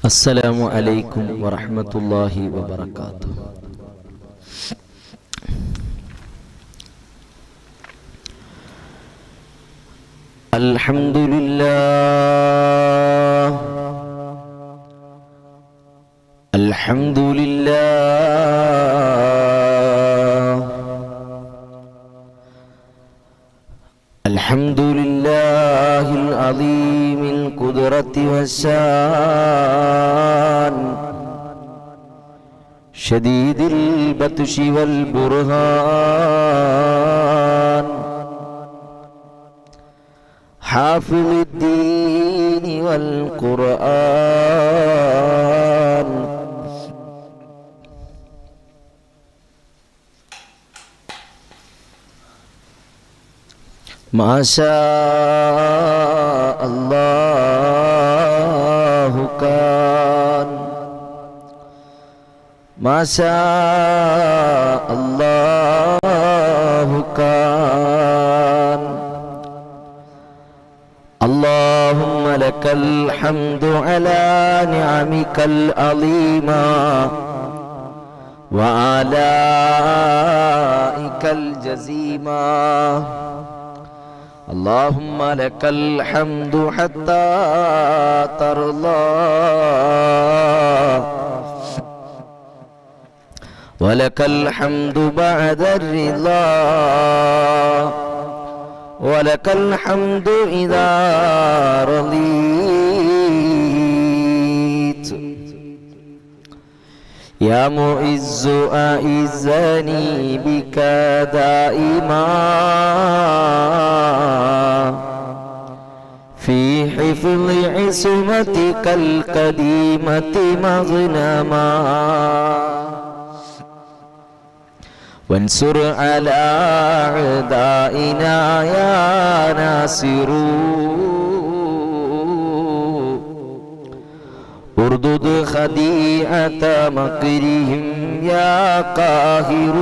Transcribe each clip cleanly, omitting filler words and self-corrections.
السلام عليكم ورحمة الله وبركاته. الحمد لله الحمد لله الحمد لله العظيم القدرة والشان شديد البطش والبرهان حافظ الدين والقرآن ما شاء الله كان ما شاء الله كان اللهم لك الحمد على نعمك العظيمة وآلائك الجزيمة اللهم لك الحمد حتى ترضى ولك الحمد بعد الرضا ولك الحمد إذا رضيت يا معز أعزني بك دائما في حفظ عصمتك القديمة مغنما وانصر على أعدائنا يا ناصر اردد خديعة مكرهم يا قاهر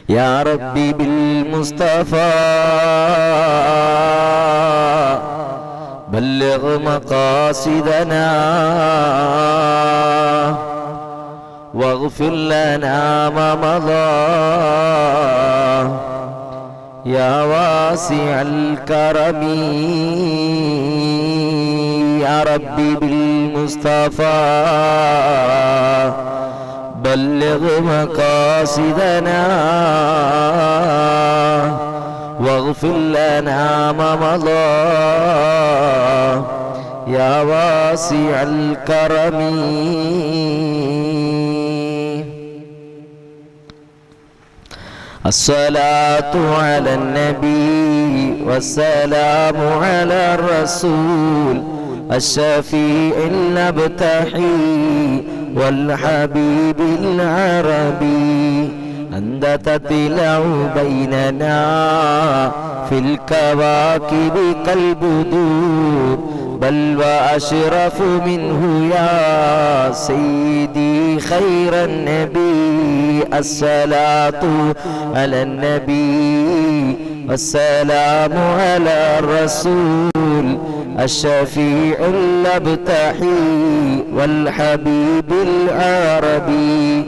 يا ربي بالمصطفى بلغ مقاصدنا واغفر لنا ما مضى يا واسع الكرم يا ربي بالمصطفى بلغ مقاصدنا واغفر لنا ما مضى يا واسع الكرم. الصلاة على النبي والسلام على الرسول الشفيع المبتحي والحبيب العربي أنت تطلع بيننا في الكواكب كالبدور بل وأشرف منه يا سيدي خير النبي. الصلاة على النبي والسلام على الرسول الشفيع المبتحي والحبيب العربي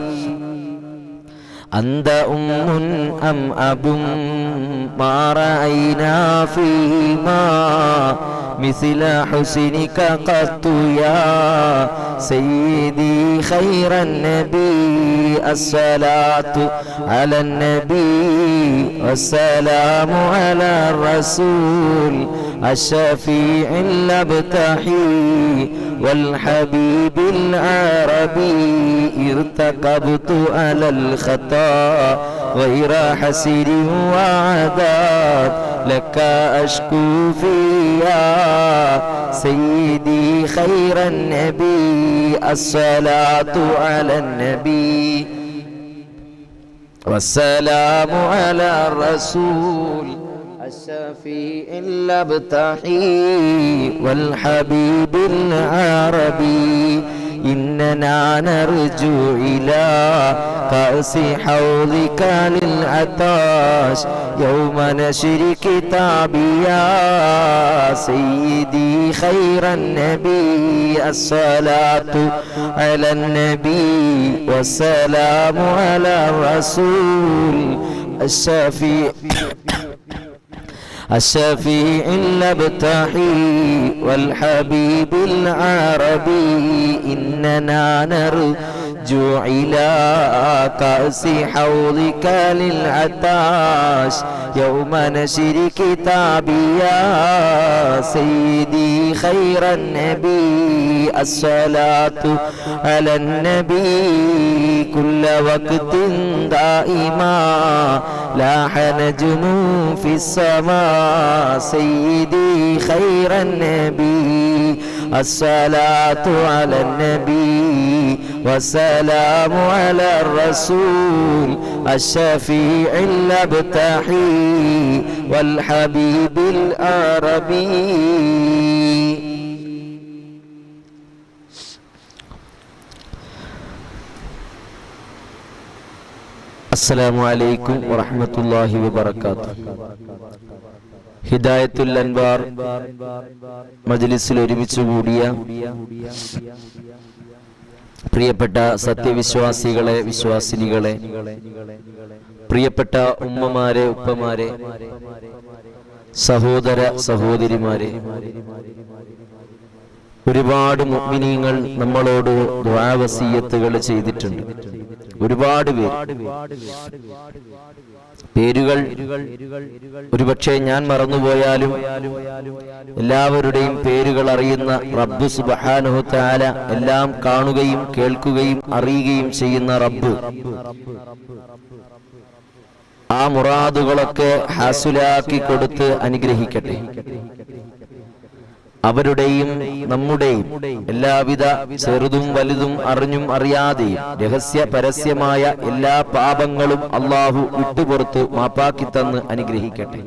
أنت أم أم أب ما رأينا فيما مثل حسنك قط يا سيدي خير النبي. الصلاة على النبي والسلام على الرسول الشفيع المبتحي والحبيب العربي ارتكبت على الخطا غير حسير وعذاب لك أشكو فيا سيدي خير النبي. الصلاة على النبي والسلام على الرسول الشفيع المبتحي والحبيب العربي إننا نرجو إلى كأس حوضك للأبد للعطاش يوم نشر كتابي يا سيدي خير النبي الصلاة على النبي والسلام على الرسول الشفيع الابتحي والحبيب العربي إننا نرجو إلى كأس حوضك للعطاش يوم نشر كتابي يا سيدي خير النبي الصلاة على النبي كل وقت دائما لاح نجم في السماء سيدي خير النبي الصلاة على النبي والسلام على الرسول الشفيع الابتحي والحبيب العربي. അസ്സലാമു അലൈക്കും വറഹ്മത്തുള്ളാഹി വബറകാതുഹു. ഹിദായത്തുൽ അൻവാർ മജ്ലിസിൽ ഒരുമിച്ച് കൂടിയ പ്രിയപ്പെട്ട സത്യവിശ്വാസികളെ, വിശ്വാസിനികളെ, പ്രിയപ്പെട്ട ഉമ്മമാരെ, ഉപ്പമാരെ, സഹോദര സഹോദരിമാരെ, ഒരുപാട് മുഅ്മിനീങ്ങൾ നമ്മളോട് ദുആ വസിയത്തുകൾ ചെയ്തിട്ടുണ്ട്. ഒരുപാട് പേരുകൾ ഒരുപക്ഷെ ഞാൻ മറന്നുപോയാലും എല്ലാവരുടെയും പേരുകൾ അറിയുന്ന റബ്ബ് സുബ്ഹാനഹു തആല, എല്ലാം കാണുകയും കേൾക്കുകയും അറിയുകയും ചെയ്യുന്ന റബ്ബ് ആ മുറാദുകളൊക്കെ ഹാസുലാക്കി കൊടുത്ത് അനുഗ്രഹിക്കട്ടെ. അവരുടെയും നമ്മുടെയും എല്ലാവിധ ചെറുതും വലുതും അറിഞ്ഞും അറിയാതെയും രഹസ്യ പരസ്യമായ എല്ലാ പാപങ്ങളും അല്ലാഹു വിട്ടുപുറത്ത് മാപ്പാക്കി തന്ന് അനുഗ്രഹിക്കട്ടെ.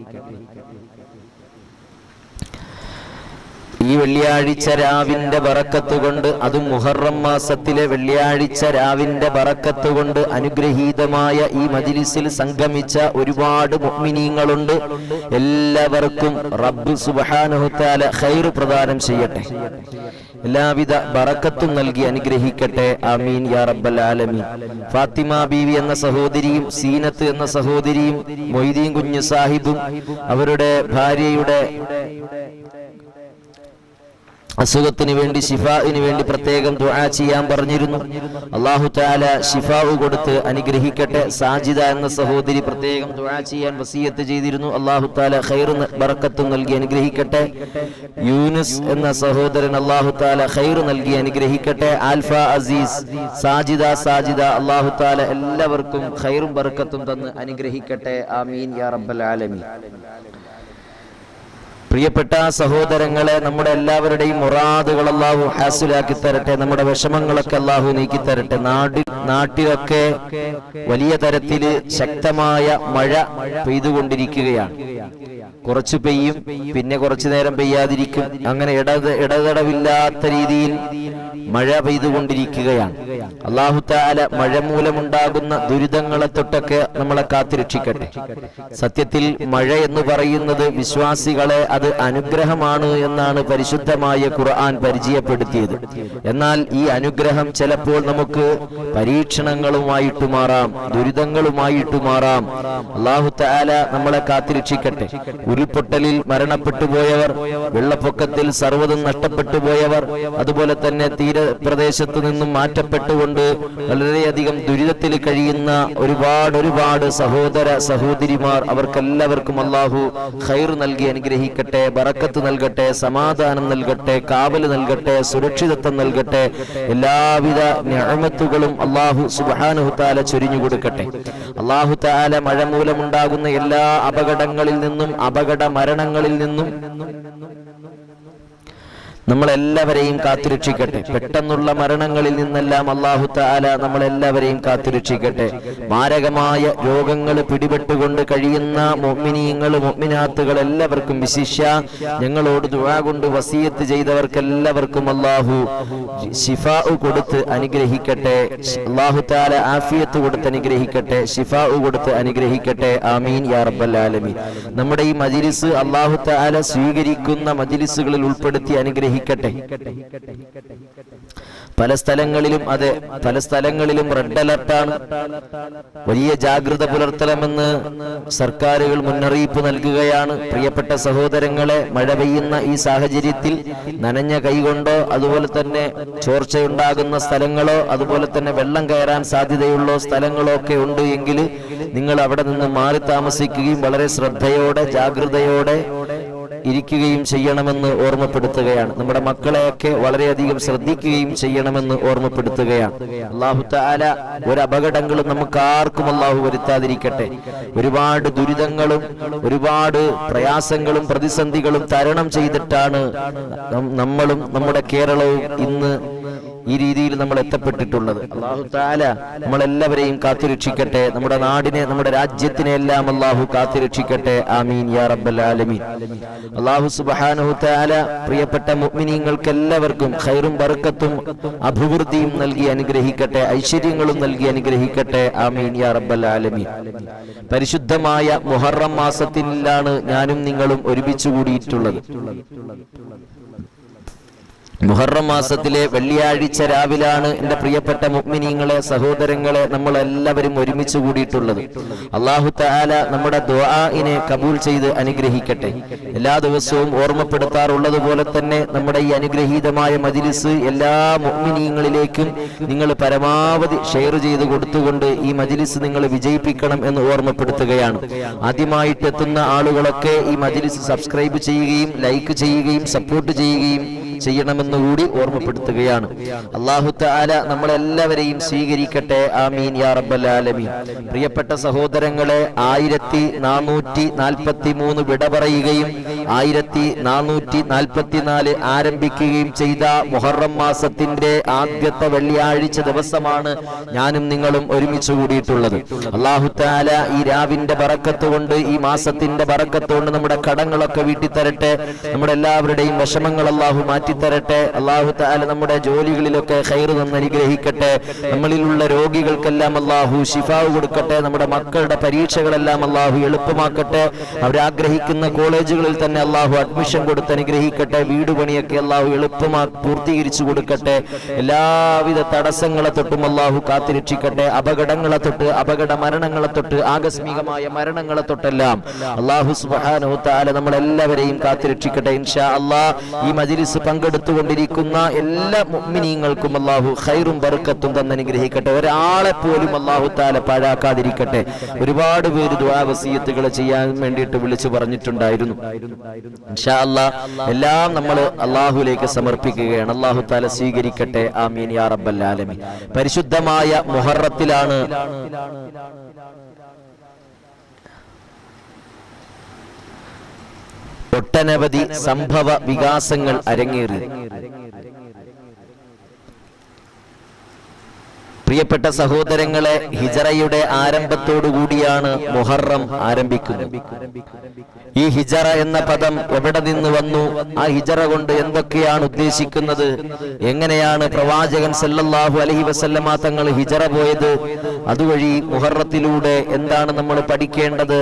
ഈ വെള്ളിയാഴ്ച രാവിന്റെ ബറക്കത്ത് കൊണ്ട്, അതും മുഹറം മാസത്തിലെ വെള്ളിയാഴ്ച രാവിന്റെ ബറക്കത്ത് കൊണ്ട് അനുഗ്രഹീതമായ ഈ മജ്ലിസിൽ സംഗമിച്ച ഒരുപാട് മുഅ്മിനീങ്ങളുണ്ട്. എല്ലാവർക്കും റബ്ബ് സുബ്ഹാനഹു തആല ഖൈർ പ്രദാനം ചെയ്യട്ടെ, എല്ലാവിധ ബറക്കത്തും നൽകി അനുഗ്രഹിക്കട്ടെ. ആമീൻ യാ റബ്ബൽ ആലമീൻ. ഫാത്തിമ ബീവി എന്ന സഹോദരിയും സീനത്ത് എന്ന സഹോദരിയും മൊയ്തീൻ കുഞ്ഞു സാഹിബും അവരുടെ ഭാര്യയുടെ അസുഖത്തിന് വേണ്ടി, ശിഫാഇന് വേണ്ടി പ്രത്യേകം ദുആ ചെയ്യാൻ പറഞ്ഞിരുന്നു. അല്ലാഹു തആല ശിഫാഉ കൊടുത്ത് അനുഗ്രഹിക്കട്ടെ. സാജിദ എന്ന സഹോദരി പ്രത്യേകം ദുആ ചെയ്യാൻ വസിയത്ത് ചെയ്തിരുന്നു. അല്ലാഹു തആല ഖൈറും ബറക്കത്തും നൽകി അനുഗ്രഹിക്കട്ടെ. യൂനുസ് എന്ന സഹോദരൻ അല്ലാഹു തആല ഖൈർ നൽകി അനുഗ്രഹിക്കട്ടെ. ആൽഫ അസീസ്, സാജിദ അല്ലാഹു തആല എല്ലാവർക്കും ഖൈറും ബറക്കത്തും തന്ന് അനുഗ്രഹിക്കട്ടെ. ആമീൻ യാ റബ്ബൽ ആലമീൻ. പ്രിയപ്പെട്ട സഹോദരങ്ങളെ, നമ്മുടെ എല്ലാവരുടെയും മുറാദുകൾ അല്ലാഹു ഹാസിലാക്കി തരട്ടെ. നമ്മുടെ വിഷമങ്ങളൊക്കെ അല്ലാഹു നീക്കി തരട്ടെ. നാട്ടിലൊക്കെ വലിയ തരത്തിൽ ശക്തമായ മഴ പെയ്തുകൊണ്ടിരിക്കുകയാണ്. കുറച്ചു പെയ്യും, പിന്നെ കുറച്ചു നേരം പെയ്യാതിരിക്കും. അങ്ങനെ ഇടതടവില്ലാത്ത രീതിയിൽ മഴ പെയ്തുകൊണ്ടിരിക്കുകയാണ്. അല്ലാഹു തആല മഴ മൂലമുണ്ടാകുന്ന ദുരിതങ്ങളെ തൊട്ടൊക്കെ നമ്മളെ കാത്തുരക്ഷിക്കട്ടെ. സത്യത്തിൽ മഴ എന്ന് പറയുന്നത് വിശ്വാസികളെ അത് അനുഗ്രഹമാണ് എന്നാണ് പരിശുദ്ധമായ ഖുർആൻ പരിചയപ്പെടുത്തിയത്. എന്നാൽ ഈ അനുഗ്രഹം ചിലപ്പോൾ നമുക്ക് പരീക്ഷണങ്ങളുമായിട്ട് മാറാം, ദുരിതങ്ങളുമായിട്ട് മാറാം. അല്ലാഹു തആല നമ്മളെ കാത്തുരക്ഷിക്കട്ടെ. ഉരുൾപൊട്ടലിൽ മരണപ്പെട്ടു പോയവർ, വെള്ളപ്പൊക്കത്തിൽ സർവ്വതും നഷ്ടപ്പെട്ടു പോയവർ, അതുപോലെ തന്നെ തീരപ്രദേശത്തു നിന്നും മാറ്റപ്പെട്ടുകൊണ്ട് വളരെയധികം ദുരിതത്തിൽ കഴിയുന്ന ഒരുപാട് സഹോദര സഹോദരിമാർ, അവർക്കെല്ലാവർക്കും അല്ലാഹു ഖൈർ നൽകി അനുഗ്രഹിക്കട്ടെ, ബറക്കത്ത് നൽകട്ടെ, സമാധാനം നൽകട്ടെ, കാവൽ നൽകട്ടെ, സുരക്ഷിതത്വം നൽകട്ടെ. എല്ലാവിധ നിഅമത്തുകളും അല്ലാഹു സുബ്ഹാനഹു തആല ചൊരിഞ്ഞു കൊടുക്കട്ടെ. അല്ലാഹു തആല മഴ മൂലമുണ്ടാകുന്ന എല്ലാ അപകടങ്ങളിൽ നിന്നും, അപകട മരണങ്ങളിൽ നിന്നും നമ്മളെല്ലാവരെയും കാത്തുരക്ഷിക്കട്ടെ. പെട്ടെന്നുള്ള മരണങ്ങളിൽ നിന്നെല്ലാം അല്ലാഹു തആല നമ്മളെല്ലാവരെയും കാത്തുരക്ഷിക്കട്ടെ. മാരകമായ രോഗങ്ങൾ പിടിപെട്ടുകൊണ്ട് കഴിയുന്ന മുഅ്മിനീങ്ങൾ മുഅ്മിനാത്തുകൾ എല്ലാവർക്കും, വിശിഷ്യ ഞങ്ങളോട് ദുആ കൊണ്ട് വസിയത്ത് ചെയ്തവർക്കെല്ലാവർക്കും അല്ലാഹു ശിഫാഉ കൊടുത്ത് അനുഗ്രഹിക്കട്ടെ. അല്ലാഹു തആല ആഫിയത്ത് കൊടുത്ത് അനുഗ്രഹിക്കട്ടെ, ശിഫാഉ കൊടുത്ത് അനുഗ്രഹിക്കട്ടെ. ആമീൻ യാ റബ്ബൽ ആലമീൻ. നമ്മുടെ ഈ മജ്ലിസ് അല്ലാഹു തആല സ്വീകരിക്കുന്ന മജ്ലിസുകളിൽ ഉൾപ്പെടുത്തി അനുഗ്രഹിക്കട്ടെ. പല സ്ഥലങ്ങളിലും റെഡ് അലർട്ടാണ്. വലിയ ജാഗ്രത പുലർത്തണമെന്ന് സർക്കാരുകൾ മുന്നറിയിപ്പ് നൽകുകയാണ്. പ്രിയപ്പെട്ട സഹോദരങ്ങളെ, മഴ പെയ്യുന്ന ഈ സാഹചര്യത്തിൽ നനഞ്ഞ കൈകൊണ്ടോ അതുപോലെ തന്നെ ചോർച്ചയുണ്ടാകുന്ന സ്ഥലങ്ങളോ അതുപോലെ തന്നെ വെള്ളം കയറാൻ സാധ്യതയുള്ള സ്ഥലങ്ങളോ ഒക്കെ ഉണ്ട് എങ്കിൽ നിങ്ങൾ അവിടെ നിന്ന് മാറി താമസിക്കുകയും വളരെ ശ്രദ്ധയോടെ ജാഗ്രതയോടെ ഇരിക്കുകയും ചെയ്യണമെന്ന് ഓർമ്മപ്പെടുത്തുകയാണ്. നമ്മുടെ മക്കളെയൊക്കെ വളരെയധികം ശ്രദ്ധിക്കുകയും ചെയ്യണമെന്ന് ഓർമ്മപ്പെടുത്തുകയാണ്. അല്ലാഹു തആല ഒരു അപകടങ്ങളും നമുക്ക് ആർക്കും അല്ലാഹു വരുത്താതിരിക്കട്ടെ. ഒരുപാട് ദുരിതങ്ങളും ഒരുപാട് പ്രയാസങ്ങളും പ്രതിസന്ധികളും തരണം ചെയ്തിട്ടാണ് നമ്മളും നമ്മുടെ കേരളവും ഇന്ന് ഈ രീതിയിൽ നമ്മൾ എത്തപ്പെട്ടിട്ടുള്ളത്. അല്ലാഹു തആല നമ്മളെല്ലാവരെയും കാത്തുരക്ഷിക്കട്ടെ. നമ്മുടെ നാടിനെ, നമ്മുടെ രാജ്യത്തിനെ എല്ലാം അല്ലാഹു കാത്തുരക്ഷിക്കട്ടെ. ആമീൻ യാ റബ്ബൽ ആലമീൻ. അല്ലാഹു സുബ്ഹാനഹു തആല പ്രിയപ്പെട്ട മുഅ്മിനീങ്ങൾക്ക് എല്ലാവർക്കും ഖൈറും ബർക്കത്തും അഭിവൃദ്ധിയും നൽകി അനുഗ്രഹിക്കട്ടെ, ഐശ്വര്യങ്ങളും നൽകി അനുഗ്രഹിക്കട്ടെ. ആമീൻ യാ റബ്ബൽ ആലമീൻ. പരിശുദ്ധമായ മുഹറം മാസത്തിലാണ് ഞാനും നിങ്ങളും ഒരുമിച്ച് കൂടിയിട്ടുള്ളത്. മുഹറം മാസത്തിലെ വെള്ളിയാഴ്ച രാവിലാണ് എൻ്റെ പ്രിയപ്പെട്ട മുഅ്മിനീങ്ങളെ, സഹോദരങ്ങളെ, നമ്മൾ എല്ലാവരും ഒരുമിച്ച് കൂടിയിട്ടുള്ളത്. അല്ലാഹു തആല നമ്മുടെ ദുആഇനെ കബൂൽ ചെയ്ത് അനുഗ്രഹിക്കട്ടെ. എല്ലാ ദിവസവും ഓർമ്മപ്പെടുത്താറുള്ളത് പോലെ തന്നെ നമ്മുടെ ഈ അനുഗ്രഹീതമായ മജ്ലിസ് എല്ലാ മുഅ്മിനീങ്ങളിലേക്കും നിങ്ങൾ പരമാവധി ഷെയർ ചെയ്ത് കൊടുത്തുകൊണ്ട് ഈ മജ്ലിസ് നിങ്ങൾ വിജയിപ്പിക്കണം എന്ന് ഓർമ്മപ്പെടുത്തുകയാണ്. ആദ്യമായിട്ട് എത്തുന്ന ആളുകളൊക്കെ ഈ മജ്ലിസ് സബ്സ്ക്രൈബ് ചെയ്യുകയും ലൈക്ക് ചെയ്യുകയും സപ്പോർട്ട് ചെയ്യുകയും ചെയ്യണമെന്ന് കൂടി ഓർമ്മപ്പെടുത്തുകയാണ്. അല്ലാഹു തആല നമ്മളെല്ലാവരെയും സ്വീകരിക്കട്ടെ. ആമീൻ യാ റബ്ബൽ ആലമീൻ. പ്രിയപ്പെട്ട സഹോദരങ്ങളെ, 1443 വിട പറയുകയും 1444 ആരംഭിക്കുകയും ചെയ്ത മുഹറം മാസത്തിന്റെ ആദ്യത്തെ വെള്ളിയാഴ്ച ദിവസമാണ് ഞാനും നിങ്ങളും ഒരുമിച്ച് കൂടിയിട്ടുള്ളത്. അല്ലാഹു തആല ഈ രാവിന്റെ ബറക്കത്ത് കൊണ്ട്, ഈ മാസത്തിന്റെ ബറക്കത്ത് കൊണ്ട് നമ്മുടെ കടങ്ങളൊക്കെ വീട്ടിത്തരട്ടെ. നമ്മുടെ എല്ലാവരുടെയും വിഷമങ്ങൾ അല്ലാഹു മാറ്റി തരട്ടെ. അല്ലാഹു തആല നമ്മുടെ ജോലികളിലൊക്കെ ഖൈർ തന്ന് അനുഗ്രഹിക്കട്ടെ. നമ്മളിലുള്ള രോഗികൾക്കെല്ലാം അല്ലാഹു ശിഫാവ് കൊടുക്കട്ടെ. നമ്മുടെ മക്കളുടെ പരീക്ഷകളെല്ലാം അല്ലാഹു എളുപ്പമാക്കട്ടെ. അവരാഗ്രഹിക്കുന്ന കോളേജുകളിൽ തന്നെ അല്ലാഹു അഡ്മിഷൻ കൊടുത്ത് അനുഗ്രഹിക്കട്ടെ. വീട് പണിയൊക്കെ അല്ലാഹു പൂർത്തീകരിച്ചു കൊടുക്കട്ടെ. എല്ലാവിധ തടസ്സങ്ങളെ തൊട്ടും അല്ലാഹു കാത്തുരക്ഷിക്കട്ടെ. അപകടങ്ങളെ തൊട്ട്, അപകട മരണങ്ങളെ തൊട്ട്, ആകസ്മികമായ മരണങ്ങളെ തൊട്ടെല്ലാം അല്ലാഹു സുബ്ഹാനഹു തആല നമ്മളെല്ലാവരെയും കാത്തുരക്ഷിക്കട്ടെ. ഇൻഷാ അല്ലാഹ് ഈ മജ്ലിസ് പങ്കെടുത്തുകൊണ്ടിരിക്കുന്ന എല്ലാ മുഅ്മിനീങ്ങൾക്കും അല്ലാഹു ഖൈറും ബർക്കത്തും തന്ന് അനുഗ്രഹിക്കട്ടെ. ഒരാളെ പോലും അല്ലാഹു തആല പാഴാക്കാതിരിക്കട്ടെ. ഒരുപാട് പേര് ദുആ വസിയത്തുകൾ ചെയ്യാൻ വേണ്ടിയിട്ട് വിളിച്ചു പറഞ്ഞിട്ടുണ്ടായിരുന്നു. ഇൻഷാ അല്ലാഹ് എല്ലാം നമ്മൾ അല്ലാഹുവിലേക്ക് സമർപ്പിക്കുകയാണ്. അല്ലാഹു തആല സ്വീകരിക്കട്ടെ. ആമീൻ യാ റബ്ബൽ ആലമീൻ. പരിശുദ്ധമായ മുഹറത്തിലാണ് ഒട്ടനവധി സംഭവ വികാസങ്ങൾ അരങ്ങേറി. പ്രിയപ്പെട്ട സഹോദരങ്ങളെ, ഹിജറയുടെ ആരംഭത്തോടുകൂടിയാണ് മുഹറം ആരംഭിക്കുന്നത്. ഈ ഹിജറ എന്ന പദം എവിടെ നിന്ന് വന്നു? ആ ഹിജറ കൊണ്ട് എന്തൊക്കെയാണ് ഉദ്ദേശിക്കുന്നത്? എങ്ങനെയാണ് പ്രവാചകൻ സല്ലല്ലാഹു അലൈഹി വസല്ലമ തങ്ങൾ ഹിജറ പോയത്? അതുവഴി മുഹറത്തിലൂടെ എന്താണ് നമ്മൾ പഠിക്കേണ്ടത്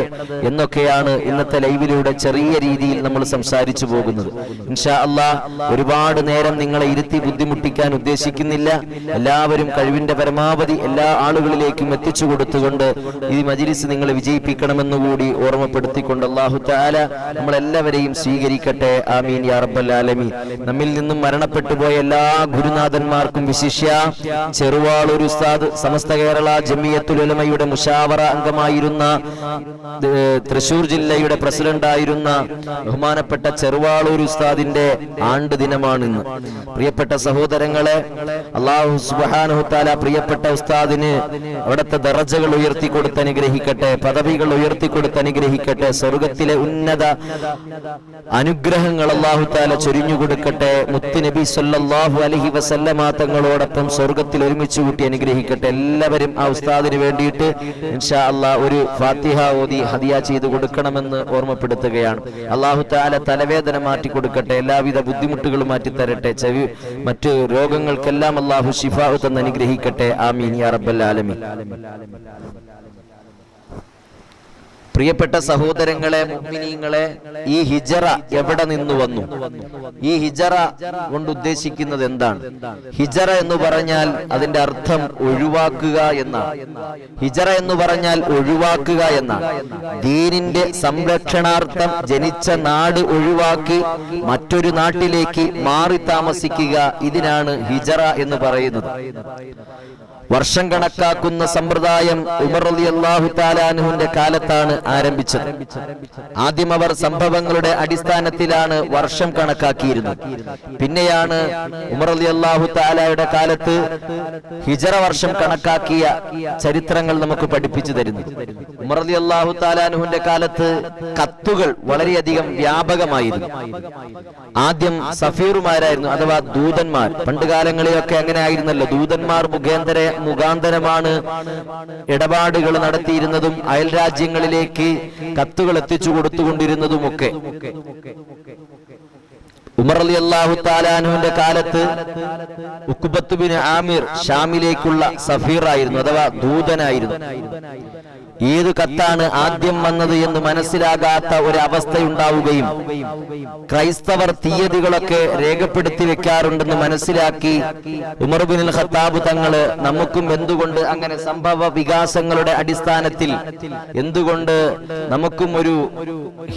എന്നൊക്കെയാണ് ഇന്നത്തെ ലൈവിലൂടെ ചെറിയ രീതിയിൽ നമ്മൾ സംസാരിച്ചു പോകുന്നത്. ഇൻഷാ അല്ലാഹ് ഒരുപാട് നേരം നിങ്ങളെ ഇരുത്തി ബുദ്ധിമുട്ടിക്കാൻ ഉദ്ദേശിക്കുന്നില്ല. എല്ലാവരും കഴിവിന്റെ പരമാവധി എല്ലാ ആളുകളിലേക്കും എത്തിച്ചു കൊടുത്തുകൊണ്ട് ഈ മജ്ലിസ് നിങ്ങൾ വിജയിപ്പിക്കണമെന്നുകൂടി ഓർമ്മപ്പെടുത്തിക്കൊണ്ട് അല്ലാഹു തആല നമ്മളെല്ലാവരെയും സ്വീകരിക്കട്ടെ. ആമീൻ യാ റബ്ബൽ ആലമീൻ. നമ്മിൽ നിന്നും മരണപ്പെട്ടു പോയ എല്ലാ ഗുരുനാഥന്മാർക്കും, വിശിഷ്യ ചെറുവാളൂർ ഉസ്താദ്, സമസ്ത കേരള ജമിയത്തുൽ ഉലമയുടെ മുശാവറ അംഗമായിരുന്ന, തൃശൂർ ജില്ലയുടെ പ്രസിഡന്റ് ആയിരുന്ന ബഹുമാനപ്പെട്ട ചെറുവാളൂർ ഉസ്താദിന്റെ ആണ്ട് ദിനമാണ് ഇന്ന്. പ്രിയപ്പെട്ട സഹോദരങ്ങളെ, അല്ലാഹു സുബ്ഹാനഹു തആല പ്രിയപ്പെട്ട ബഹുമാനപ്പെട്ട ഉസ്താദിന് അവിടുത്തെ ദറജകൾ ഉയർത്തിക്കൊടുത്ത് അനുഗ്രഹിക്കട്ടെ, പദവികൾ ഉയർത്തിക്കൊടുത്ത് അനുഗ്രഹിക്കട്ടെ, സ്വർഗത്തിലെ ഉന്നത അനുഗ്രഹങ്ങൾ അല്ലാഹു തആല ചൊരിഞ്ഞു കൊടുക്കട്ടെ, മുത്തുനബി സല്ലല്ലാഹു അലൈഹി വസല്ലമ തങ്ങളോടൊപ്പം സ്വർഗത്തിൽ ഒരുമിച്ച് കൂട്ടി അനുഗ്രഹിക്കട്ടെ. എല്ലാവരും ആ ഉസ്താദിന് വേണ്ടിയിട്ട് ഇൻഷാ അല്ലാഹ് ഒരു ഫാത്തിഹ ഓതി ഹദിയ ചെയ്തു കൊടുക്കണമെന്ന് ഓർമ്മപ്പെടുത്തുകയാണ്. അല്ലാഹു തആല തലവേദന മാറ്റി കൊടുക്കട്ടെ, എല്ലാവിധ ബുദ്ധിമുട്ടുകളും മാറ്റി തരട്ടെ, മറ്റു രോഗങ്ങൾക്കെല്ലാം അല്ലാഹു ശിഫാ തന്ന് അനുഗ്രഹിക്കട്ടെ. ആമീൻ യാ റബ്ബൽ ആലമീൻ. പ്രിയപ്പെട്ട സഹോദരങ്ങളെ, മുഅ്മിനീങ്ങളെ, ഈ ഹിജറ എവിടെ നിന്ന് വന്നു? ഈ ഹിജറ കൊണ്ട് ഉദ്ദേശിക്കുന്നത് എന്താണ്? ഹിജറ എന്ന് പറഞ്ഞാൽ അതിന്റെ അർത്ഥം ഒഴിവാക്കുക എന്നാണ്. ഹിജറ എന്ന് പറഞ്ഞാൽ ഒഴിവാക്കുക എന്നാണ്. ദീനിന്റെ സംരക്ഷണാർത്ഥം ജനിച്ച നാട് ഒഴിവാക്കി മറ്റൊരു നാട്ടിലേക്ക് മാറി താമസിക്കുക, ഇതിനാണ് ഹിജറ എന്ന് പറയുന്നത്. വർഷം കണക്കാക്കുന്ന സമ്പ്രദായം ഉമർ റളിയല്ലാഹു തആല അൻഹുവിന്റെ കാലത്താണ് ആരംഭിച്ചത്. ആദ്യം അവർ സംഭവങ്ങളുടെ അടിസ്ഥാനത്തിലാണ് വർഷം കണക്കാക്കിയിരുന്നത്. പിന്നെയാണ് ഉമർ റളിയല്ലാഹു തആലയുടെ കാലത്ത് ഹിജറ വർഷം കണക്കാക്കിയ ചരിത്രങ്ങൾ നമുക്ക് പഠിപ്പിച്ചു തരുന്നത്. ഉമർ റളിയല്ലാഹു തആല അൻഹുവിന്റെ കാലത്ത് കത്തുകൾ വളരെയധികം വ്യാപകമായിരുന്നു. ആദ്യം സഫീറുമാരായിരുന്നു, അഥവാ ദൂതന്മാർ. പണ്ടുകാലങ്ങളിലൊക്കെ അങ്ങനെ ആയിരുന്നല്ലോ. ദൂതന്മാർ മുഖാന്തരമാണ് ഇടപാടുകൾ നടത്തിയിരുന്നതും അയൽ രാജ്യങ്ങളിലേക്ക് കത്തുകൾ എത്തിച്ചു കൊടുത്തുകൊണ്ടിരുന്നതുമൊക്കെ. ഉമർ റളിയല്ലാഹു തആല അൻഹുവിന്റെ കാലത്ത് ഉഖ്ബത്ത് ബിൻ ആമിർ ഷാമിലേക്കുള്ള സഫീറായിരുന്നു, അഥവാ ദൂതനായിരുന്നു. ഏത് കത്താണ് ആദ്യം വന്നത് എന്ന് മനസ്സിലാകാത്ത ഒരവസ്ഥയുണ്ടാവുകയും ക്രൈസ്തവർ തീയതികളൊക്കെ രേഖപ്പെടുത്തി വെക്കാറുണ്ടെന്ന് മനസ്സിലാക്കി ഉമർ ബിനുൽ ഖത്താബ് തങ്ങള് നമുക്കും എന്തുകൊണ്ട് അങ്ങനെ സംഭവ വികാസങ്ങളുടെ അടിസ്ഥാനത്തിൽ എന്തുകൊണ്ട് നമുക്കും ഒരു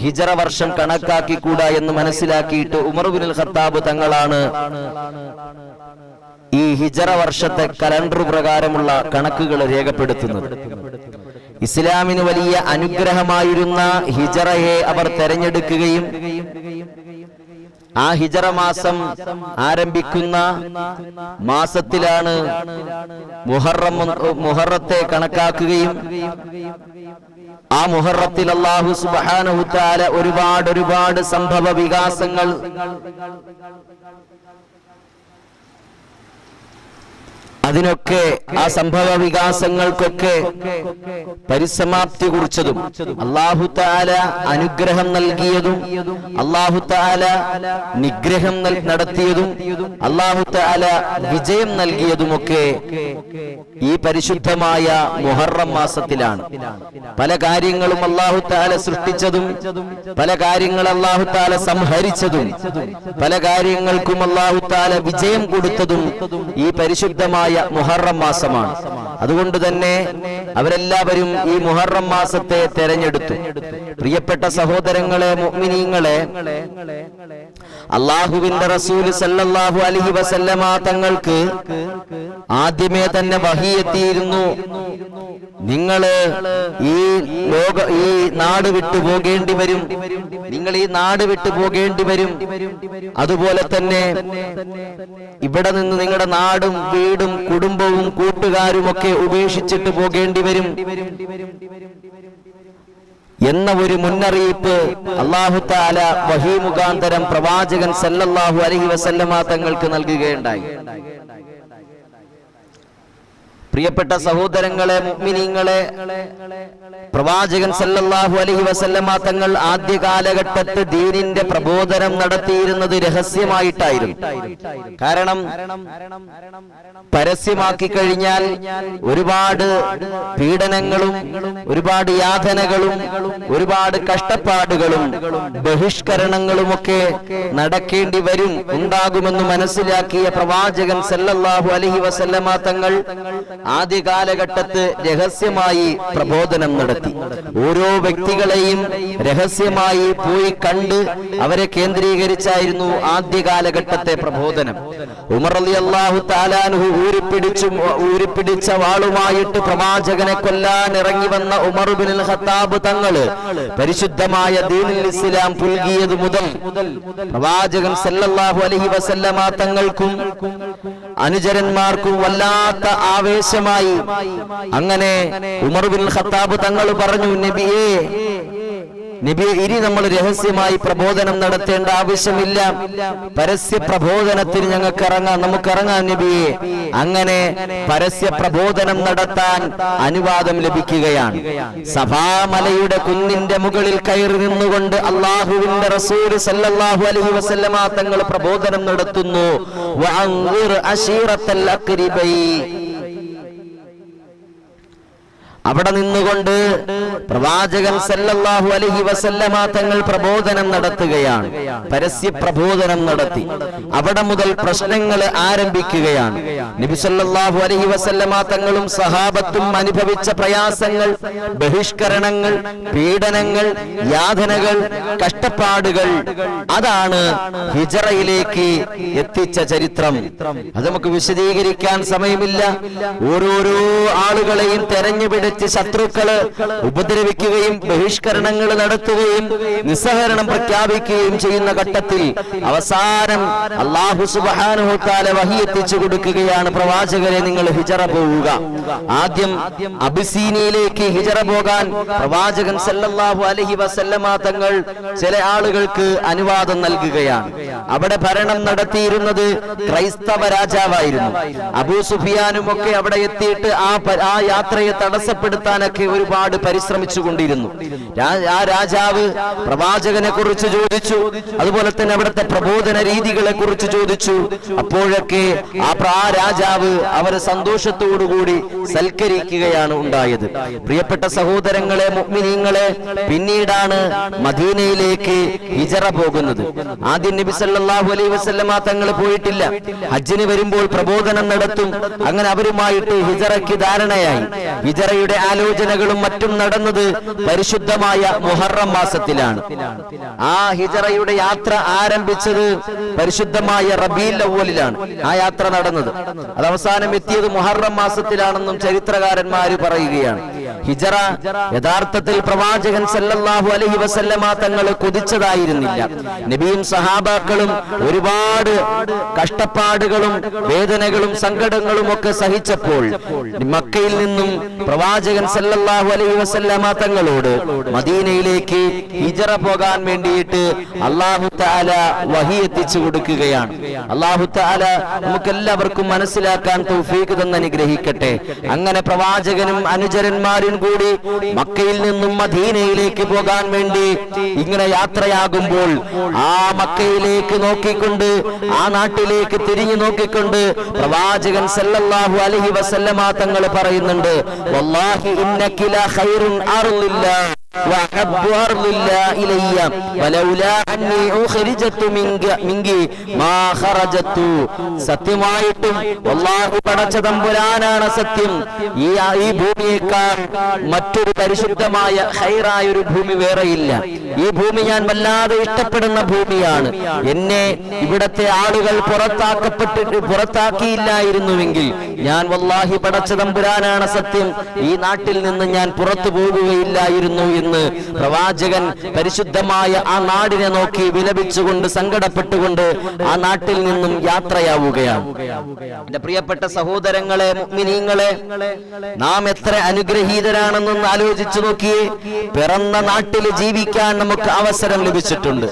ഹിജറ വർഷം കണക്കാക്കിക്കൂടാ എന്ന് മനസ്സിലാക്കിയിട്ട് ഉമർ ബിനുൽ ഖത്താബ് തങ്ങളാണ് ഈ ഹിജറ വർഷത്തെ കലണ്ടർ പ്രകാരമുള്ള കണക്കുകൾ രേഖപ്പെടുത്തുന്നത്. ഇസ്ലാമിന് വലിയ അനുഗ്രഹമായിരുന്ന ഹിജറയെ അവർ തെരഞ്ഞെടുക്കുകയും ആ ഹിജറ മാസം ആരംഭിക്കുന്ന മാസത്തിലാണ് മുഹറത്തെ കണക്കാക്കുകയും ആ മുഹറത്തിൽ അല്ലാഹു സുബ്ഹാനഹു തആല ഒരുപാട് സംഭവ വികാസങ്ങൾ അതിനൊക്കെ ആ സംഭവ വികാസങ്ങൾക്കൊക്കെ പരിസമാപ്തി കുറിച്ചതും അല്ലാഹു തആല അനുഗ്രഹം നൽകിയതും അല്ലാഹു തആല നിഗ്രഹം നടത്തിയതും അല്ലാഹു തആല വിജയം നൽകിയതുമൊക്കെ ഈ പരിശുദ്ധമായ മുഹറം മാസത്തിലാണ്. പല കാര്യങ്ങളും അല്ലാഹു തആല സൃഷ്ടിച്ചതും പല കാര്യങ്ങൾ അല്ലാഹു തആല സംഹരിച്ചതും പല കാര്യങ്ങൾക്കും അല്ലാഹു തആല വിജയം കൊടുത്തതും ഈ പരിശുദ്ധമായ മുഹറം മാസമാണ്. അതുകൊണ്ട് തന്നെ അവരെല്ലാവരും ഈ മുഹറം മാസത്തെ തെരഞ്ഞെടുത്തു. പ്രിയപ്പെട്ട സഹോദരങ്ങളെ, മുഅ്മിനീങ്ങളെ, അല്ലാഹുവിന്റെ റസൂൽ സല്ലല്ലാഹു അലൈഹി വസല്ലമ തങ്ങൾക്ക് ആദ്യമേ തന്നെ വഹി എത്തിയിരുന്നു. നിങ്ങള് ഈ നാട് വിട്ടു പോകേണ്ടി വരും, നിങ്ങൾ ഈ നാട് വിട്ടു പോകേണ്ടി വരും. അതുപോലെ തന്നെ ഇവിടെ നിന്ന് നിങ്ങളുടെ നാടും വീടും കുടുംബവും കൂട്ടുകാരും ഒക്കെ ഉപേക്ഷിച്ചിട്ട് പോകേണ്ടി വരും എന്ന ഒരു മുന്നറിയിപ്പ് അല്ലാഹു തആല വഹീ മുഖാന്തരം പ്രവാചകൻ സല്ലല്ലാഹു അലൈഹി വസല്ലമ തങ്ങൾക്ക് നൽകുകയുണ്ടായി. പ്രിയപ്പെട്ട സഹോദരങ്ങളെ, മുഅ്മിനീങ്ങളെ, പ്രവാചകൻ സല്ലല്ലാഹു അലൈഹി വസല്ലമ തങ്ങൾ ആദ്യ കാലഘട്ടത്തിൽ ദീനിന്റെ പ്രബോധനം നടത്തിയിരുന്നത് രഹസ്യമായിട്ടായിരുന്നു. കാരണം പരസ്യമാക്കി കഴിഞ്ഞാൽ ഒരുപാട് പീഡനങ്ങളും ഒരുപാട് യാതനകളും ഒരുപാട് കഷ്ടപ്പാടുകളും ബഹിഷ്കരണങ്ങളുമൊക്കെ നടക്കേണ്ടി വരും, ഉണ്ടാകുമെന്ന് മനസ്സിലാക്കിയ പ്രവാചകൻ സല്ലല്ലാഹു അലൈഹി വസല്ലമ തങ്ങൾ ആദ്യ കാലഘട്ടത്ത് രഹസ്യമായി പ്രബോധനം നടത്തി. ഓരോ വ്യക്തികളെയും രഹസ്യമായി പോയി കണ്ട് അവരെ കേന്ദ്രീകരിച്ചായിരുന്നു ആദ്യ കാലഘട്ടത്തെ പ്രബോധനം. ഉമർ റളിയല്ലാഹു തആല അൻഹു ഊരിപ്പിടിച്ച വാളുമായിട്ട് പ്രവാചകനെ കൊല്ലാൻ ഇറങ്ങി വന്ന ഉമർ ഇബ്നുൽ ഖത്താബ് തങ്ങള് പരിശുദ്ധമായ ദീനുൽ ഇസ്ലാം പുൽകിയത് മുതൽ പ്രവാചകൻ സല്ലല്ലാഹു അലൈഹി വസല്ലമ തങ്ങൾക്കും അനുചരന്മാർക്കും വല്ലാത്ത ആവേശമായി. അങ്ങനെ ഉമർ ബിൻ ഖത്താബ് തങ്ങൾ പറഞ്ഞു, നബിയേ ഇനി നമ്മൾ രഹസ്യമായി പ്രബോധനം നടത്തേണ്ട ആവശ്യമില്ല, പരസ്യ പ്രബോധനത്തിന് നമുക്ക് ഇറങ്ങാം നബിയെ. അങ്ങനെ പരസ്യ പ്രബോധനം നടത്താൻ അനുവാദം ലഭിക്കുകയാണ്. സഭാമലയുടെ കുന്നിന്റെ മുകളിൽ കയറി നിന്നുകൊണ്ട് അള്ളാഹുവിന്റെ റസൂൽ സല്ലല്ലാഹു അലൈഹി വസല്ലമ തങ്ങൾ പ്രബോധനം നടത്തുന്നു. വഅൻദിർ അശീറത്തൽ അഖ്രിബൈ. അവിടെ നിന്നുകൊണ്ട് പ്രവാചകൻ സല്ലല്ലാഹു അലൈഹി വസല്ലമ തങ്ങൾ പ്രബോധനം നടത്തുകയാണ്. പരസ്യ പ്രബോധനം നടത്തി. അവിടെ മുതൽ പ്രശ്നങ്ങൾ ആരംഭിക്കുകയാണ്. നബി സല്ലല്ലാഹു അലൈഹി വസല്ലമ തങ്ങളും സഹാബത്തും അനുഭവിച്ച പ്രയാസങ്ങൾ, ബഹിഷ്കരണങ്ങൾ, പീഡനങ്ങൾ, യാതനകൾ, കഷ്ടപ്പാടുകൾ, അതാണ് ഹിജറയിലേക്ക് എത്തിച്ച ചരിത്രം. അത് നമുക്ക് വിശദീകരിക്കാൻ സമയമില്ല. ഓരോരോ ആളുകളെയും തെരഞ്ഞുപിടിച്ച് ശത്രുക്കള് ഉപദ്രവിക്കുകയും ബഹിഷ്കരണങ്ങൾ നടത്തുകയും നിസ്സഹരണം പ്രഖ്യാപിക്കുകയും ചെയ്യുന്ന ഘട്ടത്തിൽ അവസാനം അല്ലാഹു സുബ്ഹാനഹു വ തആല വഹി എത്തിച്ചു കൊടുക്കുകയാണ്, പ്രവാചകരെ നിങ്ങൾ ഹിജറ പോവുക. ആദ്യം അബിസീനിയയിലേക്ക് ഹിജറ പോകാൻ പ്രവാചകൻ സല്ലല്ലാഹു അലൈഹി വസല്ലമ തങ്ങൾ ചില ആളുകൾക്ക് അനുവാദം നൽകുകയാണ്. അവിടെ ഭരണം നടത്തിയിരുന്നത് ക്രൈസ്തവ രാജാവായിരുന്നു. അബൂ സുഫിയാനും ഒക്കെ അവിടെ എത്തിയിട്ട് ആ യാത്രയെ തടസ്സപ്പെടുത്താനൊക്കെ ഒരുപാട് പരിശ്രമിച്ചു കൊണ്ടിരുന്നു. ആ രാജാവ് പ്രവാചകനെ കുറിച്ച് ചോദിച്ചു, അതുപോലെ തന്നെ അവിടുത്തെ പ്രബോധന രീതികളെ കുറിച്ച് ചോദിച്ചു. അപ്പോഴൊക്കെ ആ രാജാവ് അവരെ സന്തോഷത്തോടുകൂടി സൽക്കരിക്കുകയാണ് ഉണ്ടായത്. പ്രിയപ്പെട്ട സഹോദരങ്ങളെ, മുഅ്മിനീങ്ങളെ, പിന്നീടാണ് മദീനയിലേക്ക് ഹിജറ പോകുന്നത്. ആദ്യം നബി സല്ലല്ലാഹു അലൈഹി വസല്ലമ തങ്ങൾ പോയിട്ടില്ല. ഹജ്ജിന് വരുമ്പോൾ പ്രബോധനം നടത്തും. അങ്ങനെ അവരുമായിട്ട് ഹിജറയ്ക്ക് ധാരണയായി. ഹിജറയുടെ ആലോചനകളും മറ്റും നടന്നത് പരിശുദ്ധമായ മുഹറം മാസത്തിലാണ്. ആ ഹിജറയുടെ യാത്ര ആരംഭിച്ചത് പരിശുദ്ധമായ റബീഉൽ അവ്വലിലാണ് ആ യാത്ര നടന്നത്. അത് അവസാനം എത്തിയത് മുഹറം മാസത്തിലാണെന്നും ചരിത്രകാരന്മാര് പറയുകയാണ്. ഹിജറ യഥാർത്ഥത്തിൽ പ്രവാചകൻ സല്ലല്ലാഹു അലൈഹി വസല്ലമ തങ്ങൾ കൊതിച്ചതായിരുന്നില്ല. നബിയും സഹാബാക്കളും ഒരുപാട് കഷ്ടപ്പാടുകളും വേദനകളും സങ്കടങ്ങളും ഒക്കെ സഹിച്ചപ്പോൾ മക്കയിൽ നിന്നും പ്രവാചകൻ സല്ലല്ലാഹു അലൈഹി വസല്ലമ തങ്ങളോട് മദീനയിലേക്ക് ഹിജറ പോകാൻ വേണ്ടിയിട്ട് അല്ലാഹു തആല വഹി എത്തിച്ചു കൊടുക്കുകയാണ്. അല്ലാഹു തആല നമുക്കെല്ലാവർക്കും മനസ്സിലാക്കാൻ തൗഫീഖ് തന്ന് അനുഗ്രഹിക്കട്ടെ. അങ്ങനെ പ്രവാചകനും അനുചരന്മാരും കൂടി മക്കയിൽ നിന്നും മദീനയിലേക്ക് പോകാൻ വേണ്ടി ഇങ്ങനെ യാത്രയാകുമ്പോൾ ആ മക്കയിലേക്ക് നോക്കിക്കൊണ്ട്, ആ നാട്ടിലേക്ക് തിരിഞ്ഞു നോക്കിക്കൊണ്ട് പ്രവാചകൻ സല്ലല്ലാഹു അലൈഹി വസല്ലമ തങ്ങൾ പറയുന്നുണ്ട്, വല്ലാഹി ഇന്നക ലാ ഖൈറുൻ അർളില്ലാഹ് وأحب أرض الله إلي ولولا أني أخرجت منك ما خرجت. സത്യമായിട്ടും വല്ലാഹു പടച്ച തമ്പുരാനാണ് സത്യം. ഈ ഭൂമിയേക്കാൾ മറ്റൊരു പരിശുദ്ധമായ ഖൈറായ ഒരു ഭൂമി വേറെയില്ല. ഈ ഭൂമി ഞാൻ വല്ലാതെ ഇഷ്ടപ്പെടുന്ന ഭൂമിയാണ്. എന്നെ ഇവിടത്തെ ആളുകൾ പുറത്താക്കിയില്ലായിരുന്നുവെങ്കിൽ ഞാൻ വല്ലാഹി പടച്ച തമ്പുരാനാണ് സത്യം, ഈ നാട്ടിൽ നിന്ന് ഞാൻ പുറത്തു പോകുകയില്ലായിരുന്നു എന്ന് പ്രവാചകൻ പരിശുദ്ധമായ ആ നാടിനെ നോക്കി വിലപിച്ചുകൊണ്ട് സങ്കടപ്പെട്ടുകൊണ്ട് ആ നാട്ടിൽ നിന്നും യാത്രയാവുകയാണ്. എന്റെ പ്രിയപ്പെട്ട സഹോദരങ്ങളെ, മുഅ്മിനീങ്ങളെ, നാം എത്ര അനുഗ്രഹീതരാണെന്നൊന്ന് ആലോചിച്ചു നോക്കിയേ. പിറന്ന നാട്ടിൽ ജീവിക്കാൻ നമുക്ക് അവസരം ലഭിച്ചിട്ടുണ്ട്.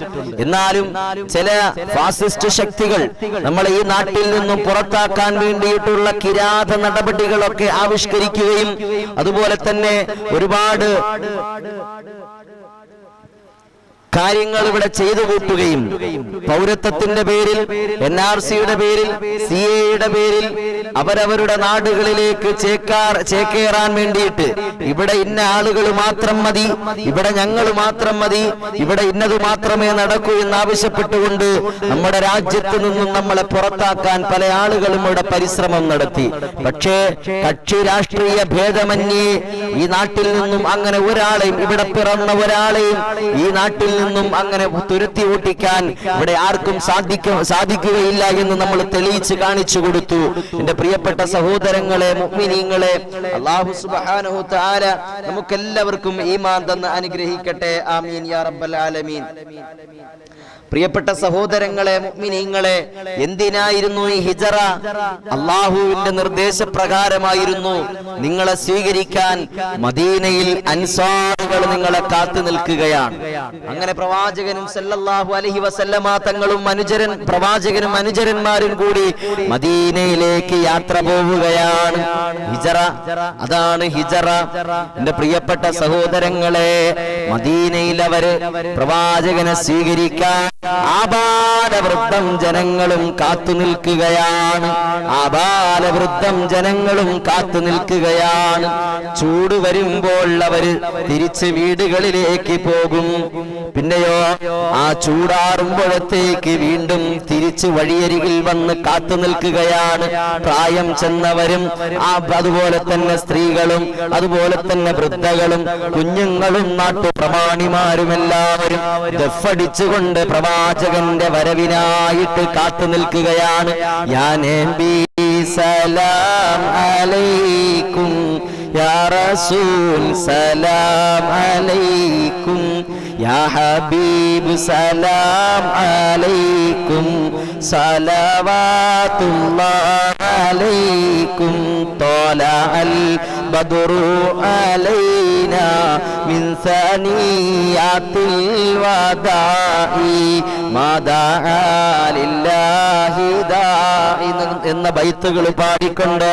എന്നാലും ചില ഫാസിസ്റ്റ് ശക്തികൾ നമ്മളെ ഈ നാട്ടിൽ നിന്നും പുറത്താക്കാൻ വേണ്ടിയിട്ടുള്ള കിരാത നടപടികളൊക്കെ ആവിഷ്കരിക്കുകയും അതുപോലെ തന്നെ ഒരുപാട് കാര്യങ്ങൾ ഇവിടെ ചെയ്തു കൂട്ടുകയും പൗരത്വത്തിന്റെ പേരിൽ, NRCയുടെ പേരിൽ, CAയുടെ പേരിൽ അവരവരുടെ നാടുകളിലേക്ക് ചേക്കേറാൻ വേണ്ടിയിട്ട് ഇവിടെ ഇന്ന ആളുകൾ മാത്രം മതി, ഇവിടെ ഞങ്ങൾ മാത്രം മതി, ഇവിടെ ഇന്നത് മാത്രമേ നടക്കൂ എന്നാവശ്യപ്പെട്ടുകൊണ്ട് നമ്മുടെ രാജ്യത്ത് നിന്നും നമ്മളെ പുറത്താക്കാൻ പല ആളുകളും ഇവിടെ പരിശ്രമം നടത്തി. പക്ഷേ കക്ഷി രാഷ്ട്രീയ ഭേദമന്യേ ഈ നാട്ടിൽ നിന്നും അങ്ങനെ ഒരാളെയും, ഇവിടെ പിറന്ന ഒരാളെയും ഈ നാട്ടിൽ നിന്നും അങ്ങനെ തുരത്തി ഓട്ടിക്കാൻ ഇവിടെ ആർക്കും സാധിക്കുകയില്ല എന്ന് നമ്മൾ തെളിയിച്ച് കാണിച്ചു കൊടുത്തു. എന്റെ പ്രിയപ്പെട്ട സഹോദരങ്ങളെ, മുഅ്മിനീങ്ങളെ, അല്ലാഹു സുബ്ഹാനഹു തആല നമുക്കെല്ലാവർക്കും ഈമാൻ തന്ന് അനുഗ്രഹിക്കട്ടെ. ആമീൻ യാ റബ്ബൽ ആലമീൻ. പ്രിയപ്പെട്ട സഹോദരങ്ങളെ, മുഅ്മിനീങ്ങളെ, എന്തിനായിരുന്നു ഈ ഹിജറ? അല്ലാഹുവിന്റെ നിർദ്ദേശപ്രകാരമായിരുന്നു. നിങ്ങളെ സ്വീകരിക്കാൻ മദീനയിൽ അൻസാറുകൾ നിങ്ങളെ കാത്തു നിൽക്കുകയാണ്. അങ്ങനെ പ്രവാചകനും സല്ലല്ലാഹു അലൈഹി വസല്ലമ തങ്ങളും പ്രവാചകനും അനുചരന്മാരും കൂടി മദീനയിലേക്ക് യാത്ര പോവുകയാണ്. ഹിജറ, അതാണ് ഹിജറ. എന്റെ പ്രിയപ്പെട്ട സഹോദരങ്ങളെ, മദീനയിൽ അവര് പ്രവാചകനെ സ്വീകരിക്കാൻ ആബാലവൃദ്ധം ജനങ്ങളും കാത്തു നിൽക്കുകയാണ്. ആബാലവൃദ്ധം ജനങ്ങളും കാത്തു നിൽക്കുകയാണ്. ചൂട് വരുമ്പോൾ അവര് തിരിച്ച് വീടുകളിലേക്ക് പോകും. പിന്നെയോ ആ ചൂടാറുമ്പോഴത്തേക്ക് വീണ്ടും തിരിച്ച് വഴിയരികിൽ വന്ന് കാത്തു നിൽക്കുകയാണ്. പ്രായം ചെന്നവരും അതുപോലെ തന്നെ സ്ത്രീകളും അതുപോലെ തന്നെ വൃദ്ധകളും കുഞ്ഞുങ്ങളും നാട്ടുപ്രമാണിമാരുമെല്ലാവരും ദഫടിച്ചുകൊണ്ട് പ്രവാചകന്റെ വരവിനായിട്ട് കാത്തു നിൽക്കുകയാണ്. യാ നബി സലാം അലൈക്കും, യാ റസൂൽ സലാം അലൈക്കും, യാ ഹബീബ് സലാം അലൈക്കും, സലവാത്തുല്ലാഹി അലൈക്കും, ത്വലഅൽ ബദ്റു അലൈനാ മിൻ സനിയാത്തിൽ വദാഇ മാദാ ലില്ലാഹി ദാഇ എന്ന ബൈത്തുകൾ പാടിക്കൊണ്ട്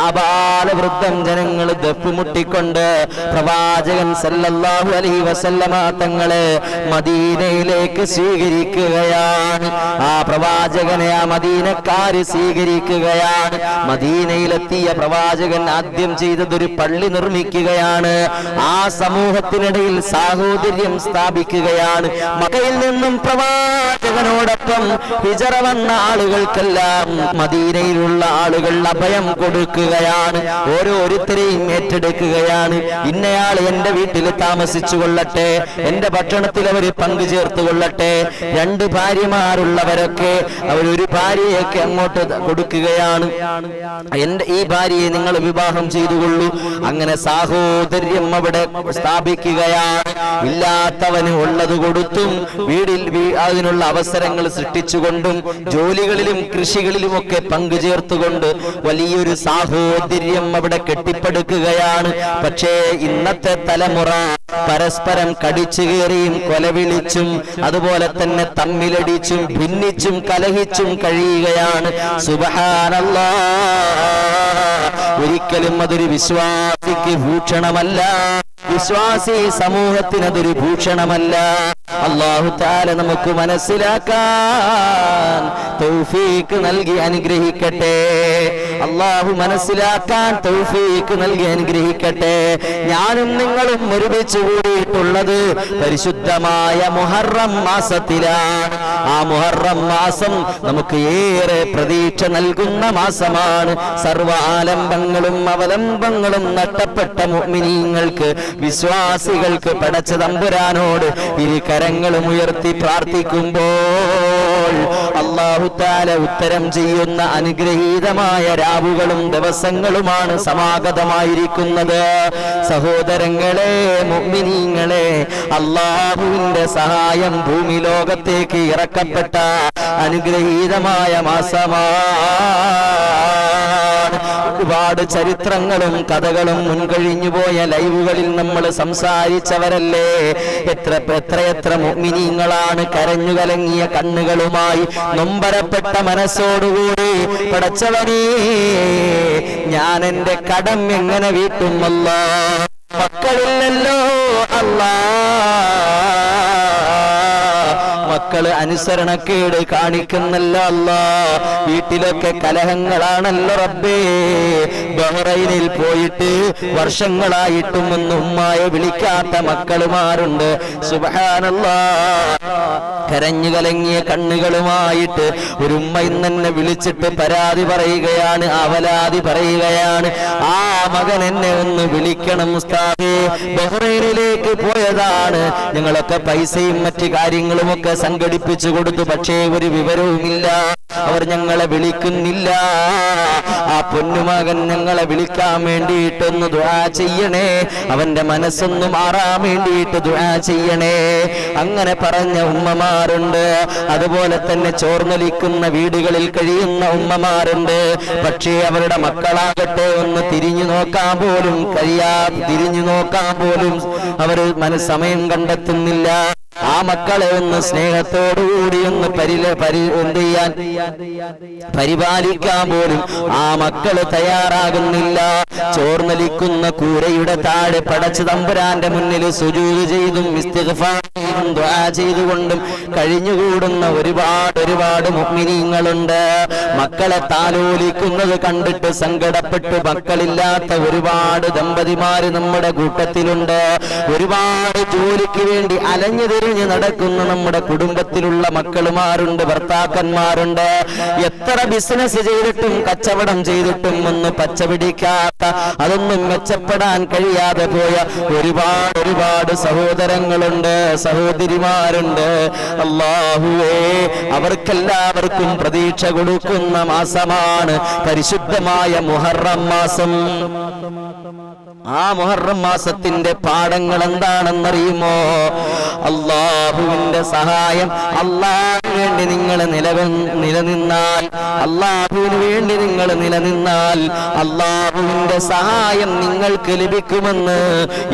ആബാലവൃദ്ധം ജനങ്ങൾ ദഫ് മുട്ടിക്കൊണ്ട് പ്രവാചകൻ സല്ലല്ലാഹു അലൈഹി വസല്ലമ തങ്ങളെ മദീനയിലേക്ക് സ്വീകരിക്കുകയാണ്. ആ പ്രവാചകനെ ആ മദീനക്കാര് സ്വീകരിക്കുകയാണ്. മദീനയിലെത്തിയ പ്രവാചകൻ ആദ്യം ചെയ്തതൊരു പള്ളി നിർമ്മിക്കുകയാണ്. ആ സമൂഹത്തിനിടയിൽ സാഹോദര്യം സ്ഥാപിക്കുകയാണ്. മക്കയിൽ നിന്നും പ്രവാചകനോടൊപ്പം ഹിജറ വന്ന ആളുകൾക്കെല്ലാം മദീനയിലുള്ള ആളുകൾ അഭയം കൊടുക്കുകയാണ്. ഓരോരുത്തരെയും ഏറ്റെടുക്കുകയാണ്. ഇന്നയാൾ എന്റെ വീട്ടിൽ താമസിച്ചു കൊള്ളട്ടെ, എന്റെ ഭക്ഷണത്തിൽ അവർ പങ്കുചേർത്ത് കൊള്ളട്ടെ. 2 ഭാര്യമാരുള്ളവരൊക്കെ അവരൊരു ഭാര്യയൊക്കെ അങ്ങോട്ട് കൊടുക്കുകയാണ്. ഈ ഭാര്യയെ നിങ്ങൾ വിവാഹം ചെയ്തുകൊള്ളൂ. അങ്ങനെ സാഹോദര്യം അവിടെ സ്ഥാപിക്കുകയാണ്. ഇല്ലാത്തവന് ഉള്ളത് കൊടുത്തും വീടിൽ അതിനുള്ള അവസരങ്ങൾ സൃഷ്ടിച്ചുകൊണ്ടും ജോലികളിലും കൃഷികളിലുമൊക്കെ പങ്കുചേർത്തുകൊണ്ട് വലിയൊരു സാഹോദര്യം അവിടെ കെട്ടിപ്പടുക്കുകയാണ്. പക്ഷേ ഇന്നത്തെ തലമുറ പരസ്പരം കടിച്ചു കയറിയും കൊലവിളിച്ചും അതുപോലെ തന്നെ തമ്മിലടിച്ചും ഭിന്നിച്ചും കലഹിച്ചും കഴിയുകയാണ്. സുബ്ഹാനല്ലാഹ്, ഒരിക്കലും അതൊരു വിശ്വാസിക്ക് ഭൂഷണമല്ല. വിശ്വാസി സമൂഹത്തിനതൊരു ഭൂഷണമല്ല. അല്ലാഹു തആല നമുക്ക് മനസ്സിലാക്കാൻ തൗഫീഖ് നൽകി അനുഗ്രഹിക്കട്ടെ. അല്ലാഹു മനസ്സിലാക്കാൻ തൗഫീഖ് നൽകി അനുഗ്രഹിക്കട്ടെ. ഞാനും നിങ്ങളും ഒരുമിച്ച് കൂടിയിട്ടുള്ളത് പരിശുദ്ധമായ മുഹറം മാസത്തിലാണ്. ആ മുഹറം മാസം നമുക്ക് ഏറെ പ്രതീക്ഷ നൽകുന്ന മാസമാണ്. സർവ്വ ആലംബങ്ങളും അവലംബങ്ങളും നഷ്ടപ്പെട്ട മുഅ്മിനീങ്ങൾക്ക്, വിശ്വാസികൾക്ക് പടച്ച തമ്പുരാനോട് ഇരു കരങ്ങളും ഉയർത്തി പ്രാർത്ഥിക്കുമ്പോൾ അല്ലാഹു തആല ഉത്തരം ചെയ്യുന്ന അനുഗ്രഹീതമായ രാവുകളും ദിവസങ്ങളുമാണ് സമാഗതമായിരിക്കുന്നത്. സഹോദരങ്ങളെ, മുഅ്മിനീങ്ങളെ, അല്ലാഹുവിന്റെ സഹായം ഭൂമി ലോകത്തേക്ക് ഇറക്കപ്പെട്ട അനുഗ്രഹീതമായ മാസമാണ്. ഒരുപാട് ചരിത്രങ്ങളും കഥകളും മുൻകഴിഞ്ഞുപോയ ലൈവുകളിൽ നമ്മൾ സംസാരിച്ചവരല്ലേ. എത്ര മുഅ്മിനീങ്ങളാണ് കരഞ്ഞു കലങ്ങിയ കണ്ണുകളുമായി നൊമ്പരപ്പെട്ട മനസ്സോടുകൂടി പടച്ചവനേ, ഞാൻ എന്റെ കടം എങ്ങനെ വീട്ടും അല്ലാഹ്, മക്കളില്ലല്ലോ അല്ലാഹ്, മക്കള് അനുസരണക്കേട് കാണിക്കുന്നല്ലോ അല്ലാഹ്, വീട്ടിലൊക്കെ കലഹങ്ങളാണല്ലോ റബ്ബേ. ബഹ്റൈനിൽ പോയിട്ട് വർഷങ്ങളായിട്ടും ഒന്നും ഉമ്മായെ വിളിക്കാത്ത മക്കളുമാരുണ്ട്. സുബ്ഹാനല്ലാഹ്, കരഞ്ഞു കലങ്ങിയ കണ്ണുകളുമായിട്ട് ഒരു ഉമ്മ ഇന്നെ വിളിച്ചിട്ട് പരാതി പറയുകയാണ്, അവലാതി പറയുകയാണ്. ആ മകൻ എന്നെ ഒന്ന് വിളിക്കണം ഉസ്താദേ, ബഹ്റൈനിലേക്ക് പോയതാണ്. ഞങ്ങളൊക്കെ പൈസയും മറ്റു കാര്യങ്ങളും ഒക്കെ സംഘടിപ്പിച്ചു കൊടുത്തു. പക്ഷേ ഒരു വിവരവുമില്ല. അവർ ഞങ്ങളെ വിളിക്കുന്നില്ല. ആ പൊന്നുമകൻ ഞങ്ങളെ വിളിക്കാൻ വേണ്ടിയിട്ടൊന്ന് ദുആ ചെയ്യണേ, അവന്റെ മനസ്സൊന്ന് മാറാൻ വേണ്ടിയിട്ട് ദുആ ചെയ്യണേ. അങ്ങനെ പറഞ്ഞ ഉമ്മമാരുണ്ട്. അതുപോലെ തന്നെ ചോർന്നൊലിക്കുന്ന വീടുകളിൽ കഴിയുന്ന ഉമ്മമാരുണ്ട്. പക്ഷേ അവരുടെ മക്കളാകട്ടെ ഒന്ന് തിരിഞ്ഞു നോക്കാൻ പോലും തിരിഞ്ഞു നോക്കാൻ പോലും അവർ സമയം കണ്ടെത്തുന്നില്ല. ആ മക്കളെ ഒന്ന് സ്നേഹത്തോടുകൂടി ഒന്ന് പരിപാലിക്കാൻ പോലും ആ മക്കള് തയ്യാറാകുന്നില്ല. ചോർന്നലിക്കുന്ന കൂരയുടെ താഴെ പടച്ച തമ്പുരാന്റെ മുന്നിൽ സുജൂദ് ചെയ്തും ഇസ്തിഗ്ഫാർ ചെയ്തും ദുആ ചെയ്തുകൊണ്ടും കഴിഞ്ഞുകൂടുന്ന ഒരുപാട് മുഅ്മിനീങ്ങളുണ്ട്. മക്കളെ താലോലിക്കുന്നത് കണ്ടിട്ട് സങ്കടപ്പെട്ട് മക്കളില്ലാത്ത ഒരുപാട് ദമ്പതിമാര് നമ്മുടെ കൂട്ടത്തിലുണ്ട്. ഒരുപാട് ജോലിക്ക് വേണ്ടി അലഞ്ഞു തിരിഞ്ഞ് നടക്കുന്ന നമ്മുടെ കുടുംബത്തിലുള്ള മക്കളുമാരുണ്ട്, ഭർത്താക്കന്മാരുണ്ട്. എത്ര ബിസിനസ് ചെയ്തിട്ടും കച്ചവടം ചെയ്തിട്ടും ഒന്ന് പച്ചപിടിക്കാത്ത, അതൊന്നും മെച്ചപ്പെടാൻ കഴിയാതെ പോയ ഒരുപാട് സഹോദരങ്ങളുണ്ട്, സഹോദരിമാരുണ്ട്. അല്ലാഹുവേ, അവർക്കെല്ലാവർക്കും പ്രതീക്ഷ കൊടുക്കുന്ന മാസമാണ് പരിശുദ്ധമായ മുഹറം മാസം. ആ മുഹറം മാസത്തിന്റെ പാഠങ്ങൾ എന്താണെന്നറിയുമോ? അല്ലാഹുവിന്റെ സഹായം, അല്ലാഹുവിന് വേണ്ടി നിങ്ങൾ നിലനിന്നാൽ, അല്ലാഹുവിന് വേണ്ടി നിങ്ങൾ നിലനിന്നാൽ അല്ലാഹുവിന്റെ സഹായം നിങ്ങൾക്ക് ലഭിക്കുമെന്ന്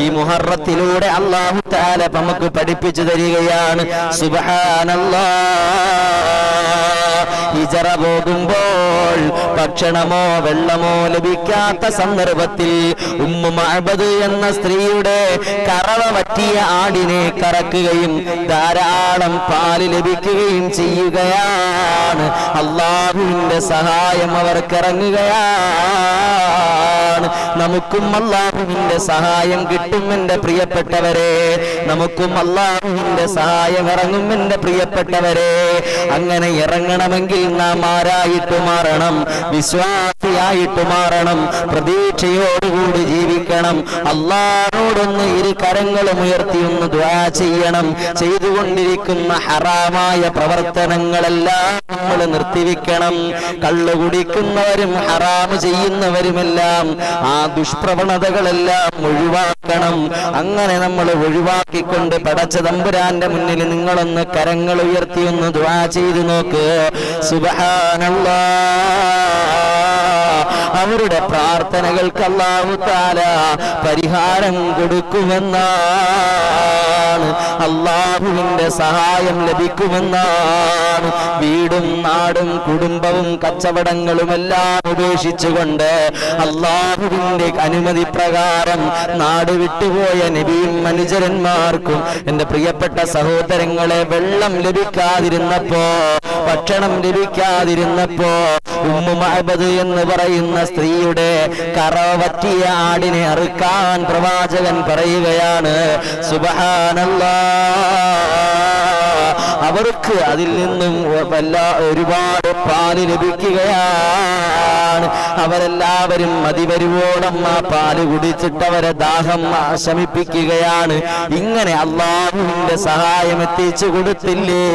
ഈ മുഹറത്തിലൂടെ അല്ലാഹു തആല നമുക്ക് പഠിപ്പിച്ചു തരികയാണ്. സുബ്ഹാനല്ലാഹ്. ഹിജറ പോകുമ്പോൾ ഭക്ഷണമോ വെള്ളമോ ലഭിക്കാത്ത സന്ദർഭത്തിൽ ഉമ്മു മഅബദ് എന്ന സ്ത്രീയുടെ കറവ പറ്റിയ ആടിനെ കറക്കുകയും ധാരാളം പാല് ലഭിക്കുകയും ചെയ്യുകയാണ്. അല്ലാഹുവിന്റെ സഹായം അവർക്കിറങ്ങുകയാണ്. നമുക്കും അല്ലാഹുവിന്റെ സഹായം കിട്ടും എന്റെ പ്രിയപ്പെട്ടവരെ. നമുക്കും അല്ലാഹുവിന്റെ സഹായം ഇറങ്ങും എന്റെ പ്രിയപ്പെട്ടവരെ. അങ്ങനെ ഇറങ്ങണമെങ്കിൽ നാം ആരായിട്ട് മാറണം? വിശ്വാസിയായിട്ട് മാറണം. പ്രതീക്ഷയോടുകൂടി ജീവിക്കണം. അല്ലാഹുവോടൊന്ന് ഇരു കരങ്ങളും ഉയർത്തി ഒന്ന് ദുആ ചെയ്യണം. ചെയ്തുകൊണ്ടിരിക്കുന്ന ഹറാമായ പ്രവർത്തനങ്ങളെല്ലാം നമ്മൾ നിർത്തിവെക്കണം. കള്ളു കുടിക്കുന്നവരും ഹറാമ് ചെയ്യുന്നവരുമെല്ലാം ആ ദുഷ്പ്രവണതകളെല്ലാം ഒഴിവാക്കണം. അങ്ങനെ നമ്മൾ ഒഴിവാക്കിക്കൊണ്ട് പടച്ച തമ്പുരാന്റെ മുന്നിൽ നിങ്ങളൊന്ന് കരങ്ങൾ ഉയർത്തി ഒന്ന് ദുആ ചെയ്തു നോക്ക്. സുബ്ഹാനല്ലാഹ്. അവരുടെ പ്രാർത്ഥനകൾക്ക് അല്ലാഹു തആല പരിഹാരം കൊടുക്കുമെന്നാണ്. അല്ലാഹുവിന്റെ സഹായം ലഭിക്കുമെന്നാണ്. വീടും നാടും കുടുംബവും കച്ചവടങ്ങളുമെല്ലാം ഉപേക്ഷിച്ചുകൊണ്ട് അല്ലാഹുവിന്റെ അനുമതി പ്രകാരം നാട് വിട്ടുപോയ നബിയും അനുചരന്മാർക്കും എന്റെ പ്രിയപ്പെട്ട സഹോദരങ്ങളെ വെള്ളം ലഭിക്കാതിരുന്നപ്പോ, ഭക്ഷണം ലഭിക്കാതിരുന്നപ്പോ ഉമ്മു മഅബദ് എന്ന് പറയുന്ന സ്ത്രീയുടെ കറവ പറ്റിയ ആടിനെ അറുക്കാൻ പ്രവാചകൻ പറയുകയാണ്. സുബ്ഹാനല്ലാഹ്. അവർക്ക് അതിൽ നിന്നും ഒരുപാട് പാല് ലഭിക്കുകയാണ്. അവരെല്ലാവരും മതിവരുവോളം ആ പാല് കുടിച്ചിട്ട് അവരെ ദാഹം ശമിപ്പിക്കുകയാണ്. ഇങ്ങനെ അല്ലാഹുവിന്റെ സഹായം എത്തിച്ചു കൊടുത്തില്ലേ?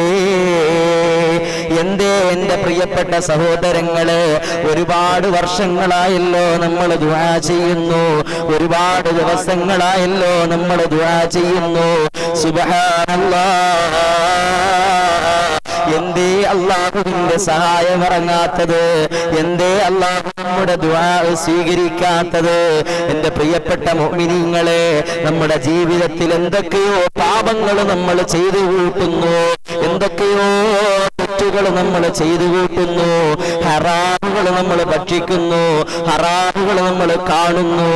എന്തേ എന്റെ പ്രിയപ്പെട്ട സഹോദരങ്ങളെ, ഒരുപാട് വർഷങ്ങളായല്ലോ നമ്മൾ ദുആ ചെയ്യുന്നു, ഒരുപാട് ദിവസങ്ങളായല്ലോ നമ്മൾ ദുആ ചെയ്യുന്നു. സുബ്ഹാനല്ലാഹ്. എന്തേ അല്ലാഹുവിന്റെ സഹായം ഇറങ്ങാത്തത്? എന്തേ അല്ലാഹു നമ്മുടെ ദുആ സ്വീകരിക്കാത്തത്? എന്റെ പ്രിയപ്പെട്ട മുഅ്മിനീങ്ങളെ, നമ്മുടെ ജീവിതത്തിൽ എന്തൊക്കെയോ പാപങ്ങൾ നമ്മൾ ചെയ്തു കൂട്ടുന്നു, എന്തൊക്കെയോ തെറ്റുകൾ നമ്മൾ ചെയ്തു കൂട്ടുന്നു. ഹറാമുകൾ നമ്മൾ ഭക്ഷിക്കുന്നു, ഹറാമുകൾ നമ്മൾ കാണുന്നു,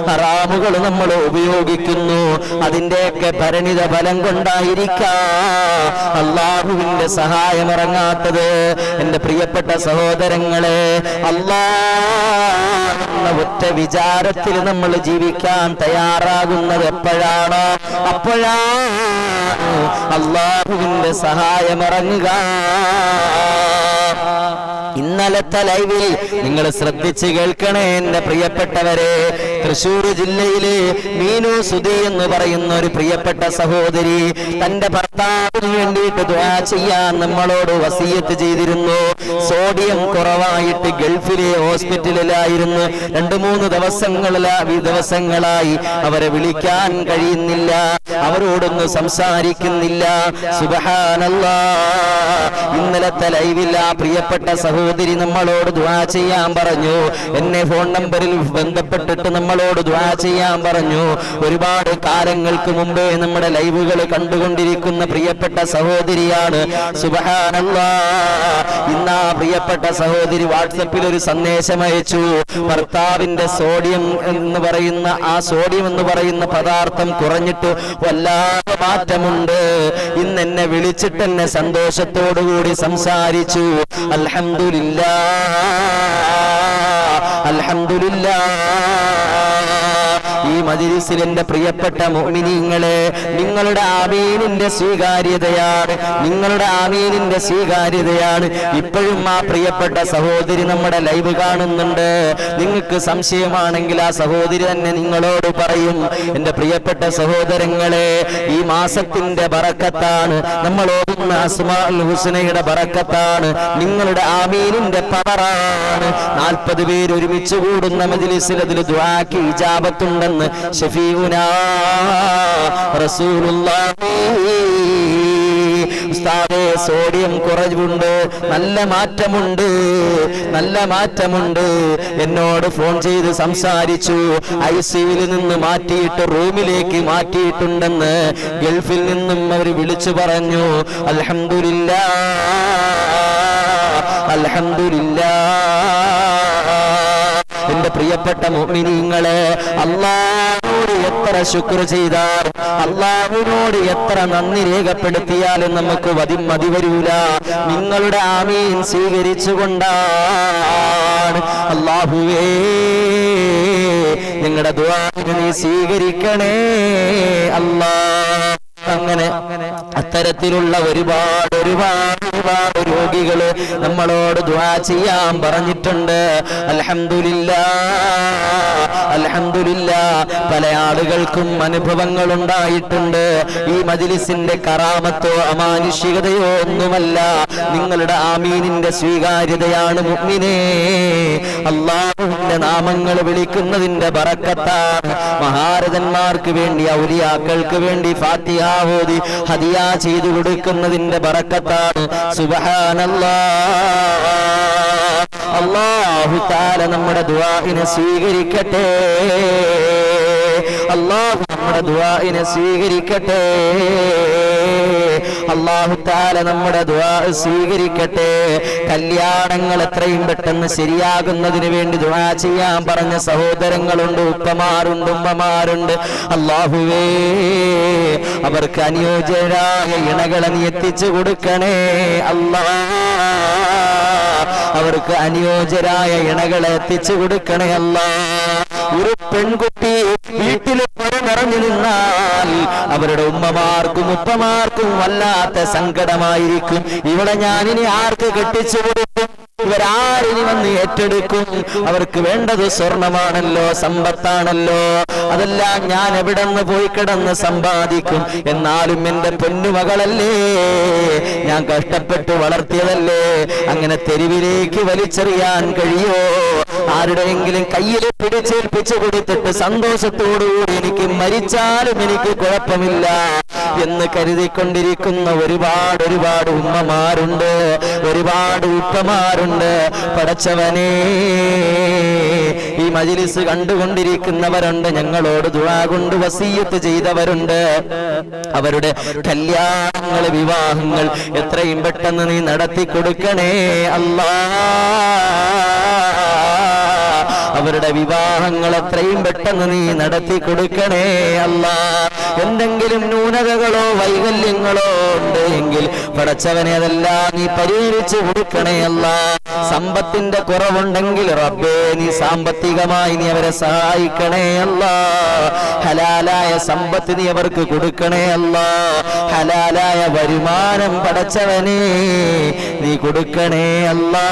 ഹറാമുകൾ നമ്മൾ ഉപയോഗിക്കുന്നു. അതിന്റെയൊക്കെ പരിണിത ഫലം കൊണ്ടായിരിക്കാം അല്ലാഹുവിന്റെ സഹായം ഇറങ്ങാത്തത്. എന്റെ പ്രിയപ്പെട്ട സഹോദരങ്ങളെ, അല്ലാഹ് എന്ന ഒറ്റ വിചാരത്തിൽ നമ്മൾ ജീവിക്കാൻ തയ്യാറാകുന്നത് എപ്പോഴാണോ അപ്പോഴാണ് അല്ലാഹുവിന്റെ സഹായം ഇറങ്ങുക. ഇന്നലത്തെ ലൈവിൽ നിങ്ങൾ ശ്രദ്ധിച്ച് കേൾക്കണേ എന്റെ പ്രിയപ്പെട്ടവരെ. തൃശൂർ ജില്ലയിലെ മീനു സുധി എന്ന് പറയുന്ന ഒരു പ്രിയപ്പെട്ട സഹോദരി തന്റെ ഭർത്താവിന് വേണ്ടിയിട്ട് ദുആ ചെയ്യാൻ നമ്മളോട് വസിയത്ത് ചെയ്തിരുന്നു. സോഡിയം കുറവായിട്ട് ഗൾഫിലെ ഹോസ്പിറ്റലിലായിരുന്നു. 2-3 ദിവസങ്ങളായി അവരെ വിളിക്കാൻ കഴിയുന്നില്ല, അവരോടൊന്ന് സംസാരിക്കുന്നില്ല. സുബ്ഹാനല്ലാഹ്, ഇന്നലത്തെ ലൈവിൽ ആ പ്രിയപ്പെട്ട സഹോദരി നമ്മളോട് ദുആ ചെയ്യാൻ പറഞ്ഞു. എന്നെ ഫോൺ നമ്പറിൽ ബന്ധപ്പെട്ടിട്ട് നമ്മളോട് ദുആ ചെയ്യാൻ പറഞ്ഞു. ഒരുപാട് കാലങ്ങൾക്ക് മുമ്പേ നമ്മുടെ ലൈവുകൾ കണ്ടുകൊണ്ടിരിക്കുന്ന പ്രിയപ്പെട്ട സഹോദരിയാണ്. സുബ്ഹാനല്ലാഹ്, ഇന്ന് ആ പ്രിയപ്പെട്ട സഹോദരി വാട്സപ്പിൽ ഒരു സന്ദേശം അയച്ചു. ഭർത്താവിന്റെ സോഡിയം എന്ന് പറയുന്ന പദാർത്ഥം കുറഞ്ഞിട്ട് വല്ലാതെ മാറ്റമുണ്ട്. ഇന്ന് എന്നെ വിളിച്ചിട്ട് എന്നെ സന്തോഷത്തോടുകൂടി സംസാരിച്ചു. അൽഹംദുലില്ലാഹ്, അൽഹംദുലില്ലാഹ്. ഈ മജ്‌ലിസിൽ എന്റെ പ്രിയപ്പെട്ട മുഅ്മിനീങ്ങളെ, നിങ്ങളുടെ ആമീനിന്റെ സ്വീകാര്യതയാണ്. ഇപ്പോഴും ആ പ്രിയപ്പെട്ട സഹോദരി നമ്മുടെ ലൈവ് കാണുന്നുണ്ട്. നിങ്ങൾക്ക് സംശയമാണെങ്കിൽ ആ സഹോദരി തന്നെ നിങ്ങളോട് പറയും. എന്റെ പ്രിയപ്പെട്ട സഹോദരങ്ങളെ, ഈ മാസത്തിന്റെ ബറക്കത്താണ്, നമ്മൾ ഓതുന്ന അസ്മാഉൽ ഹുസ്നയുടെ ബറക്കത്താണ്, നിങ്ങളുടെ ആമീനിന്റെ പവറാണ്. 40 പേര് ഒരുമിച്ച് കൂടുന്ന മജ്‌ലിസിൽ അതിൽ ദുആക്ക് ഇജാബത്തുണ്ടെന്ന് ശഫീഉനാ റസൂലുള്ളാഹി. ഉസ്താദേ, സോഡിയം കുറവുണ്ട്, നല്ല മാറ്റമുണ്ട്. എന്നോട് ഫോൺ ചെയ്ത് സംസാരിച്ചു. ICUവിൽ നിന്ന് മാറ്റിയിട്ട് റൂമിലേക്ക് മാറ്റിയിട്ടുണ്ടെന്ന് ഗൾഫിൽ നിന്നും അവർ വിളിച്ചു പറഞ്ഞു. അൽഹംദുലില്ലാഹ്, അൽഹംദുലില്ലാഹ്. എന്റെ പ്രിയപ്പെട്ട മുഅ്മിനീങ്ങളെ, അല്ലാഹുവോട് എത്ര ശുക്ർ ചെയ്താൽ, അല്ലാഹുവിനോട് എത്ര നന്ദി രേഖപ്പെടുത്തിയാലും നമുക്ക് മതി വരൂല. നിങ്ങളുടെ ആമീൻ സ്വീകരിച്ചുകൊണ്ടാണ്. അല്ലാഹുവേ, നിങ്ങളുടെ ദുആ നീ സ്വീകരിക്കണേ അല്ലാഹ്. അങ്ങനെ അത്തരത്തിലുള്ള ഒരുപാട് രോഗികള് നമ്മളോട് ദുആ ചെയ്യാൻ പറഞ്ഞിട്ടുണ്ട്. അൽഹംദുലില്ലാഹ്, പല ആളുകൾക്കും അനുഭവങ്ങൾ ഉണ്ടായിട്ടുണ്ട്. ഈ മജ്‌ലിസിന്റെ കറാമത്തോ അമാനുഷികതയോ ഒന്നുമല്ല, നിങ്ങളുടെ ആമീനിന്റെ സ്വീകാര്യതയാണ് മുഅ്മിനേ. അല്ലാഹുവിന്റെ നാമങ്ങൾ വിളിക്കുന്നതിന്റെ ബറക്കത്താണ്. മഹാരഥന്മാർക്ക് വേണ്ടി, ഔലിയാക്കൾക്ക് വേണ്ടി ഫാത്തിഹ ഓതി ഹദിയ ചെയ്തു കൊടുക്കുന്നതിന്റെ ബറക്കത്താണ്. സുബ്ഹാനല്ലാഹ്. അല്ലാഹു തആല നമ്മുടെ ദുആഇനെ സ്വീകരിക്കട്ടെ. അല്ലാഹു നമ്മുടെ ദുആഇനെ സ്വീകരിക്കട്ടെ. അല്ലാഹു തആല നമ്മുടെ ദുആ സ്വീകരിക്കട്ടെ. കല്യാണങ്ങൾ എത്രയും പെട്ടെന്ന് ശരിയാകുന്നതിന് വേണ്ടി ദുആ ചെയ്യാൻ പറഞ്ഞ സഹോദരങ്ങളുണ്ട്, ഉപ്പമാരുണ്ട്, ഉമ്മമാരുണ്ട്. അല്ലാഹുവേ, അവർക്ക് അനുയോജ്യരായ ഇണകളെ നീ എത്തിച്ചു കൊടുക്കണേ അല്ലാഹ്. അവർക്ക് അനുയോജ്യരായ ഇണകളെ എത്തിച്ചു കൊടുക്കണേ അല്ലാഹ്. ഒരു പെൺകുട്ടി വീട്ടിൽ നിറഞ്ഞു നിന്നാൽ അവരുടെ ഉമ്മമാർക്കും ഉപ്പമാർക്കും വല്ലാത്ത സങ്കടമായിരിക്കും. ഇവിടെ ഞാനിനി ആർക്ക് കെട്ടിച്ചു കൊടുക്കും, ഇവരാരിനി വന്ന് ഏറ്റെടുക്കും? അവർക്ക് വേണ്ടത് സ്വർണമാണല്ലോ, സമ്പത്താണല്ലോ. അതെല്ലാം ഞാൻ എവിടെ നിന്ന് പോയി കിടന്ന് സമ്പാദിക്കും? എന്നാലും എന്റെ പൊന്നുമകളല്ലേ, ഞാൻ കഷ്ടപ്പെട്ട് വളർത്തിയതല്ലേ. അങ്ങനെ തെരുവിലേക്ക് വലിച്ചെറിയാൻ കഴിയോ? ആരുടെയെങ്കിലും കയ്യിൽ പിടിച്ചേൽപ്പിച്ചു കൊടുത്തിട്ട് സന്തോഷത്തോടുകൂടി എനിക്ക് മരിച്ചാലും എനിക്ക് കുഴപ്പമില്ല എന്ന് കരുതിക്കൊണ്ടിരിക്കുന്ന ഒരുപാട് ഉമ്മമാരുണ്ട്, ഒരുപാട് ഉപ്പമാരുണ്ട്. പടച്ചവനേ, ഈ മജ്‌ലിസ് കണ്ടുകൊണ്ടിരിക്കുന്നവരുണ്ട്, ഞങ്ങളോട് ദുആ കൊണ്ട് വസിയത്ത് ചെയ്തവരുണ്ട്. അവരുടെ കല്യാണങ്ങൾ, വിവാഹങ്ങൾ എത്രയും പെട്ടെന്ന് നീ നടത്തി കൊടുക്കണേ അല്ലാഹ്. അവരുടെ വിവാഹങ്ങൾ എത്രയും പെട്ടെന്ന് നീ നടത്തി കൊടുക്കണേ അല്ലാഹ്. എന്തെങ്കിലും ന്യൂനതകളോ വൈകല്യങ്ങളോ ഉണ്ട് എങ്കിൽ പടച്ചവനെ അതെല്ലാം നീ പരിഹരിച്ചു കൊടുക്കണേ അല്ലാ. സമ്പത്തിന്റെ കുറവുണ്ടെങ്കിൽ റബ്ബേ നീ സാമ്പത്തികമായി നീ അവരെ സഹായിക്കണേ അല്ലാ. ഹലാലായ സമ്പത്ത് നീ അവർക്ക് കൊടുക്കണേ അല്ലാ. ഹലാലായ വരുമാനം പടച്ചവനെ നീ കൊടുക്കണേ അല്ലാ.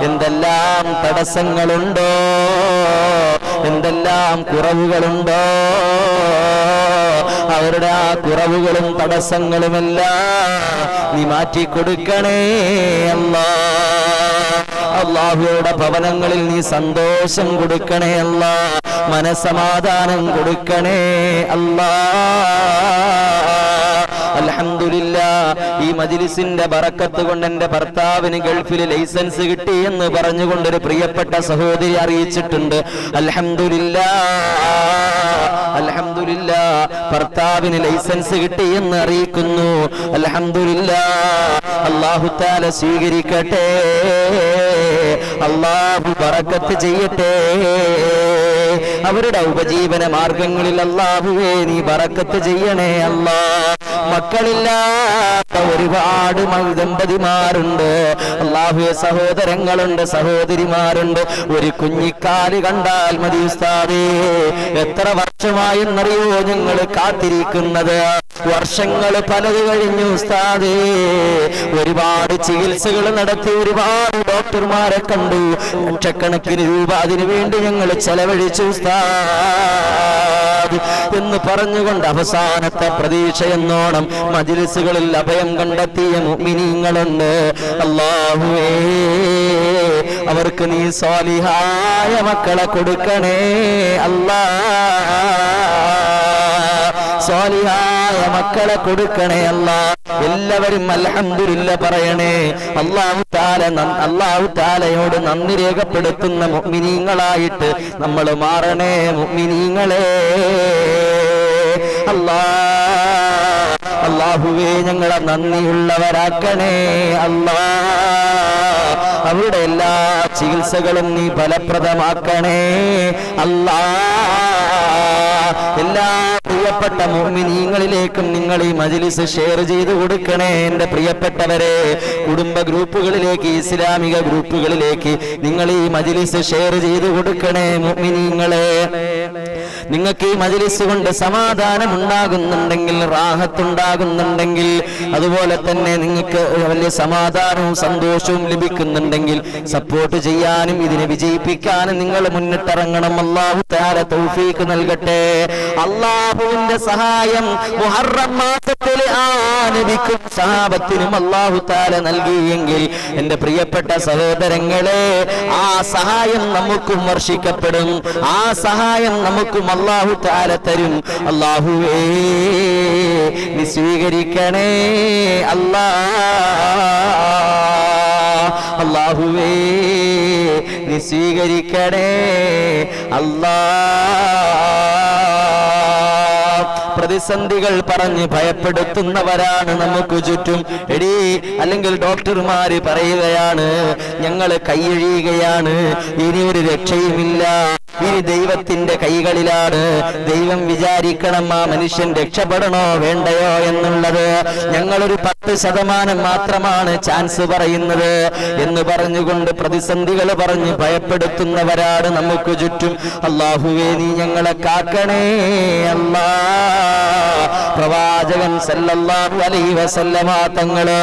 എന്തെല്ലാം തടസ്സങ്ങളുണ്ടോ, എന്തെല്ലാം കുറവുകളുണ്ടോ, അവരുടെ ആ കുറവുകളും തടസ്സങ്ങളുമെല്ലാം നീ മാറ്റിക്കൊടുക്കണേ അല്ലാ. അല്ലാഹുവിന്റെ ഭവനങ്ങളിൽ നീ സന്തോഷം കൊടുക്കണേ അല്ലാ. മനസമാധാനം കൊടുക്കണേ അല്ലാ. അൽഹംദുലില്ലാഹ്, ഈ മജ്ലിസിന്റെ ബറക്കത്ത് കൊണ്ട് എന്റെ ഭർത്താവിന് ഗൾഫിൽ ലൈസൻസ് കിട്ടി എന്ന് പറഞ്ഞുകൊണ്ടൊരു പ്രിയപ്പെട്ട സഹോദരി അറിയിച്ചിട്ടുണ്ട്. അൽഹംദുലില്ലാഹ്, അൽഹംദുലില്ലാഹ്, ഭർത്താവിന് ലൈസൻസ് കിട്ടി എന്ന് അറിയിക്കുന്നു. അൽഹംദുലില്ലാഹ്, അല്ലാഹു തആല സ്വീകരിക്കട്ടെ, അല്ലാഹു ബറക്കത്ത് ചെയ്യട്ടെ. അവരുടെ ഉപജീവന മാർഗങ്ങളിൽ അല്ലാഹുവേ നീ ബറക്കത്ത് ചെയ്യണേ അല്ലാ. മക്കളില്ലാത്ത ഒരുപാട് ദമ്പതിമാരുണ്ട് അല്ലാഹുവേ, സഹോദരങ്ങളുണ്ട്, സഹോദരിമാരുണ്ട്. ഒരു കുഞ്ഞിക്കാല് കണ്ടാൽ മതി ഉസ്താദേ, എത്ര വർഷമായെന്നറിയോ ഞങ്ങൾ കാത്തിരിക്കുന്നത്. വർഷങ്ങൾ പലത് കഴിഞ്ഞു ഉസ്താദേ, ഒരുപാട് ചികിത്സകൾ നടത്തി, ഒരുപാട് ഡോക്ടർമാരെ കണ്ടു, ലക്ഷക്കണക്കിന് രൂപ അതിനു വേണ്ടി ഞങ്ങൾ ചെലവഴിച്ചു ഉസ്താദ് എന്ന് പറഞ്ഞുകൊണ്ട് അവസാനത്തെ പ്രതീക്ഷ എന്നോണം മജ്ലിസുകളിൽ അഭയം കണ്ടെത്തിയ മുഅ്മിനീങ്ങളുണ്ട്. അല്ലാഹുവേ, അവർക്ക് നീ സ്വാലിഹായ മക്കളെ കൊടുക്കണേ അല്ലാ. സ്വാലിഹായ മക്കളെ കൊടുക്കണേ അല്ലാ. എല്ലാവരും അൽഹംദുലില്ലാഹ് പറയണേ. അല്ലാഹു തആലയോട് നന്ദി രേഖപ്പെടുത്തുന്ന മുഅ്മിനീങ്ങളായിട്ട് നമ്മൾ മാറണേ മുഅ്മിനീങ്ങളെ. അല്ലാഹുവേ, ഞങ്ങളെ നന്ദിയുള്ളവരാക്കണേ അല്ലാ. അവരുടെ എല്ലാ ചികിത്സകളും നീ ഫലപ്രദമാക്കണേ അല്ലാ. എല്ലാ പ്രിയപ്പെട്ട മുഅ്മിനീങ്ങളിലേക്കും നിങ്ങൾ ഈ മജ്ലിസ് ഷെയർ ചെയ്തു കൊടുക്കണേ. എൻ്റെ പ്രിയപ്പെട്ടവരെ, കുടുംബ ഗ്രൂപ്പുകളിലേക്ക്, ഇസ്ലാമിക ഗ്രൂപ്പുകളിലേക്ക് നിങ്ങൾ ഈ മജ്ലിസ് ഷെയർ ചെയ്തു കൊടുക്കണേ മുഅ്മിനീങ്ങളെ. നിങ്ങൾക്ക് ഈ മജ്ലിസ് കൊണ്ട് സമാധാനം ഉണ്ടാകുന്നുണ്ടെങ്കിൽ, റാഹത്തുണ്ടാകുന്നുണ്ടെങ്കിൽ, അതുപോലെ തന്നെ നിങ്ങൾക്ക് വലിയ സമാധാനവും സന്തോഷവും ലഭിക്കുന്നുണ്ടെങ്കിൽ സപ്പോർട്ട് ചെയ്യാനും ഇതിനെ വിജയിപ്പിക്കാനും നിങ്ങൾ മുന്നിട്ടിറങ്ങണം. അല്ലാഹു തആല തൗഫീഖ് നൽകട്ടെ. അല്ലാഹുവിന്റെ സഹായം മുഹറം മാസത്തിൽ നബിക്കും സഹാബത്തിനും അല്ലാഹു തആല നൽകിയെങ്കിൽ എൻ്റെ പ്രിയപ്പെട്ട സഹോദരങ്ങളെ, ആ സഹായം നമുക്കും വർഷിക്കപ്പെടും. ആ സഹായം നമുക്കും അല്ലാഹു തആല തരും. അല്ലാഹുവേ, നീ സ്വീകരിക്കണേ അല്ലാ. അല്ലാഹുവേ, നീ സ്വീകരിക്കണേ അല്ലാ. പ്രതിസന്ധികൾ പറഞ്ഞ് ഭയപ്പെടുത്തുന്നവരാണ് നമുക്ക് ചുറ്റും. എടീ, അല്ലെങ്കിൽ ഡോക്ടർമാര് പറയുകയാണ് ഞങ്ങൾ കൈയൊഴിയുകയാണ്, ഇനി ഒരു രക്ഷയുമില്ല, ഇനി ദൈവത്തിന്റെ കൈകളിലാണ്, ദൈവം വിചാരിക്കണം ആ മനുഷ്യൻ രക്ഷപ്പെടണോ വേണ്ടയോ എന്നുള്ളത്. ഞങ്ങളൊരു 10% മാത്രമാണ് ചാൻസ് പറയുന്നത് എന്ന് പറഞ്ഞുകൊണ്ട് പ്രതിസന്ധികൾ പറഞ്ഞ് ഭയപ്പെടുത്തുന്നവരാണ് നമുക്ക് ചുറ്റും. അല്ലാഹുവേ, നീ ഞങ്ങളെ കാക്കണേ അല്ലാ. പ്രവാചകൻ സല്ലല്ലാഹു അലൈഹി വസല്ലമ തങ്ങള്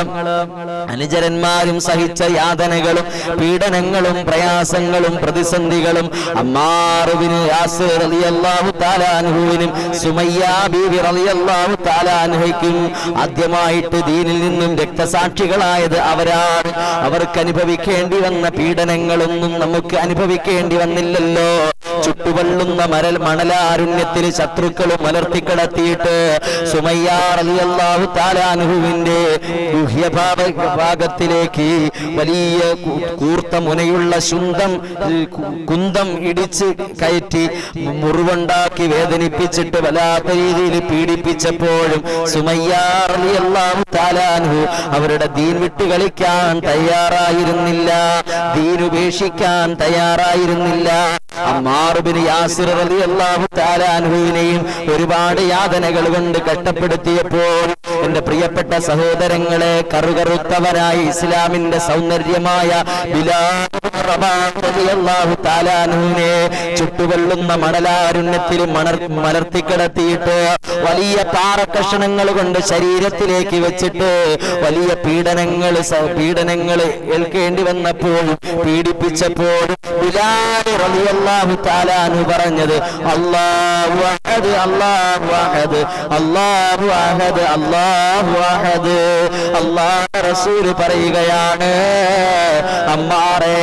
അനുചരന്മാരും സഹിച്ച യാതനകളും പീഡനങ്ങളും പ്രയാസങ്ങളും പ്രതിസന്ധികളും അമ്മാർ ഇബ്നു യാസിർ റളിയല്ലാഹു തആല അൻഹുവിനും സുമയ്യ ബീവി റളിയല്ലാഹു തആല അൻഹയ്ക്കും ആദ്യമായിട്ട് ദീനിൽ നിന്നും രക്തസാക്ഷികളായത് അവരാണ്. അവർക്ക് അനുഭവിക്കേണ്ടി വന്ന പീഡനങ്ങളൊന്നും നമുക്ക് അനുഭവിക്കേണ്ടി വന്നില്ലല്ലോ. ചുട്ടുപൊള്ളുന്ന മണലാരുണ്യത്തിൽ ശത്രുക്കൾ മലർത്തിക്കിടത്തിയിട്ട് സുമയ്യ റളിയല്ലാഹു തആല അൻഹുവിന്റെ ഗുഹ്യഭാഗത്തിലേക്ക് വലിയ കൂർത്ത മുനയുള്ള കുന്തം ഇടിച്ച് കയറ്റി മുറിവുണ്ടാക്കി വേദനിപ്പിച്ചിട്ട് വല്ലാത്ത രീതിയിൽ പീഡിപ്പിച്ചപ്പോഴും സുമയ്യ റളിയല്ലാഹു തആല അൻഹു അവരുടെ ദീൻ വിട്ട് കളിക്കാൻ തയ്യാറായിരുന്നില്ല, ദീൻ ഉപേക്ഷിക്കാൻ തയ്യാറായിരുന്നില്ല. അമ്മാർ ഇബ്നു യാസിർ റളിയല്ലാഹു തആല അൻഹുവിനെയും ഒരുപാട് യാതനകൾ കൊണ്ട് കഷ്ടപ്പെടുത്തിയപ്പോൾ എന്റെ പ്രിയപ്പെട്ട സഹോദരങ്ങളെ, കറുകറുത്തവനായി ഇസ്ലാമിന്റെ സൗന്ദര്യമായ ബിലാൽ റളിയല്ലാഹു തആല അൻഹുവിനെ ചുട്ടുകൊള്ളുന്ന മണലാരുണ്യത്തിൽ മലർത്തിക്കിടത്തിയിട്ട് വലിയ പാറക്കഷണങ്ങൾ കൊണ്ട് ശരീരത്തിലേക്ക് വെച്ചിട്ട് വലിയ പീഡനങ്ങൾ ഏൽക്കേണ്ടി വന്നപ്പോൾ, പീഡിപ്പിച്ചപ്പോൾ ബിലാൽ റളിയല്ലാഹു തആല അൻഹു പറഞ്ഞത് അല്ലാഹു അഹദ് അല്ലാഹു അഹദ് അല്ലാഹു അഹദ് അല്ലാഹു അഹദ്. അല്ലാഹു റസൂൽ പറയുകയാണ്, അമ്മാറേ,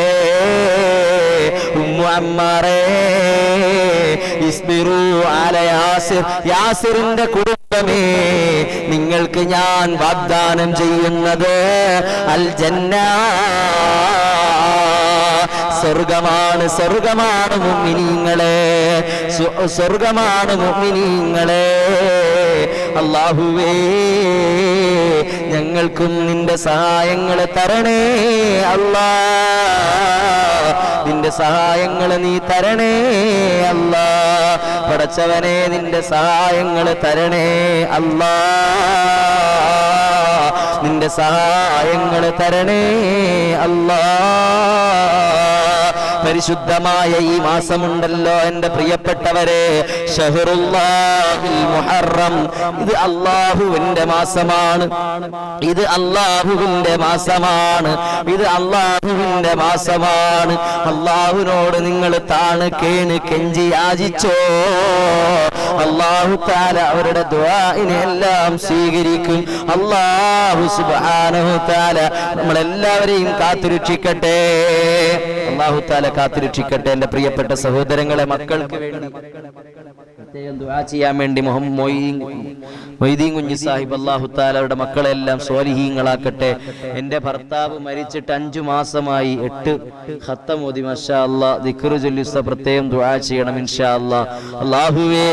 ഉമ്മു അമ്മാറേ, ഇസ്ബിറു അല യാസിർ, യാസിറിന്റെ കുടുംബമേ, നിങ്ങൾക്ക് ഞാൻ വാഗ്ദാനം ചെയ്യുന്നത് അൽ ജന്ന, സ്വർഗമാണ്, സ്വർഗമാണ് മുഅ്മിനീങ്ങളെ, സ്വർഗമാണ് മുഅ്മിനീങ്ങളെ. അല്ലാഹുവേ, ഞങ്ങൾക്കും നിന്റെ സഹായങ്ങൾ തരണേ അല്ലാ, നിന്റെ സഹായങ്ങൾ നീ തരണേ അല്ലാ. പടച്ചവനെ, നിന്റെ സഹായങ്ങൾ തരണേ അല്ലാ, നിന്റെ സഹായങ്ങൾ തരണേ അല്ലാ. പരിശുദ്ധമായ ഈ മാസമുണ്ടല്ലോ എന്റെ പ്രിയപ്പെട്ടവരെ, ഷഹ്റുല്ലാഹിൽ മുഹറം, ഇത് അല്ലാഹുവിന്റെ മാസമാണ്, ഇത് അല്ലാഹുവിന്റെ മാസമാണ്, ഇത് അല്ലാഹുവിന്റെ മാസമാണ്. അല്ലാഹുവിനോട് നിങ്ങൾ താണ് കേണ് കെഞ്ചി യാചിച്ചോ, അല്ലാഹു തആല അവരുടെ ദുആഇനെ എല്ലാം സ്വീകരിക്കും. അല്ലാഹു സുബ്ഹാനഹു തആല നമ്മളെല്ലാവരെയും കാത്തുരക്ഷിക്കട്ടെ, അല്ലാഹു തആല കാത്തുരക്ഷിക്കട്ടെ. എന്റെ പ്രിയപ്പെട്ട സഹോദരങ്ങളെ, മക്കൾക്ക് വേണ്ടി പ്രത്യേകം ദുആ ചെയ്യാൻ വേണ്ടി മൊയ്തീൻ കുഞ്ഞി സാഹിബ് അല്ലാഹു തആലയുടെ മക്കളെല്ലാം സ്വാലിഹീങ്ങളാക്കട്ടെ. എന്റെ ഭർത്താവ് മരിച്ചിട്ട് 5 മാസമായി, 8 ഖത്തം ഓതി മാഷാ അല്ലാഹ്, ദിക്ർ ചൊല്ലി പ്രത്യേകം ദുആ ചെയ്യണം ഇൻഷാ അല്ലാഹ്. അല്ലാഹുവേ,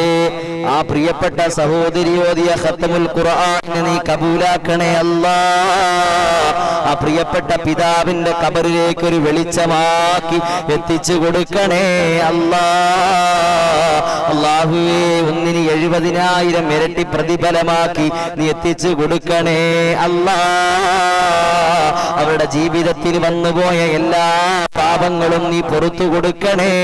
ആ പ്രിയപ്പെട്ട സഹോദരി ഓതിയ ഖത്തമുൽ ഖുർആനെ നീ കബൂലാക്കണേ അല്ലാഹ്. ആ പ്രിയപ്പെട്ട പിതാവിന്റെ ഖബറിലേക്ക് ഒരു വെളിച്ചമാക്കി എത്തിച്ചു കൊടുക്കണേ അല്ലാഹ്. അല്ലാഹുവേ, ഒന്നിന് 70,000 ഇരട്ടി പ്രതിഫലമാക്കി നീ എത്തിച്ചു കൊടുക്കണേ അല്ലാഹ്. അവരുടെ ജീവിതത്തിൽ വന്നുപോയ എല്ലാ പാപങ്ങളും നീ പുറത്തു കൊടുക്കണേ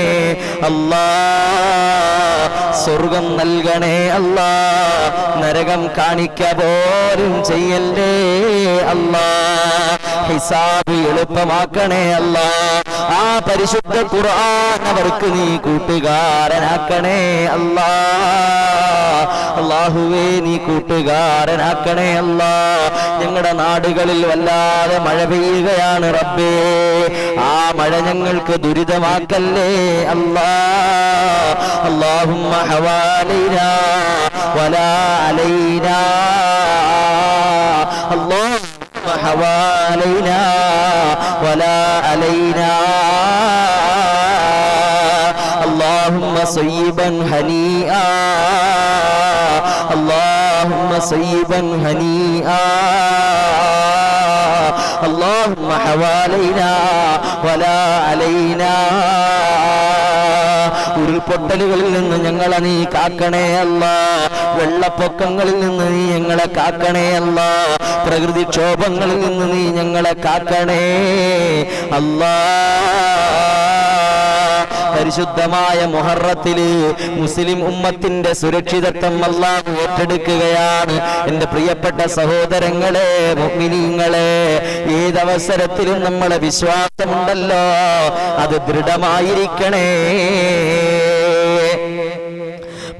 അല്ലാഹ്. സ്വർഗം നൽകണേ അല്ലാഹ്, നരകം കാണിക്ക പോലും ചെയ്യല്ലേ അല്ലാഹ്. ഹിസാബ് എളുപ്പമാക്കണേ അല്ലാഹ്. ആ പരിശുദ്ധ ഖുർആൻ അവർക്ക് നീ കൂട്ടുകാരനാക്കണേ അല്ലാഹ്. അല്ലാഹുവേ, നീ കൂട്ടുകാരനാക്കണേ അല്ലാഹ്. ഞങ്ങളുടെ നാടുകളിൽ വല്ലാതെ മഴ പെയ്യുകയാണ് റബ്ബേ, ആ മഴ ഞങ്ങൾക്ക് ദുരിതമാക്കല്ലേ അല്ലാഹ്. അല്ലാഹുമ്മ ഹവാലൈനാ വലാ അലൈനാ, അല്ലാഹുമ്മ ഹവാലൈനാ വലാ അലൈനാ, اللهم صيبا هنيئا، اللهم صيبا هنيئا، اللهم حوالينا ولا علينا. ഉരുൾപൊട്ടലുകളിൽ നിന്ന് ഞങ്ങളെ നീ കാക്കണേ അല്ലാഹ്. വെള്ളപ്പൊക്കങ്ങളിൽ നിന്ന് നീ ഞങ്ങളെ കാക്കണേ അല്ലാഹ്. പ്രകൃതിക്ഷോഭങ്ങളിൽ നിന്ന് നീ ഞങ്ങളെ കാക്കണേ അല്ലാഹ്. പരിശുദ്ധമായ മുഹറത്തില് മുസ്ലിം ഉമ്മത്തിന്റെ സുരക്ഷിതത്വം അല്ലാഹു ഏറ്റെടുക്കുകയാണ്. എന്റെ പ്രിയപ്പെട്ട സഹോദരങ്ങളെ, മുഅ്മിനീങ്ങളെ, ഏതവസരത്തിലും നമ്മളെ വിശ്വാസമുണ്ടല്ലോ, അത് ദൃഢമായിരിക്കണേ.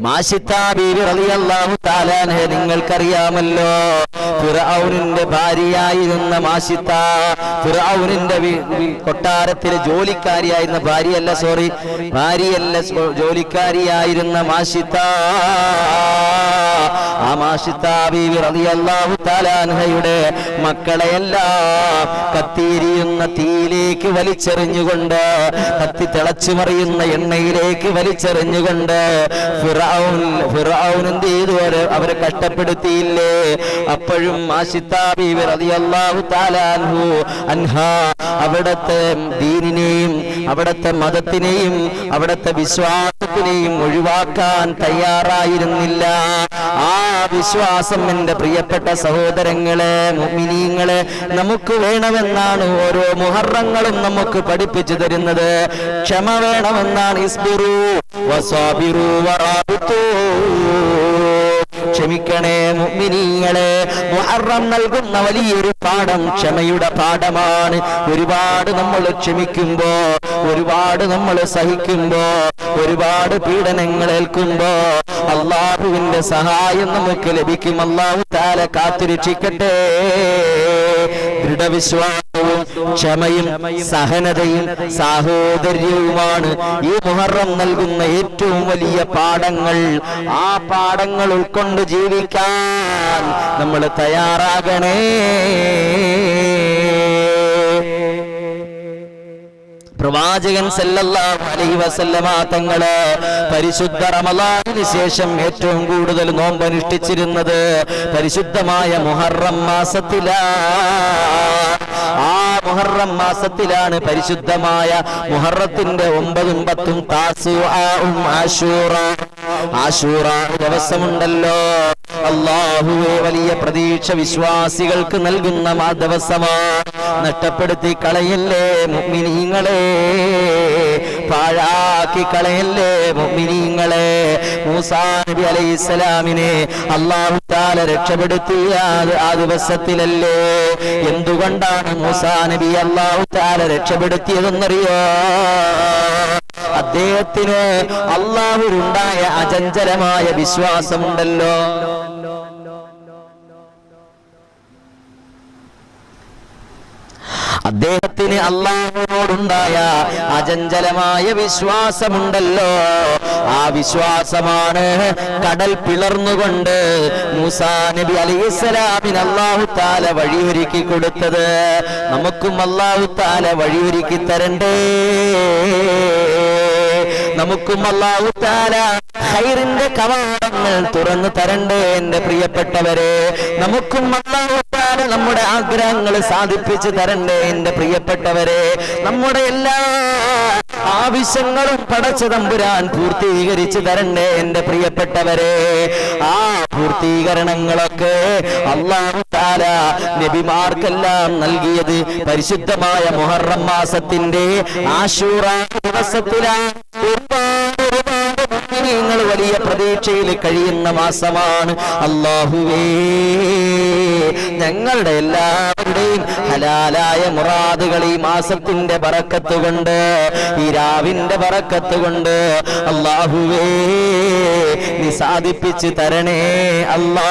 മാഷിത്താ ബീവി റളിയല്ലാഹു തആല അൻഹ നിങ്ങൾക്കറിയാമല്ലോ, ഫിർഔനിന്റെ ഭാര്യയായിരുന്ന മാഷിത്താ, ഫിർഔനിന്റെ കൊട്ടാരത്തിലെ ജോലിക്കാരിയായിരുന്ന ഭാര്യയല്ല ജോലിക്കാരിയായിരുന്ന മാഷിത്താ, ആ മാഷിത്താ ബീവി റളിയല്ലാഹു തആല അൻഹയുടെ മക്കളെയെല്ലാം കത്തിയിരിയുന്ന തീയിലേക്ക് വലിച്ചെറിഞ്ഞുകൊണ്ട്, കത്തി തിളച്ചു മറിയുന്ന എണ്ണയിലേക്ക് വലിച്ചെറിഞ്ഞുകൊണ്ട് ഫിർഔൻ എന്ത് ചെയ്തു? അവരെ കഷ്ടപ്പെടുത്തിയില്ലേ? അപ്പോഴും മാഷിത്താ ബീവി റളിയല്ലാഹു തആല അൻഹാ അവിടത്തെ ദീനിനെയും അവിടത്തെ മതത്തിനെയും അവിടത്തെ വിശ്വാസത്തിനെയും ഒഴിവാക്കാൻ തയ്യാറായിരുന്നില്ല. ആ വിശ്വാസം എന്റെ പ്രിയപ്പെട്ട സഹോദരങ്ങളെ, മുഅ്മിനീങ്ങളെ, നമുക്ക് വേണമെന്നാണ് ഓരോ മുഹറങ്ങളും നമുക്ക് പഠിപ്പിച്ചു തരുന്നത്. ക്ഷമ വേണമെന്നാണ്. ഇസ്ബിറു വസാബിറു വറാബിതു, ക്ഷമിക്കണേ മുഅ്മിനീങ്ങളെ. മുഹറം നൽകുന്ന വലിയൊരു പാഠം ക്ഷമയുടെ പാഠമാണ്. ഒരുപാട് നമ്മൾ ക്ഷമിക്കുമ്പോ, ഒരുപാട് നമ്മൾ സഹിക്കുമ്പോ, ഒരുപാട് പീഡനങ്ങൾ ഏൽക്കുമ്പോ അല്ലാഹുവിന്റെ സഹായം നമുക്ക് ലഭിക്കും. അല്ലാഹു തആല കാത്തുരക്ഷിക്കട്ടെ. ദൃഢവിശ്വാസവും ക്ഷമയും സഹനതയും സാഹോദര്യവുമാണ് ഈ മുഹറം നൽകുന്ന ഏറ്റവും വലിയ പാഠങ്ങൾ. ആ പാഠങ്ങൾ ഉൾക്കൊണ്ട് ജീവിക്കാൻ നമ്മൾ തയ്യാറാകണേ. പ്രവാചകൻ സല്ലല്ലാഹു അലൈഹി വസല്ലമ തങ്ങള് പരിശുദ്ധ റമളാനിന് ശേഷം ഏറ്റവും കൂടുതൽ നോമ്പ് അനുഷ്ഠിച്ചിരുന്നത് പരിശുദ്ധമായ മുഹറം മാസത്തിലാണ്. ആ മുഹറം മാസത്തിലാണ് പരിശുദ്ധമായ മുഹറത്തിന്റെ 9ഉം 10ഉം താസുആഉം ആശൂറ ദിവസമുണ്ടല്ലോ. അല്ലാഹുവേ, വലിയ പ്രതീക്ഷ വിശ്വാസികൾക്ക് നൽകുന്ന ആ ദിവസമാണ്. നഷ്ടപ്പെടുത്തി കളയല്ലേ മുഅ്മിനീങ്ങളെ, പാഴാക്കി കളയല്ലേ മുഅ്മിനീങ്ങളെ. മൂസാ നബി അലൈഹിസ്സലാമിനെ അല്ലാഹു തആല രക്ഷപ്പെടുത്തിയ ആ ദിവസത്തിലല്ലേ. എന്തുകൊണ്ടാണ് മൂസാ നബി അല്ലാഹു തആല രക്ഷപ്പെടുത്തിയതെന്നറിയോ? അദ്ദേഹത്തിന് അല്ലാഹുവിലുണ്ടായ അചഞ്ചലമായ വിശ്വാസമുണ്ടല്ലോ. അദ്ദേഹത്തിന് അല്ലാഹുവിനോടുണ്ടായ അചഞ്ചലമായ വിശ്വാസമുണ്ടല്ലോ. ആ വിശ്വാസമാണ് കടൽ പിളർന്നുകൊണ്ട് മൂസാ നബി അലൈഹിസ്സലാമിന് അല്ലാഹു തആല വഴിയൊരുക്കി കൊടുത്തത്. നമുക്കും അല്ലാഹു തആല വഴിയൊരുക്കി തരണ്ടേ. നമുക്കും അല്ലാഹു തആല ഖൈറിന്റെ കവാടങ്ങൾ തുറന്നു തരണ്ടേ എന്റെ പ്രിയപ്പെട്ടവരെ. നമുക്കും അല്ലാഹു തആല നമ്മുടെ ആഗ്രഹങ്ങൾ സാധിപ്പിച്ചു തരണ്ടേ എന്റെ പ്രിയപ്പെട്ടവരെ. നമ്മുടെ എല്ലാ ആവശ്യങ്ങളും പടച്ച തമ്പുരാൻ പൂർത്തീകരിച്ചു തരണ്ടേ എന്റെ പ്രിയപ്പെട്ടവരെ. ആ പൂർത്തീകരണങ്ങളൊക്കെ അല്ലാഹു തആല നബിമാർക്കെല്ലാം നൽകിയത് പരിശുദ്ധമായ മുഹറം മാസത്തിന്റെ ആശൂറ ദിവസത്തിലാണ്. നിങ്ങൾ വലിയ പ്രതീക്ഷയിൽ കഴിയുന്ന മാസമാണ്. അല്ലാഹുവേ, ഞങ്ങളുടെ എല്ലാവരുടെയും ഹലാലായ മുറാദുകൾ ഈ മാസത്തിന്റെ ബറക്കത്ത് കൊണ്ട്, ഈ രാവിന്റെ ബറക്കത്ത് കൊണ്ട് അല്ലാഹുവേ നീ സാധിപ്പിച്ചു തരണേ. അല്ലാ,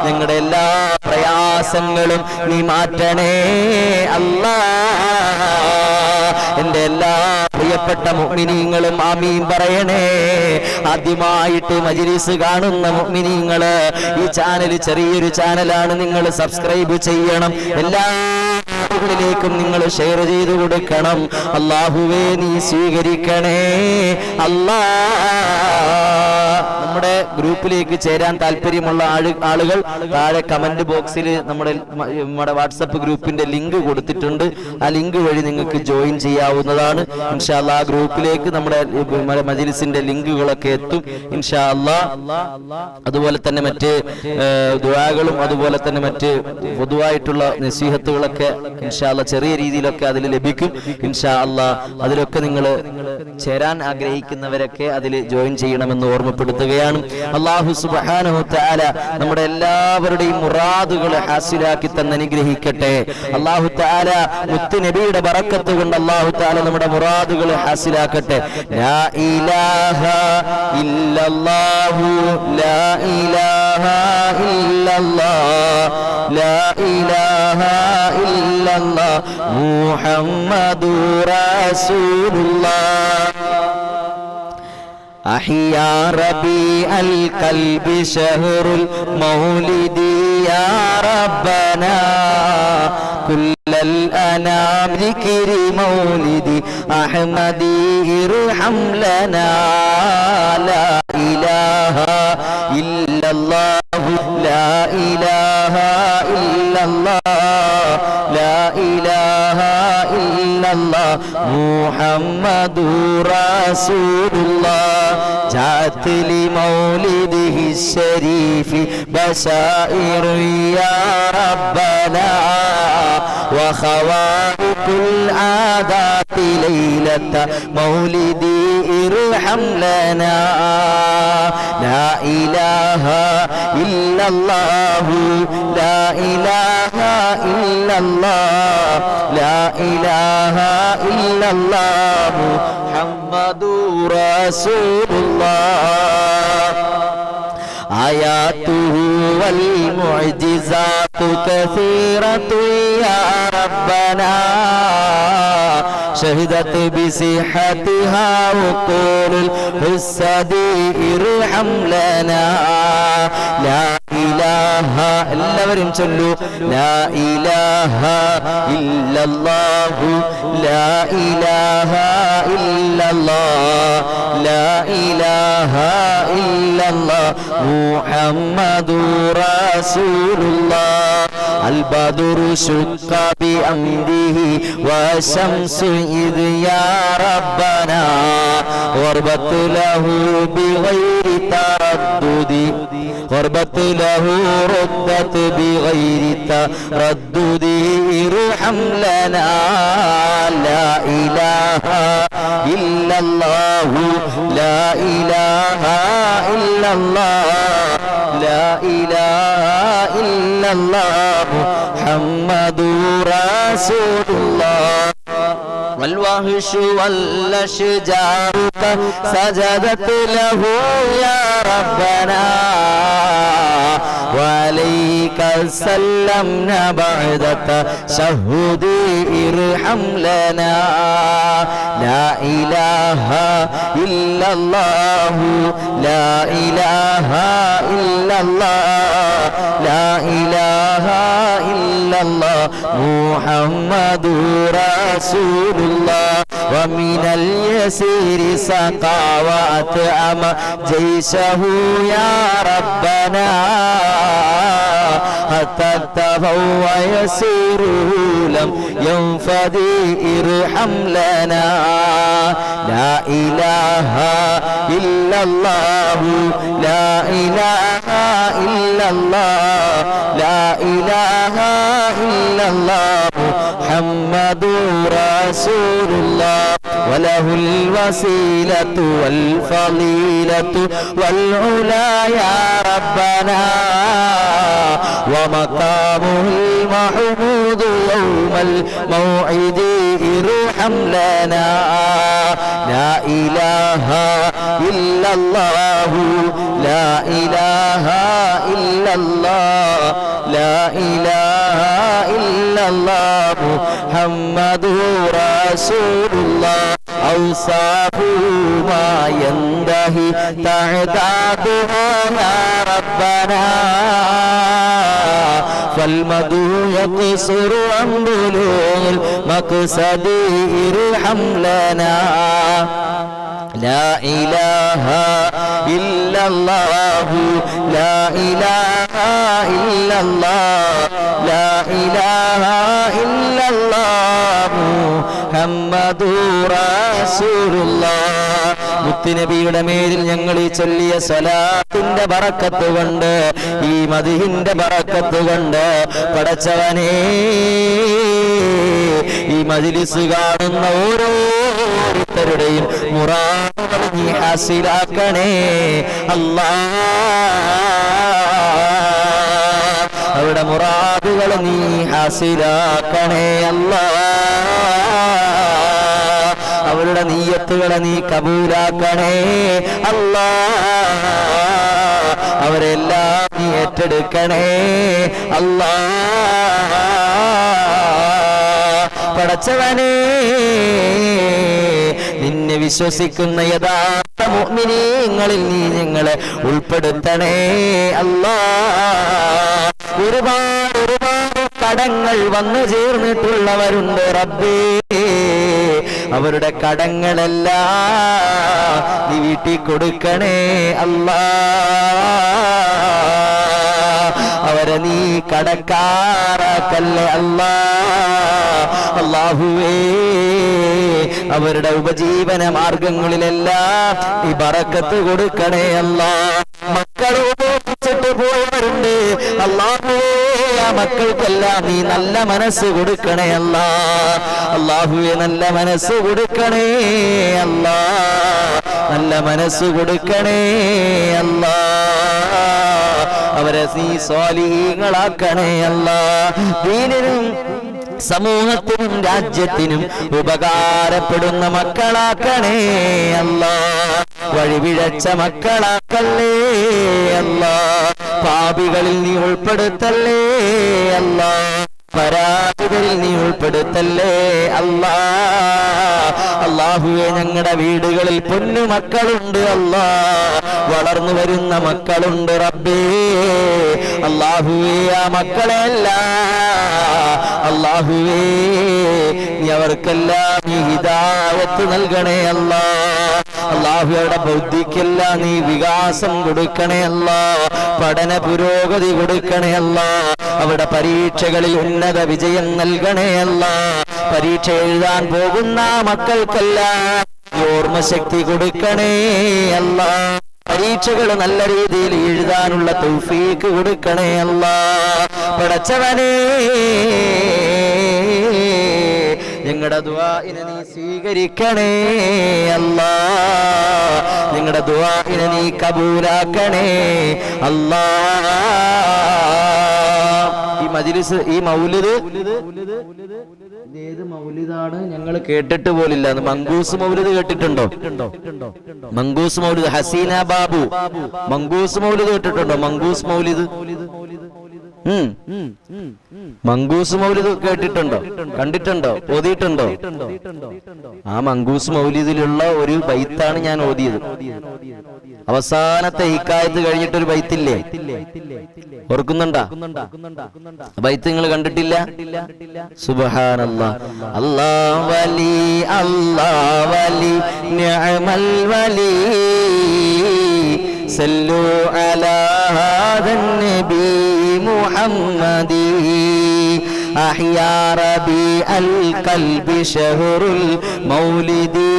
ഞങ്ങളുടെ എല്ലാ പ്രയാസങ്ങളും നീ മാറ്റണേ. അല്ലാ, എന്റെ എല്ലാ പ്രിയപ്പെട്ട മുഅ്മിനീങ്ങളും ആമീൻ പറയണേ. ആദ്യമായിട്ട് മജ്‌ലിസ് കാണുന്ന മുഅ്മിനീങ്ങള്, ഈ ചാനൽ ചെറിയൊരു ചാനലാണ്, നിങ്ങൾ സബ്സ്ക്രൈബ് ചെയ്യണം. എല്ലാ ിലേക്കും നിങ്ങൾ ഷെയർ ചെയ്തു കൊടുക്കണം. അല്ലാഹുവേ നീ സ്വീകരിക്കണേ. അല്ലാ, നമ്മുടെ ഗ്രൂപ്പിലേക്ക് ചേരാൻ താല്പര്യമുള്ള ആളുകൾ താഴെ കമന്റ് ബോക്സിൽ നമ്മുടെ വാട്സപ്പ് ഗ്രൂപ്പിന്റെ ലിങ്ക് കൊടുത്തിട്ടുണ്ട്. ആ ലിങ്ക് വഴി നിങ്ങൾക്ക് ജോയിൻ ചെയ്യാവുന്നതാണ്. ഇൻഷാ അല്ലാഹ് ആ ഗ്രൂപ്പിലേക്ക് നമ്മുടെ മജ്‌ലിസിന്റെ ലിങ്കുകളൊക്കെ എത്തും ഇൻഷാ അല്ലാഹ്. അതുപോലെ തന്നെ മറ്റ് ദുആകളും അതുപോലെ തന്നെ മറ്റ് പൊതുവായിട്ടുള്ള നസീഹത്തുകളൊക്കെ ഇൻഷാ അല്ലാഹ് ചെറിയ രീതിയിലൊക്കെ അതിൽ ലഭിക്കും. ഇൻഷാ അല്ലാഹ് അതിലൊക്കെ നിങ്ങൾ ചേരാൻ ആഗ്രഹിക്കുന്നവരൊക്കെ അതിൽ ജോയിൻ ചെയ്യണമെന്ന് ഓർമ്മപ്പെടുത്തുകയാണ്. അല്ലാഹു സുബ്ഹാനഹു തആല നമ്മുടെ എല്ലാവരുടെയും മുറാദുകൾ ഹാസിലാക്കി തന്നെ അനുഗ്രഹിക്കട്ടെ. അല്ലാഹു തആല മുത്ത് നബിയുടെ ബറക്കത്ത് കൊണ്ട് അല്ലാഹു തആല നമ്മുടെ മുറാദുകൾ ഹാസിലാക്കട്ടെ. ലാ ഇലാഹ ഇല്ലല്ലാഹു ലാ ഇലാഹ ഇല്ലല്ലാഹ് ലാ ഇലാഹ ഇല്ലല്ലാഹ് മുഹമ്മദുർ റസൂലുള്ളാഹ് أحيا ربيع القلب شهر المولد يا ربنا كل الأنام ذكر مولد أحمد ارحم لنا لا إله إلا الله لا إله إلا الله لا إله إلا الله محمد رسول الله جاءت لمولده الشريف بشائر يا ربنا وخوارق العادات ليلة مولدي ارحم لنا لا إله إلا الله لا إله إلا الله لا إله إلا الله محمد رسول الله آياته والمعجزات كثيرة يا ربنا شهدت بصحتها وقول الحسد ارحم لنا لا إله എല്ലാവരും ചൊല്ലൂ لا إله إلا الله لا إله إلا الله لا إله إلا الله محمد رسول الله البدر شق بأمره والشمس إذ يا ربنا غربت له بغير تردد غربت له ردت بغير تردد ارحم لنا لا إله إلا الله لا إله إلا الله لا إله إلا الله محمد رسول الله والوحش والأشجار سجدت له يا ربنا وعليك سلمنا بعد تشهد ارحم لنا لا إله إلا الله لا إله إلا الله لا إله إلا الله محمد رسول الله ومن اليسير سقى وأطعم جيشه يا ربنا حتى اكتفوا ويسيره لم ينفدي ارحم لنا لا إله إلا الله لا إله إلا الله لا إله إلا الله محمد رسول الله وله الوسيلة والفضيلة والعلا يا ربنا ومقامه المحمود يوم الموعد ارحم لنا لا إله إلا الله لا إله إلا الله لا إله إلا الله محمد رسول الله أوصافه ما ينتهي تعدادها يا ربنا فالمدو يقصر عن بلوغ المقصد ارحم لنا لا إله إلا الله لا إله إلا الله لا إله إلا الله محمد رسول الله മുത്തുനബിയുടെ മേലിൽ ഞങ്ങൾ ഈ ചൊല്ലിയ സ്വലാത്തിന്റെ ബറക്കത്ത് കൊണ്ട്, ഈ മദ്ഹിന്റെ ബറക്കത്ത് കൊണ്ട് പടച്ചവനേ ഈ മജ്ലിസ് കാണുന്ന ഓരോരുത്തരുടെയും മുറാദുകൾ നീ ഹാസിലാക്കണേ അല്ലാഹ്. അവരുടെ മുറാദുകൾ നീ ഹാസിലാക്കണേ അല്ലാഹ്. അവരുടെ നിയ്യത്തുകളെ നീ കബൂലാക്കണേ അല്ലാഹ്. അവരെല്ലാം നീ ഏറ്റെടുക്കണേ അല്ലാഹ്. പടച്ചവനേ നിന്നെ വിശ്വസിക്കുന്ന യഥാർത്ഥ മുഅ്മിനീങ്ങളിൽ നീ ഞങ്ങളെ ഉൾപ്പെടുത്തണേ അല്ലാഹ്. ഒരുപാട് കടങ്ങൾ വന്നു ചേർന്നിട്ടുള്ളവരുണ്ട് റബ്ബേ. അവരുടെ കടങ്ങളെല്ലാം നീ വീട്ടിൽ കൊടുക്കണേ അല്ലാഹ്. അവരെ നീ കടക്കാറാക്കല്ലേ അല്ലാഹ്. അല്ലാഹുവേ അവരുടെ ഉപജീവന മാർഗങ്ങളിലെല്ലാം നീ ബറക്കത്ത് കൊടുക്കണേ അല്ലാഹ്. മക്കൾ ഉപേക്ഷിച്ചിട്ട് പോയവരുണ്ട് അല്ലാഹുവേ, ആ മക്കൾക്കെല്ലാം നീ നല്ല മനസ്സ് കൊടുക്കണേ അല്ലാഹ്. അല്ലാഹുവേ നല്ല മനസ്സ് കൊടുക്കണേ അല്ലാഹ്. നല്ല മനസ്സ് കൊടുക്കണേ അല്ലാഹ്. അവരെ നീ സ്വാലിഹീങ്ങളാക്കണേ അല്ലാഹ്. ദീനിനും സമൂഹത്തിനും രാജ്യത്തിനും ഉപകാരപ്പെടുന്ന മക്കളാക്കണേ അല്ലാഹ്. വഴിപിഴച്ച മക്കളാക്കല്ലേ അല്ലാഹ്. പാപികളിൽ നീ ഉൾപ്പെടുത്തല്ലേ അല്ലാഹ്. പരാതികളിൽ നീ ഉൾപ്പെടുത്തല്ലേ അല്ലാഹ്. അല്ലാഹുവേ ഞങ്ങളുടെ വീടുകളിൽ പൊന്നു മക്കളുണ്ട് അല്ലാഹ്. വളർന്നു വരുന്ന മക്കളുണ്ട് റബ്ബേ. അല്ലാഹുവേ ആ മക്കളെല്ലാം അല്ലാഹുവേ നീ അവർക്കെല്ലാം നീ ഹിദായത്ത് നൽകണേ അല്ലാഹ്. അല്ലാഹുവയുടെ ബുദ്ധിക്കെല്ലാം നീ വികാസം കൊടുക്കണേ അല്ലാഹ്. പഠന പുരോഗതി കൊടുക്കണേ അല്ലാഹ്. അവരുടെ പരീക്ഷകളിൽ ഉന്നത വിജയം നൽകണേ അല്ലാഹ്. പരീക്ഷ എഴുതാൻ പോകുന്ന മക്കൾക്കെല്ലാം ഓർമ്മശക്തി കൊടുക്കണേ അല്ലാഹ്. പരീക്ഷകൾ നല്ല രീതിയിൽ എഴുതാനുള്ള തൗഫീക്ക് കൊടുക്കണേ അല്ലാഹ്. പടച്ചവനേ ഞങ്ങളുടെ ദുആഇനെ നീ സ്വീകരിക്കണേ അല്ലാഹ്. ഞങ്ങളുടെ ദുആഇനെ നീ കബൂലാക്കണേ അല്ലാഹ്. ഈ മജ്ലിസ്, ഈ മൗലിദ് ഏത് മൗലിദാണ് ഞങ്ങൾ കേട്ടിട്ട് പോലില്ല. മങ്കൂസ് മൗലിദ് കേട്ടിട്ടുണ്ടോ? മങ്കൂസ് മൗലിദ്, ഹസീന ബാബു മങ്കൂസ് മൗലിദ് കേട്ടിട്ടുണ്ടോ? മങ്കൂസ് മൗലിദ്, മങ്കൂസ് മൗലിദ് കേട്ടിട്ടുണ്ടോ? കണ്ടിട്ടുണ്ടോ? ഓതിയിട്ടുണ്ടോ? ആ മങ്കൂസ് മൗലിദിലുള്ള ഒരു ബൈത്താണ് ഞാൻ ഓതിയത്. അവസാനത്തെ ഹിക്കായത്ത് കഴിഞ്ഞിട്ടൊരു ബൈത്തില്ലേ, ഓർക്കുന്നുണ്ടാ? ബൈത്ത് നിങ്ങൾ കണ്ടിട്ടില്ല? സുബ്ഹാനല്ലാഹ്. അല്ലാഹ് വലി അല്ലാഹ് വലി നിഅമൽ വലി സല്ലു അലാ ഹാദൻ നബി മുഹമ്മദി അഹ്യാ റബീഅൽ ഖൽബി ശഹറുൽ മൗലിദി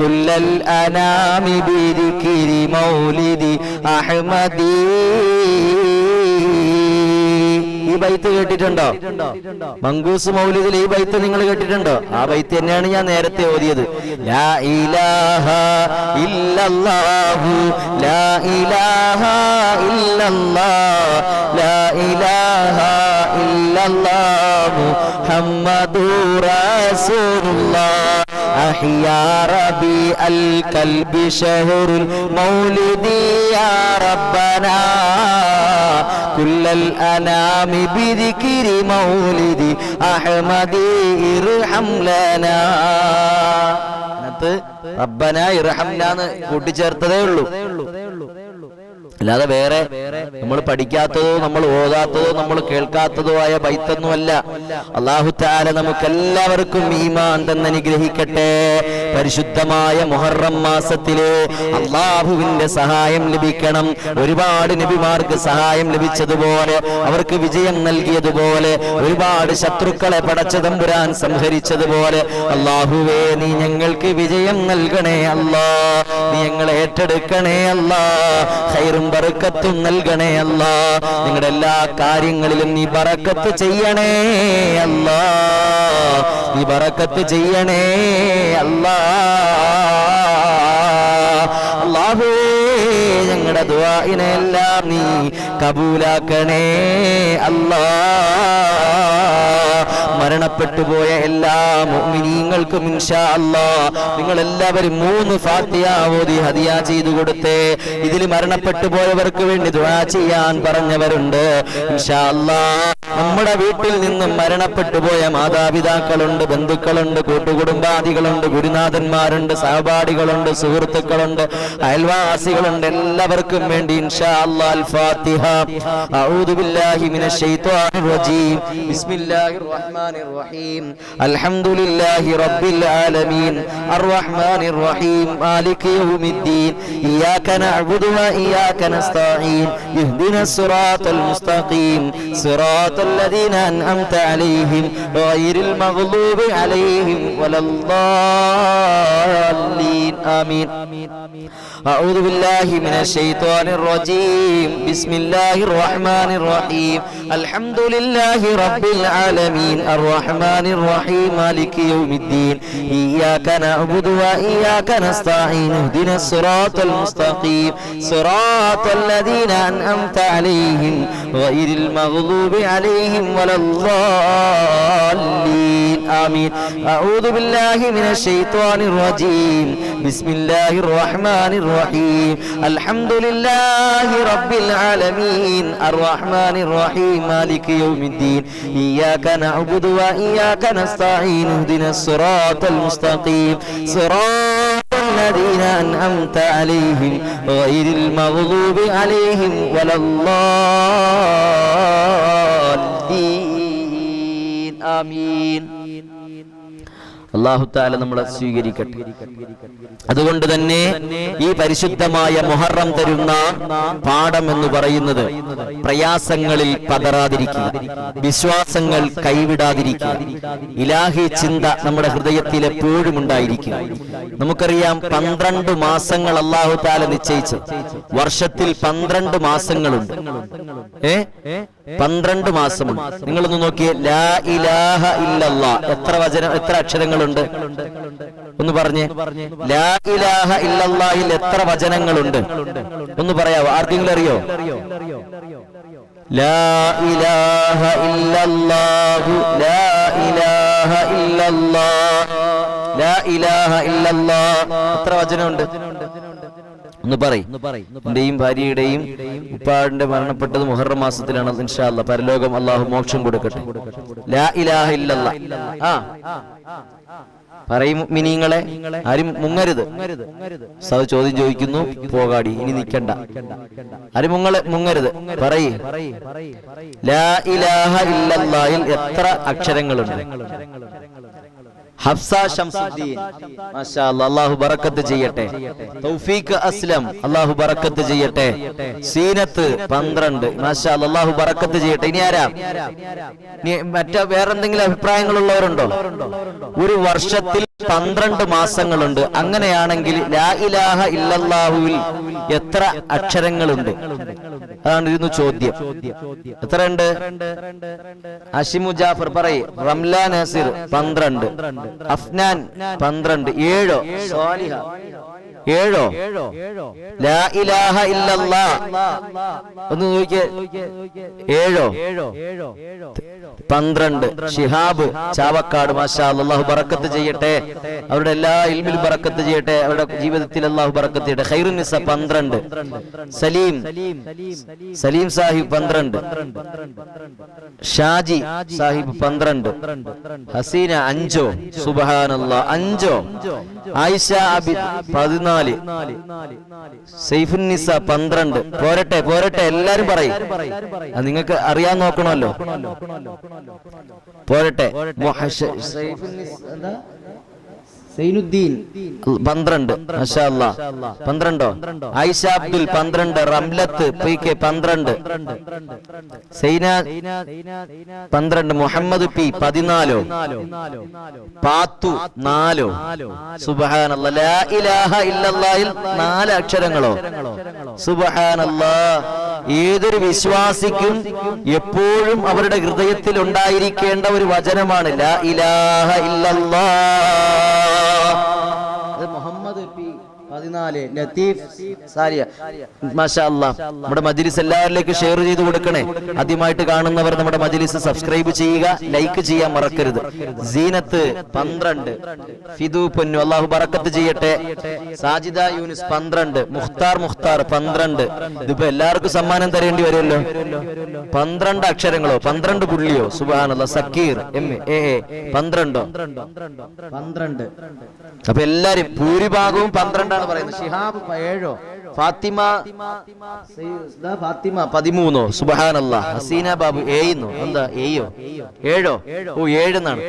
കുല്ലൽ അനാമി ബിദിക്രി മൗലിദി അഹ്മദി. ഈ ബൈത്ത് കേട്ടിട്ടുണ്ടോ? മങ്കൂസ് മൗലിദിൽ ഈ ബൈത്ത് നിങ്ങൾ കേട്ടിട്ടുണ്ടോ? ആ ബൈത്ത് തന്നെയാണ് ഞാൻ നേരത്തെ ഓതിയത്. ലാ ഇലാഹ ഇല്ലല്ലാഹു ലാ ഇലാഹ ഇല്ലല്ലാഹ് ലാ ഇലാഹ ഇല്ലല്ലാഹു മുഹമ്മദുർ റസൂലുള്ളാഹ് അഹ്യാ റബീഅൽ ഖൽബി ശഹറുൽ മൗലിദി യാ റബ്ബനാ കുല്ലൽ അനാമി ബിദിക്രി മൗലിദി അഹ്മദി ഇർഹം ലനാ. റബ്ബനാ ഇർഹംനാ എന്ന് കൂട്ടിച്ചേർത്തതേ ഉള്ളൂ. അല്ലാതെ വേറെ നമ്മൾ പഠിക്കാത്തതോ നമ്മൾ ഓതാത്തതോ നമ്മൾ കേൾക്കാത്തതോ ആയ ബൈത്തൊന്നുമല്ല. അല്ലാഹു തആല നമുക്കെല്ലാവർക്കും ഈമാൻ തന്നെ അനുഗ്രഹിക്കട്ടെ. പരിശുദ്ധമായ മുഹറം മാസത്തിലെ അല്ലാഹുവിന്റെ സഹായം ലഭിക്കണം. ഒരുപാട് നബിമാർക്ക് സഹായം ലഭിച്ചതുപോലെ, അവർക്ക് വിജയം നൽകിയതുപോലെ, ഒരുപാട് ശത്രുക്കളെ പടച്ച തമ്പുരാൻ സംഹരിച്ചതുപോലെ, അല്ലാഹുവേ നീ ഞങ്ങൾക്ക് വിജയം നൽകണേ അല്ലാ, നീ ഞങ്ങളെ ഏറ്റെടുക്കണേ അല്ലാ, ഖൈറും ബറക്കത്തും നൽകണേ അല്ലാ, നിങ്ങളുടെ എല്ലാ കാര്യങ്ങളിലും നീ ബറക്കത്ത് ചെയ്യണേ അല്ലാ, നീ ബറക്കത്ത് ചെയ്യണേ അല്ലാ. അല്ലാഹുവേ ഞങ്ങളുടെ ദുആഇനെല്ലാം നീ കബൂലാക്കണേ അല്ലാ. മരണപ്പെട്ടു പോയ എല്ലാ മുഅ്മിനീങ്ങൾക്കും ഇൻഷാ അല്ലാഹ് നിങ്ങൾ എല്ലാവരും 3 ഫാത്തിഹ ഓതി ഹദിയ ചെയ്തു കൊടുത്തേ. ഇതിൽ മരണപ്പെട്ടു പോയവർക്ക് വേണ്ടി ദുആ ചെയ്യാൻ പറഞ്ഞവരുണ്ട്. ഇൻഷാ അല്ലാഹ് നമ്മുടെ വീട്ടിൽ നിന്നും മരണപ്പെട്ടു പോയ മാതാപിതാക്കളുണ്ട്, ബന്ധുക്കളുണ്ട്, കൂട്ടുകുടുംബാദികളുണ്ട്, ഗുരുനാഥന്മാരുണ്ട്, സഹപാഠികളുണ്ട്, സുഹൃത്തുക്കളുണ്ട്, അയൽവാസികളുണ്ട്. എല്ലാവർക്കും വേണ്ടി ഇൻഷാ അല്ലാഹ് അൽ ഫാത്തിഹ. അഊദു ബില്ലാഹി മിനശ് ശൈത്വാനിർ റജീം. ബിസ്മില്ലാഹിർ റഹ്മാനിർ റഹീം. അൽഹംദുലില്ലാഹി റബ്ബിൽ ആലമീൻ അർറഹ്മാനിർ റഹീം മാലികി യൗമിദ്ദീൻ ഇയ്യാക നഅ്ബുദു വ ഇയ്യാക നസ്തഈൻ ഇഹ്ദിനസ് സിറാത്തൽ മുസ്തഖീം സിറാത്തൽ ലദീന അൻഅംത അലൈഹിം ഗൈറിൽ മഗ്ദൂബി അലൈഹിം വലദ്ദാല്ലീൻ. ആമീൻ. أعوذ بالله من الشيطان الرجيم. بسم الله الرحمن الرحيم. الحمد لله رب العالمين الرحمن الرحيم مالك يوم الدين إياك نعبد وإياك نستعين اهدنا الصراط المستقيم صراط الذين أنعمت عليهم غير المغضوب عليهم ولا الضالين. آمين. أعوذ بالله من الشيطان الرجيم. بسم الله الرحمن الرحيم. الحمد لله رب العالمين الرحمن الرحيم مالك يوم الدين إياك نعبد وإياك نستعين اهدنا الصراط المستقيم صراط الذين أنعمت عليهم غير المغضوب عليهم ولا الضالين. آمين. അല്ലാഹു തആല നമ്മളെ സ്വീകരിക്കട്ടെ. അതുകൊണ്ട് തന്നെ ഈ പരിശുദ്ധമായ മുഹറം തരുന്ന പാഠം എന്ന് പറയുന്നത് പ്രയാസങ്ങളിൽ പതറാതിരിക്കുക, വിശ്വാസങ്ങൾ കൈവിടാതിരിക്കുക, ഇലാഹി ചിന്ത നമ്മുടെ ഹൃദയത്തിൽ എപ്പോഴും ഉണ്ടായിരിക്കുക. നമുക്കറിയാം 12 മാസങ്ങൾ അല്ലാഹു തആല നിശ്ചയിച്ചു. വർഷത്തിൽ 12 മാസങ്ങളുണ്ട്. 12 മാസമുണ്ട്. നിങ്ങളൊന്ന് നോക്കിയേ, ലാ ഇലാഹ ഇല്ലല്ലാഹ് എത്ര അക്ഷരങ്ങളുണ്ട്? ഒന്ന് പറഞ്ഞേ, ലാ ഇലാഹ ഇല്ലല്ലാഹിൽ എത്ര വചനങ്ങളുണ്ട്? ഒന്ന് പറയാവോ? ആർക്കെങ്കിലും അറിയോ? ലാ ഇലാഹ ഇല്ലല്ലാഹു ലാ ഇലാഹ ഇല്ലല്ലാഹ് ലാ ഇലാഹ ഇല്ലല്ലാഹ് എത്ര വചനമുണ്ട്? ഒന്ന് പറയ്. എന്റെയും ഭാര്യയുടെയും ഉപ്പാടിന്റെ മരണപ്പെട്ടത് മുഹറം മാസത്തിലാണ്. ഇൻഷാ അല്ലാഹ് പരലോകം അല്ലാഹു മോക്ഷം കൊടുക്കട്ടെ. ലാ ഇലാഹ ഇല്ലല്ലാഹ്. പറയും മുഅ്മിനീങ്ങളെ, ആരും മുങ്ങരുത്. സദ് ചോദ്യം ചോദിക്കുന്നു, പോകാടി, ഇനി നിൽക്കണ്ട. ആരും മുങ്ങരുത്. പറയ്, ലാ ഇലാഹ ഇല്ലല്ലാഹിൽ എത്ര അക്ഷരങ്ങളുണ്ട്? ഹഫ്സ ശംസുദ്ദീൻ, മാഷാ അല്ലാഹ്, അല്ലാഹു ബറക്കത്ത് ചെയ്യട്ടെ. തൗഫീഖ് അസ്ലം, അല്ലാഹു ബറക്കത്ത് ചെയ്യട്ടെ. സീനത്ത് 12, മാഷാ അല്ലാഹ്, അല്ലാഹു ബറക്കത്ത് ചെയ്യട്ടെ. ഇനി ആരാ? വേറെന്തെങ്കിലും അഭിപ്രായങ്ങളുള്ളവരുണ്ടോ? ഒരു വർഷത്തിൽ 12 മാസങ്ങളുണ്ട്. അങ്ങനെയാണെങ്കിൽ ലാ ഇലാഹ ഇല്ലല്ലാഹുവിൽ എത്ര അക്ഷരങ്ങളുണ്ട്? അതാണിരുന്നു ചോദ്യം. എത്രയുണ്ട്? അഷിമു ജാഫർ പറയ്. റംല നസീർ 12, അഫ്നാൻ 12, 7 സ്വാലിഹ 7 ലാ ഇലാഹ ഇല്ലല്ലാഹ് ഒന്ന് നോക്കിയേ, 7 12 ഷിഹാബ് ചാവക്കാട്, മാഷാ അല്ലാഹ്, അല്ലാഹു ബറക്കത്ത് ചെയ്യട്ടെ. അവരുടെ എല്ലാ ഇൽമിലും ബറക്കത്ത് ചെയ്യട്ടെ. അവരുടെ ജീവിതത്തിൽ അല്ലാഹു ബറക്കത്ത് ചെയ്യട്ടെ. ഖൈറുൻ നിസ 12, സലീം സലീം സാഹിബ് 12, ഷാജി സാഹിബ് 12, ഹസീന 5, സുബ്ഹാനല്ലാഹ് 5, ആയിഷ അബിദ് 14, സൈഫുന്നിസ 12. പോരട്ടെ പോരട്ടെ, എല്ലാരും പറയും, നിങ്ങൾക്ക് അറിയാൻ നോക്കണമല്ലോ. പോരട്ടെ, സൈനുദ്ദീൻ 12, മാഷാ അല്ലാഹ് 12. ആയിഷ അബ്ദുൽ 12, റംലത്ത് PK 12, സൈന 12, മുഹമ്മദ് P 14, പാത്തു 4. സുബ്ഹാനല്ലാഹ്, ലാ ഇലാഹ ഇല്ലല്ലാഹിൽ 4 അക്ഷരങ്ങളോ? സുബ്ഹാനല്ലാഹ്. ഏതൊരു വിശ്വാസിക്കും എപ്പോഴും അവരുടെ ഹൃദയത്തിൽ ഉണ്ടായിരിക്കേണ്ട ഒരു വചനമാണ് ലാ ഇലാഹ ഇല്ലല്ലാഹ്. മുഹമ്മദ് P 14, ലത്തീഫ് സാരിയ. മാഷാ അല്ലാഹ്. നമ്മുടെ മജ്ലിസ് എല്ലാവരിലേക്ക് ഷെയർ ചെയ്ത് കൊടുക്കണേ. ആദ്യമായിട്ട് കാണുന്നവർ നമ്മുടെ മജ്ലിസ് സബ്സ്ക്രൈബ് ചെയ്യുക, ലൈക്ക് ചെയ്യാൻ മറക്കരുത്. സീനത്ത് 12, ഫിദു പൊന്നു അല്ലാഹു ബറക്കത്ത് ചെയ്യട്ടെ. സാജിദ യൂനിസ് 12, മുഖ്താർ 12. ഇതിപ്പോ എല്ലാവർക്കും സമ്മാനം തരേണ്ടി വരുമല്ലോ. 12 അക്ഷരങ്ങളോ 12 പുള്ളിയോ? സുബ്ഹാനല്ലാഹ്. സക്കീർ MA 12. അപ്പൊ എല്ലാരും ഭൂരിഭാഗവും 12 പറയുന്നത്. ഷിഹാബ് 7, ഫാത്തിമ 13. സുബ്ഹാനല്ലാഹ്. ഹസീന ബാബു 7. എന്താ 7? ഓ 7 എന്നാണ്.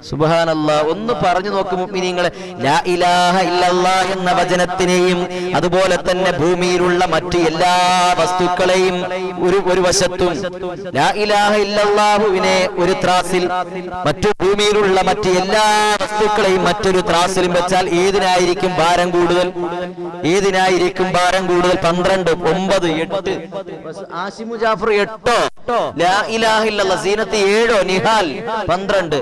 സുബ്ഹാനല്ലാഹ്. ഒന്ന് പറഞ്ഞു നോക്ക് മുഅ്മിനീങ്ങളെ, ലാ ഇലാഹ ഇല്ലല്ലാഹ് എന്ന വചനത്തിനെയും അതുപോലെ തന്നെ ഭൂമിയിലുള്ള മറ്റു എല്ലാ വസ്തുക്കളെയും ഒരു വശത്തും, ലാ ഇലാഹ ഇല്ലല്ലാഹുവിനെ ഒരു ത്രാസിൽ, മറ്റു ഭൂമിയിലുള്ള മറ്റു എല്ലാ വസ്തുക്കളെയും മറ്റൊരു ത്രാസിലും വെച്ചാൽ ഏതിനായിരിക്കും ഭാരം കൂടുതൽ? ഏതിനായിരിക്കും ഭാരം കൂടുതൽ? 12, 9, 8. ആസിമു ജാഫർ 8. ലാ ഇലാഹ ഇല്ലല്ലാഹ്. സീനത്ത് 7. നിഹാൽ 12.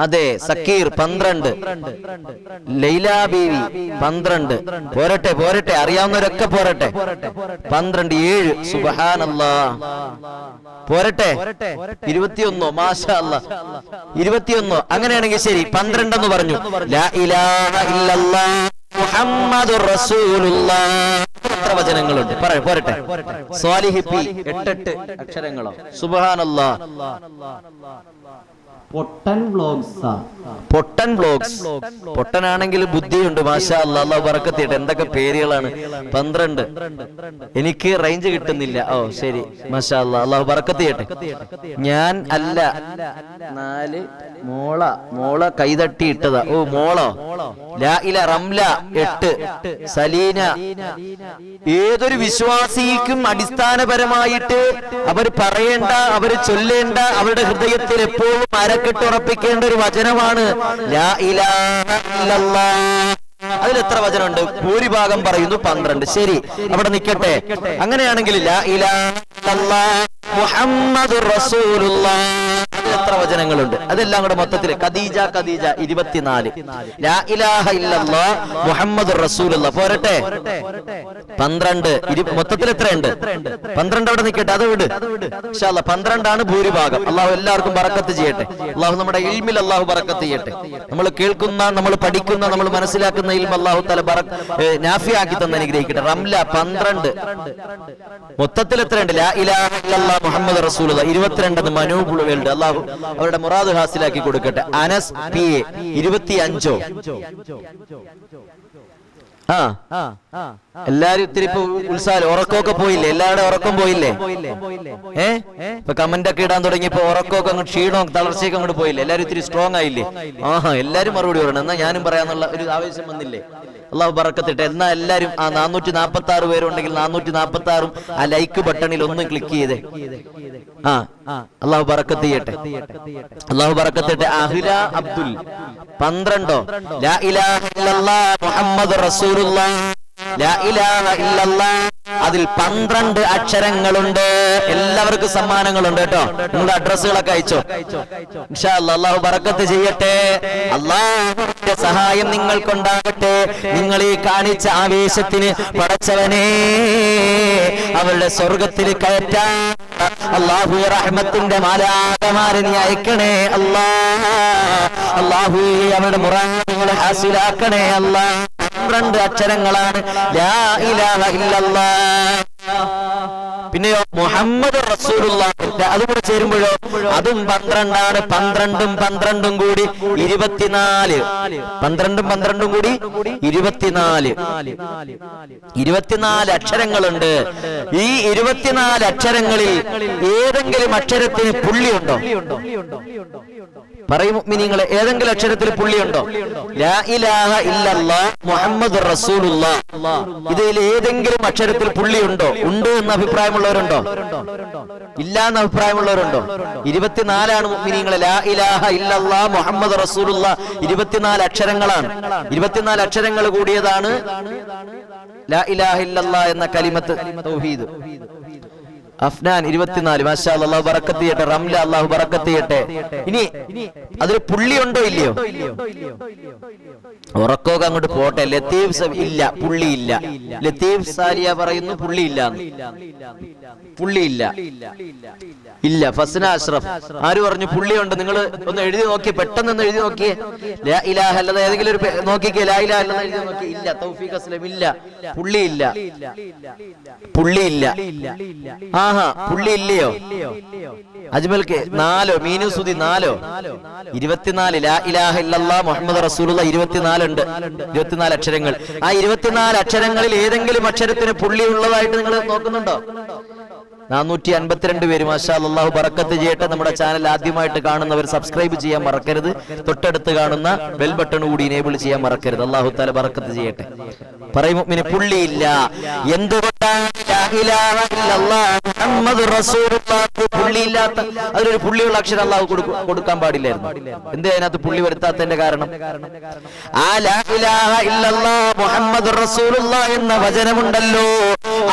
അതെ, സക്കീർ 12. ലൈല ബീവി 12. പോരട്ടെ പോരട്ടെ, അറിയാവുന്നവരൊക്കെ പോരട്ടെ. 12, 7. സുബ്ഹാനല്ലാഹ്. പോരട്ടെ 21. മാഷാ അല്ലാഹ് 21. അങ്ങനെയാണെങ്കിൽ ശരി, 12 എന്ന് പറഞ്ഞു. ലാ ഇലാഹ ഇല്ലല്ലാഹ് മുഹമ്മദുർ റസൂലുള്ളാഹ്. എത്ര വചനങ്ങളുണ്ട്? പോരട്ടെ. സ്വാലിഹ് P 8 അക്ഷരങ്ങളോ? സുബ്ഹാനല്ലാഹ്. പൊട്ടൻ വ്ലോഗ്സ്. പൊട്ടനാണെങ്കിൽ ബുദ്ധിയുണ്ട്. മാഷാ അല്ലാഹ്, അല്ലാഹു ബറക്കത്ത് ചെയ്യട്ടെ. എന്തൊക്കെ പേരുകളാണ്. 12. എനിക്ക് റേഞ്ച് കിട്ടുന്നില്ല. ഓ ശരി, മാഷാ അല്ലാഹ്, അല്ലാഹു ബറക്കത്ത് ചെയ്യട്ടെ. ഞാൻ അല്ല 4. മോള കൈതട്ടി ഇട്ടതാ. ഓ മോളോ? ലാ ഇല. റംല 8. സലീന. ഏതൊരു വിശ്വാസിക്കും അടിസ്ഥാനപരമായിട്ട് അവർ പറയേണ്ട, അവർ ചൊല്ലേണ്ട, അവരുടെ ഹൃദയത്തിൽ എപ്പോഴും അരക്കെട്ടുറപ്പിക്കേണ്ട ഒരു വചനമാണ് ലാ ഇലാഹ ഇല്ലല്ലാഹ്. അതിൽ എത്ര വചനമുണ്ട്? ഭൂരിഭാഗം പറയുന്നു 12. ശരി, അവിടെ നിൽക്കട്ടെ. അങ്ങനെയാണെങ്കിൽ ലാ ഇലാഹ ഇല്ലല്ലാഹ് മുഹമ്മദുർ റസൂലുള്ളാഹ് എത്ര വചനങ്ങളുണ്ട്? അതെല്ലാം കൂടെ മൊത്തത്തിൽ ഖദീജ 24. ലാ ഇലാഹ ഇല്ലല്ലാഹ് മുഹമ്മദുർ റസൂലുള്ളാഹ്. പോരട്ടെ 12. മൊത്തത്തിൽ എത്രയുണ്ട്? 12. അവിടെ നിൽക്കട്ടെ, അത് വിട് ഇൻഷാ അല്ലാഹ്. 12 ആണ് ഭൂരിഭാഗം. അല്ലാഹു എല്ലാവർക്കും ബറക്കത്ത് ചെയ്യട്ടെ. അല്ലാഹു നമ്മുടെ ഇൽമിൽ അല്ലാഹു ബറക്കത്ത് ചെയ്യട്ടെ. നമ്മൾ കേൾക്കുന്ന, നമ്മൾ പഠിക്കുന്ന, നമ്മൾ മനസ്സിലാക്കുന്ന ഇൽമ അല്ലാഹു തആല നാഫിയാക്കി തന്നെ അനുഗ്രഹിക്കട്ടെ. റംല 12. മൊത്തത്തിൽ എത്രയുണ്ട്? ലാ ഇലാഹ ഇല്ലല്ലാഹ് മുഹമ്മദുർ റസൂലുള്ളാഹ് 22. മനൂബുൾ വേൾഡ് അല്ലാഹു അവരുടെ മുറാദ് ഹാസിലാക്കി കൊടുക്കട്ടെ. അനസ് PA 25. എല്ലാരും ഇത്തിരി ഇപ്പൊ ഉത്സാഹം. ഉറക്കമൊക്കെ പോയില്ലേ? എല്ലാവരുടെ ഉറക്കം പോയില്ലേ? ഇപ്പൊ കമന്റ് ഒക്കെ ഇടാൻ തുടങ്ങിയപ്പോ ഉറക്കമൊക്കെ അങ്ങോട്ട് ക്ഷീണവും തളർച്ചയൊക്കെ അങ്ങോട്ട് പോയില്ലേ? എല്ലാരും ഇത്തിരി സ്ട്രോങ് ആയില്ലേ? എല്ലാരും മറുപടി പറയണം. എന്നാ ഞാനും പറയാന്നുള്ള ഒരു ആവേശം വന്നില്ലേ? അള്ളാഹു ബറക്കത്തിട്ടെ. എന്നാ എല്ലാരും ആ 446 പേരുണ്ടെങ്കിൽ 446 ആ ലൈക്ക് ബട്ടണിൽ ഒന്ന് ക്ലിക്ക് ചെയ്തേ. അള്ളാഹു ബറക്കത്ത് ചെയ്യട്ടെ. അള്ളാഹു ബറക്കത്തിട്ടെ. അഹ്ല അബ്ദുൽ 12. ലാ ഇലാഹ ഇല്ലല്ലാഹ് മുഹമ്മദുർ റസൂലുള്ളാഹ്. ലാ ഇലാഹ ഇല്ലല്ലാഹ്. അതിൽ 12 അക്ഷരങ്ങളുണ്ട്. എല്ലാവർക്കും സമ്മാനങ്ങളുണ്ട് കേട്ടോ. നിങ്ങളുടെ അഡ്രസ്സുകളൊക്കെ അയച്ചോ ഇൻഷാ അല്ലാഹ്. അല്ലാഹു ബറക്കത്ത് ചെയ്യട്ടെ. അല്ലാഹുവിന്റെ സഹായം നിങ്ങൾക്കുണ്ടാകട്ടെ. നിങ്ങൾ ഈ കാണിച്ച ആവേശത്തിന് പടച്ചവനെ അവരുടെ സ്വർഗത്തിൽ കയറ്റാൻ അല്ലാഹു റഹ്മത്തിന്റെ മാലാഖമാരെ നീ അയക്കണേ അല്ലാഹ്. അല്ലാഹു അവരുടെ മുറാദുകൾ ഹാസിലാക്കണേ അല്ലാഹ്. 12 അക്ഷരങ്ങളാണ് ലാ ഇലാഹ ഇല്ലല്ലാഹ്. പിന്നെയോ മുഹമ്മദ് റസൂലുള്ളാഹ്, അതുകൂടെ ചേരുമ്പോഴോ അതും 12 ആണ്. 12 കൂടി 24. 12 കൂടി 24 അക്ഷരങ്ങളുണ്ട്. ഈ 24 അക്ഷരങ്ങളിൽ ഏതെങ്കിലും അക്ഷരത്തിന് പുള്ളിയുണ്ടോ? പറയും മുഅ്മിനീങ്ങളെ, ഏതെങ്കിലും അക്ഷരത്തിൽ പുള്ളിയുണ്ടോ? ലാ ഇലാഹ ഇല്ലല്ലാഹ് മുഹമ്മദുർ റസൂലുള്ളാഹ്, ഇതിൽ ഏതെങ്കിലും അക്ഷരത്തിൽ പുള്ളിയുണ്ടോ? ഉണ്ട് എന്ന അഭിപ്രായമുള്ളവരുണ്ടോ? ഇല്ല എന്ന അഭിപ്രായമുള്ളവരുണ്ടോ? 24 മുഅ്മിനീങ്ങളെ. ലാ ഇലാഹ ഇല്ലല്ലാഹ് മുഹമ്മദുർ റസൂലുള്ളാഹ് 24 അക്ഷരങ്ങളാണ്. 24 അക്ഷരങ്ങൾ കൂടിയതാണ് ലാ ഇലാഹ ഇല്ലല്ലാഹ് എന്ന കലിമത്ത് തൗഹീദ്. അഫ്നാൻ 24. മാഷാ അല്ലാഹ്, അല്ലാഹു ബറക്കത്ത് ചെയ്യട്ടെ. റംല, അല്ലാഹു ബറക്കത്ത് ചെയ്യട്ടെ. ഇനി അതിൽ പുള്ളി ഉണ്ടോ ഇല്ലയോ? ഉറക്കമൊക്കെ അങ്ങോട്ട് പോട്ടെ. ലത്തീഫ് ഇല്ല, പുള്ളിയില്ല. ലത്തീഫ് സാലിയ പറയുന്നു പുള്ളിയില്ല. പുള്ളിയില്ല, ഇല്ല. ഫസ്ന അഷ്റഫ് ആര് പറഞ്ഞു പുള്ളിയുണ്ട്? നിങ്ങൾ ഒന്ന് എഴുതി നോക്കിയേ, പെട്ടെന്ന് എഴുതി നോക്കിയേ. ലാ ഇലാഹ ഇല്ലല്ലാഹ് ഏതെങ്കിലും ഒരു നോക്കിക്കേ. ലാ ഇലാഹ ഇല്ലല്ലാഹ് എഴുതി നോക്കി. ഇല്ല. തൗഫീഖ് അസ്ലം ഇല്ല, പുള്ളിയില്ല. പുള്ളിയില്ല. ആഹാ, പുള്ളി ഇല്ലയോ? അജ്മൽക്ക് 4, മീനുസുദി 4. 24 ലാ ഇലാഹ ഇല്ലല്ലാഹ് മുഹമ്മദ് റസൂലുള്ളാഹ് 24 ഉണ്ട്. 24 അക്ഷരങ്ങൾ. ആ 24 അക്ഷരങ്ങളിൽ ഏതെങ്കിലും അക്ഷരത്തിന് പുള്ളി ഉള്ളതായിട്ട് നിങ്ങൾ നോക്കുന്നുണ്ടോ? 452 പേര്. മാഷാ അല്ലാഹ്, അല്ലാഹു ബറക്കത്ത് ചെയ്യട്ടെ. നമ്മുടെ ചാനൽ ആദ്യമായിട്ട് കാണുന്നവർ സബ്സ്ക്രൈബ് ചെയ്യാൻ മറക്കരുത്. തൊട്ടടുത്ത് കാണുന്ന ബെൽ ബട്ടൺ കൂടി ഇനേബിൾ ചെയ്യാൻ മറക്കരുത്. അല്ലാഹു തആല ബറക്കത്ത് ചെയ്യട്ടെ. പറയും മുഅ്മിനെ, പുള്ളിയില്ല. എന്തുകൊണ്ടാണ് ലാ ഇലാഹ ഇല്ലല്ലാഹ് മുഹമ്മദുർ റസൂലുള്ളാഹ് പുള്ളിയില്ലാത്ത? അതിലൊരു പുള്ളിയുള്ള അക്ഷരം അല്ലാഹു കൊടുക്കാൻ പാടില്ലായിരുന്നു. എന്തേ അതിനകത്ത് പുള്ളി വരുത്താത്തതിന്റെ കാരണം? ആ ലാ ഇലാഹ ഇല്ലല്ലാഹ് മുഹമ്മദുർ റസൂലുള്ളാഹ് എന്ന വചനമുണ്ടല്ലോ,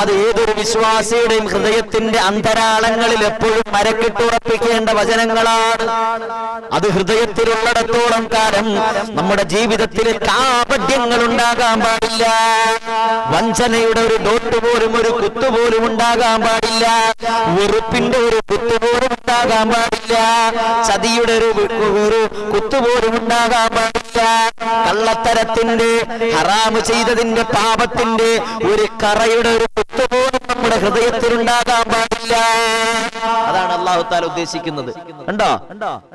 അത് ഏതൊരു വിശ്വാസിയുടെയും ഹൃദയത്തിന്റെ അന്തരാളങ്ങളിൽ എപ്പോഴും മരക്കിട്ടുറപ്പിക്കേണ്ട വചനങ്ങളാണ്. അത് ഹൃദയത്തിലുള്ളിടത്തോളം കാലം നമ്മുടെ ജീവിതത്തിൽ കാപട്യങ്ങൾ ഉണ്ടാകാൻ പാടില്ല. വഞ്ചനയുടെ ഒരു ഡോട്ട് പോലും, ഒരു കുത്തുപോലും ഉണ്ടാകാൻ പാടില്ല. വെറുപ്പിന്റെ ഒരു കുത്തുപോലും ഉണ്ടാകാൻ പാടില്ല. ചതിയുടെ ഒരു കുത്തുപോലും ഉണ്ടാകാൻ പാടില്ല. കള്ളത്തരത്തിന്റെ, ഹറാമ് ചെയ്തതിന്റെ, പാപത്തിന്റെ ഒരു കറയുടെ ഒരു കുത്തുപോലും നമ്മുടെ ഹൃദയത്തിൽ ഉണ്ടാകാൻ പാടില്ല. അതാണ് അല്ലാഹു തആല ഉദ്ദേശിക്കുന്നത്. കണ്ടോ?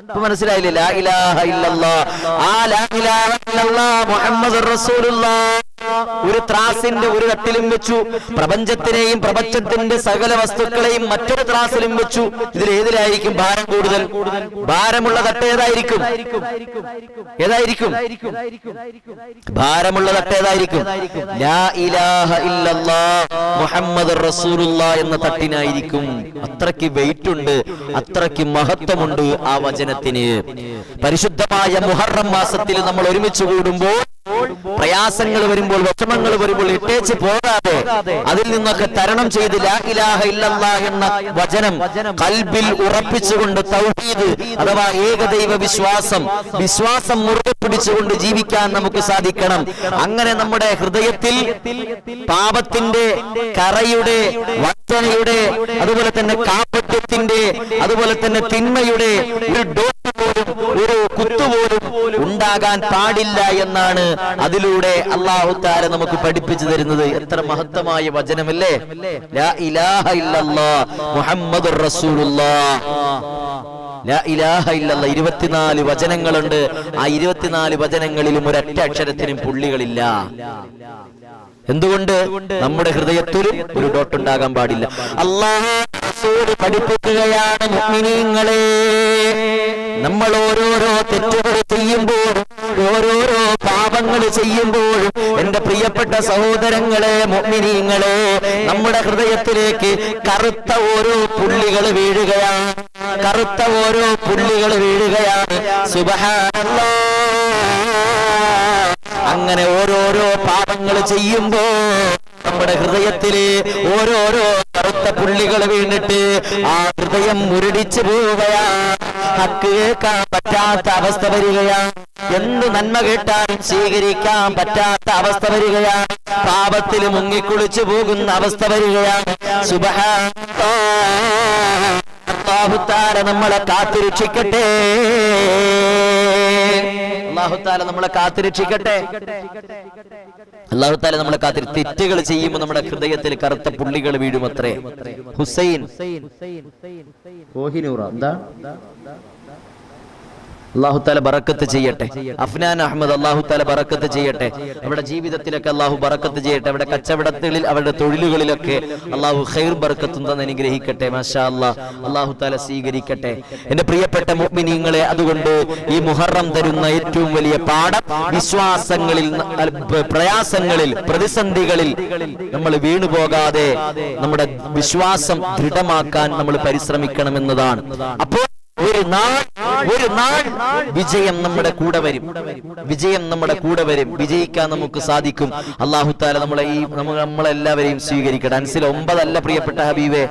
ഇപ്പൊ മനസ്സിലായില്ലേ? ലാ ഇലാഹ ഇല്ലല്ലാഹ്. ആ ലാ ഇലാഹ ഇല്ലല്ലാഹ് മുഹമ്മദുർ റസൂലുള്ളാഹ് ഒരു ത്രാസിന്റെ ഒരു തട്ടിലും വെച്ചു. പ്രപഞ്ചത്തിനെയും പ്രപഞ്ചത്തിന്റെ സകല വസ്തുക്കളെയും മറ്റൊരു ത്രാസിലും വെച്ചു. ഇതിൽ ഏതിലായിരിക്കും ഭാരം കൂടുതൽ? ഭാരമുള്ള തട്ട് ഏതായിരിക്കും? ഏതായിരിക്കും ഭാരമുള്ള തട്ട്? ഏതായിരിക്കും? ലാ ഇലാഹ ഇല്ലല്ലാഹ് മുഹമ്മദുർ റസൂലുള്ളാഹ് എന്ന തട്ടിനായിരിക്കും. അത്രയ്ക്ക് വെയിറ്റ് ഉണ്ട്, അത്രയ്ക്ക് മഹത്വമുണ്ട് ആ വചനത്തിന്. പരിശുദ്ധമായ മുഹറം മാസത്തിൽ നമ്മൾ ഒരുമിച്ച് കൂടുമ്പോൾ, പ്രയാസങ്ങൾ വരുമ്പോൾ, വിഷമങ്ങൾ വരുമ്പോൾ ഇട്ടേച്ച് പോകാതെ അതിൽ നിന്നൊക്കെ തരണം ചെയ്ത് ലാ ഇലാഹ ഇല്ലല്ലാഹ് എന്ന വചനം ഖൽബിൽ ഉറപ്പിച്ചുകൊണ്ട് തൗഹീദ് അഥവാ ഏകദൈവ വിശ്വാസം മുറുകെ പിടിച്ചുകൊണ്ട് ജീവിക്കാൻ നമുക്ക് സാധിക്കണം. അങ്ങനെ നമ്മുടെ ഹൃദയത്തിൽ പാപത്തിന്റെ, കറയുടെ, വഞ്ചനയുടെ, അതുപോലെ തന്നെ കാപട്യത്തിന്റെ, അതുപോലെ തന്നെ തിന്മയുടെ ഒരു ഡോട്ട് പോലും, ഒരു കുത്തുപോലും ഉണ്ടാകാൻ പാടില്ല എന്നാണ് അതിലൂടെ അല്ലാഹു തആല നമുക്ക് പഠിപ്പിച്ചു തരുന്നത്. എത്ര മഹത്തമായ വചനമല്ലേ? ലാ ഇലാഹ ഇല്ലല്ലാഹ് മുഹമ്മദുർ റസൂലുള്ളാഹ്. ലാ ഇലാഹ ഇല്ലല്ലാഹ് 24 വചനങ്ങളുണ്ട്. ആ 24 വചനങ്ങളിലും ഒരൊറ്റ അക്ഷരത്തിനും പുള്ളികളില്ല. എന്തുകൊണ്ട്? നമ്മുടെ ഹൃദയത്തിൽ ഒരു ഡോട്ട് ഉണ്ടാകാൻ പാടില്ല. അല്ലാഹു റസൂൽ പഠിപ്പിക്കുകയാണ്, മുഅ്മിനീങ്ങളെ, നമ്മൾ ഓരോരോ തെറ്റുകൾ ചെയ്യുമ്പോഴും, ഓരോരോ പാപങ്ങൾ ചെയ്യുമ്പോഴും, എന്റെ പ്രിയപ്പെട്ട സഹോദരങ്ങളെ, മുഅ്മിനീങ്ങളെ, നമ്മുടെ ഹൃദയത്തിലേക്ക് കറുത്ത ഓരോ പുള്ളികൾ വീഴുകയാണ്. കറുത്ത ഓരോ പുള്ളികൾ വീഴുകയാണ്. സുബ്ഹാനല്ലാഹ്. അങ്ങനെ ഓരോരോ പാപങ്ങൾ ചെയ്യുമ്പോ നമ്മുടെ ഹൃദയത്തില് ഓരോരോ കറുത്ത പുള്ളികൾ വീണിട്ട് ആ ഹൃദയം മുരടിച്ചു പോവുകയാണ്. ഹക്ക് കേൾക്കാൻ പറ്റാത്ത അവസ്ഥ വരികയാണ്. എന്ത് നന്മ കേട്ടാലും സ്വീകരിക്കാൻ പറ്റാത്ത അവസ്ഥ വരികയാണ്. പാപത്തിൽ മുങ്ങിക്കുളിച്ചു പോകുന്ന അവസ്ഥ വരികയാണ്. സുബ്ഹാനല്ലാഹ്. അല്ലാഹു തആല നമ്മളെ കാത്തുരക്ഷിക്കട്ടെ. അല്ലാഹു തആല നമ്മളെ കാത്തുരക്ഷിക്കട്ടെ. അല്ലാഹു തആല നമ്മളെ തെറ്റുകൾ ചെയ്യുമ്പോൾ നമ്മുടെ ഹൃദയത്തിൽ കറുത്ത പുള്ളികൾ വീഴുമത്രേ. ഹുസൈൻ കോഹിനൂറ എന്താ അല്ലാഹു തആല ബറക്കത്ത് ചെയ്യട്ടെ. അഫ്നാൻ അഹമ്മദ് അല്ലാഹു തആല ബറക്കത്ത് ചെയ്യട്ടെ. അവരുടെ ജീവിതത്തിലൊക്കെ അല്ലാഹു ബറക്കത്ത് ചെയ്യട്ടെ. അവരുടെ കച്ചവടങ്ങളിൽ അവരുടെ തൊഴിലുകളിലൊക്കെ അല്ലാഹു ഖൈർ ബറക്കത്തും തന്ന് അനുഗ്രഹിക്കട്ടെ. മാഷാ അല്ലാഹ് അല്ലാഹു തആല സ്വീകരിക്കട്ടെ. എന്റെ പ്രിയപ്പെട്ട മുഅ്മിനീങ്ങളെ, അതുകൊണ്ട് ഈ മുഹറം തരുന്ന ഏറ്റവും വലിയ പാഠം വിശ്വാസങ്ങളിൽ, പ്രയാസങ്ങളിൽ, പ്രതിസന്ധികളിൽ നമ്മൾ വീണുപോകാതെ നമ്മുടെ വിശ്വാസം ദൃഢമാക്കാൻ നമ്മൾ പരിശ്രമിക്കണമെന്നതാണ്. അപ്പോൾ ഒരു നാൾ വിജയം നമ്മുടെ കൂടെ വരും. വിജയം നമ്മുടെ കൂടെ വരും. വിജയിക്കാൻ നമുക്ക് സാധിക്കും. അല്ലാഹു തആല നമ്മളെല്ലാവരെയും സ്വീകരിക്കട്ടെ. അൻസിൽ 9 അല്ല പ്രിയപ്പെട്ട ഹബീബേ,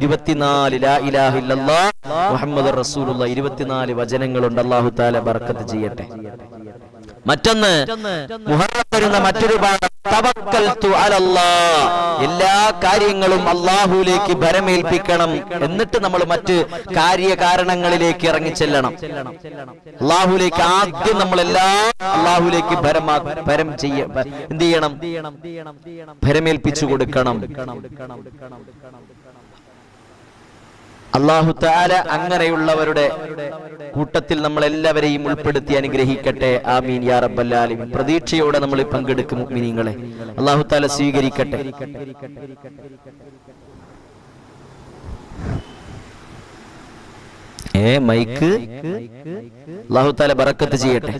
24 ലാ ഇലാഹ ഇല്ലല്ലാഹ് മുഹമ്മദുർ റസൂലുള്ളാഹ് 24 വചനങ്ങളുണ്ട്. അല്ലാഹു തആല ബർക്കത്ത് ചെയ്യട്ടെ. മറ്റൊന്ന് മുഹറം വരുന്ന മറ്റൊരു പാഠം തവക്കൽതു അലല്ലാഹ്. എല്ലാ കാര്യങ്ങളും അല്ലാഹുവിലേക്ക് ഭരമേൽപ്പിക്കണം. എന്നിട്ട് നമ്മൾ മറ്റ് കാര്യകാരണങ്ങളിലേക്ക് ഇറങ്ങിച്ചെല്ലണം. അല്ലാഹുവിലേക്ക് ആദ്യം നമ്മളെല്ലാം അല്ലാഹുവിലേക്ക് എന്ത് ചെയ്യണം? ഭരമേൽപ്പിച്ചു കൊടുക്കണം. അല്ലാഹു തആല അങ്ങനെയുള്ളവരുടെ കൂട്ടത്തിൽ നമ്മളെല്ലാവരെയും ഉൾപ്പെടുത്തി അനുഗ്രഹിക്കട്ടെ. ആമീൻ യാ റബ്ബൽ ആലമീൻ. പ്രതീക്ഷയോടെ നമ്മൾ പങ്കെടുക്കും മുഅ്മിനീങ്ങളെ. അല്ലാഹു തആല സ്വീകരിക്കട്ടെ. മൈക്ക് അല്ലാഹു തആല ബറക്കത്ത് ചെയ്യട്ടെ.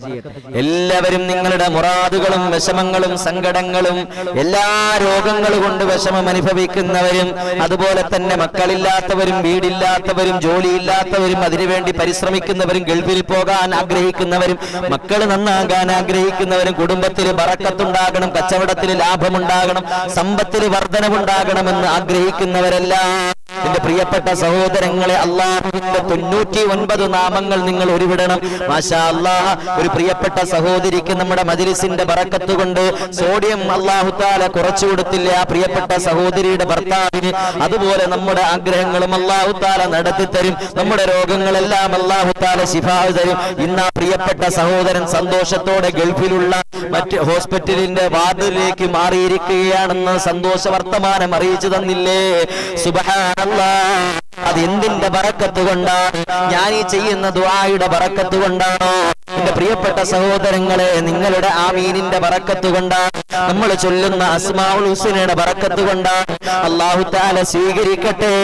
എല്ലാവരും നിങ്ങളുടെ മുറാദുകളും വിഷമങ്ങളും സങ്കടങ്ങളും എല്ലാ രോഗങ്ങൾ കൊണ്ട് വിഷമം അനുഭവിക്കുന്നവരും, അതുപോലെ തന്നെ മക്കളില്ലാത്തവരും വീടില്ലാത്തവരും ജോലിയില്ലാത്തവരും അതിനുവേണ്ടി പരിശ്രമിക്കുന്നവരും, ഗൾഫിൽ പോകാൻ ആഗ്രഹിക്കുന്നവരും, മക്കൾ നന്നാകാൻ ആഗ്രഹിക്കുന്നവരും, കുടുംബത്തിൽ ബറക്കത്തുണ്ടാകണം, കച്ചവടത്തിൽ ലാഭമുണ്ടാകണം, സമ്പത്തിൽ വർധനവുണ്ടാകണമെന്ന് ആഗ്രഹിക്കുന്നവരെല്ലാം എന്റെ പ്രിയപ്പെട്ട സഹോദരങ്ങളെ, അല്ലാഹുവിന്റെ 99 നാമങ്ങൾ നിങ്ങൾ ഉരുവിടണം. മാഷാ അല്ലാഹ്. ഒരു പ്രിയപ്പെട്ട സഹോദരിക്ക് നമ്മുടെ മജ്ലിസിന്റെ ബറക്കത്ത് കൊണ്ട് സോഡിയം അല്ലാഹു തആല കുറച്ചു കൊടുത്തില്ല ആ പ്രിയപ്പെട്ട സഹോദരിയുടെ ഭർത്താവിന്. അതുപോലെ നമ്മുടെ ആഗ്രഹങ്ങളും അല്ലാഹു തആല നടത്തി തരും. നമ്മുടെ രോഗങ്ങളെല്ലാം അല്ലാഹു തആല ശിഫാ തരും. ഇന്ന് ആ പ്രിയപ്പെട്ട സഹോദരൻ സന്തോഷത്തോടെ ഗൾഫിലുള്ള മറ്റ് ഹോസ്പിറ്റലിന്റെ വാർഡിലേക്ക് മാറിയിരിക്കുകയാണെന്ന് സന്തോഷ വർത്തമാനം അറിയിച്ചു തന്നില്ലേ? സുബ്ഹാനല്ലാഹ്. അത് എന്തിന്റെ ബറക്കത്ത് കൊണ്ടാണ്? ഞാൻ ഈ ചെയ്യുന്ന ദുആയുടെ ബറക്കത്ത് കൊണ്ടാണോ? എന്റെ പ്രിയപ്പെട്ട സഹോദരങ്ങളെ, നിങ്ങളുടെ ആമീനിന്റെ ബറക്കത്ത് കൊണ്ടാണ്, നമ്മൾ ചൊല്ലുന്ന അസ്മാഉൽ ഹുസ്നയുടെ ബറക്കത്ത് കൊണ്ടാണ്. അല്ലാഹു തആല സ്വീകരിക്കട്ടെ.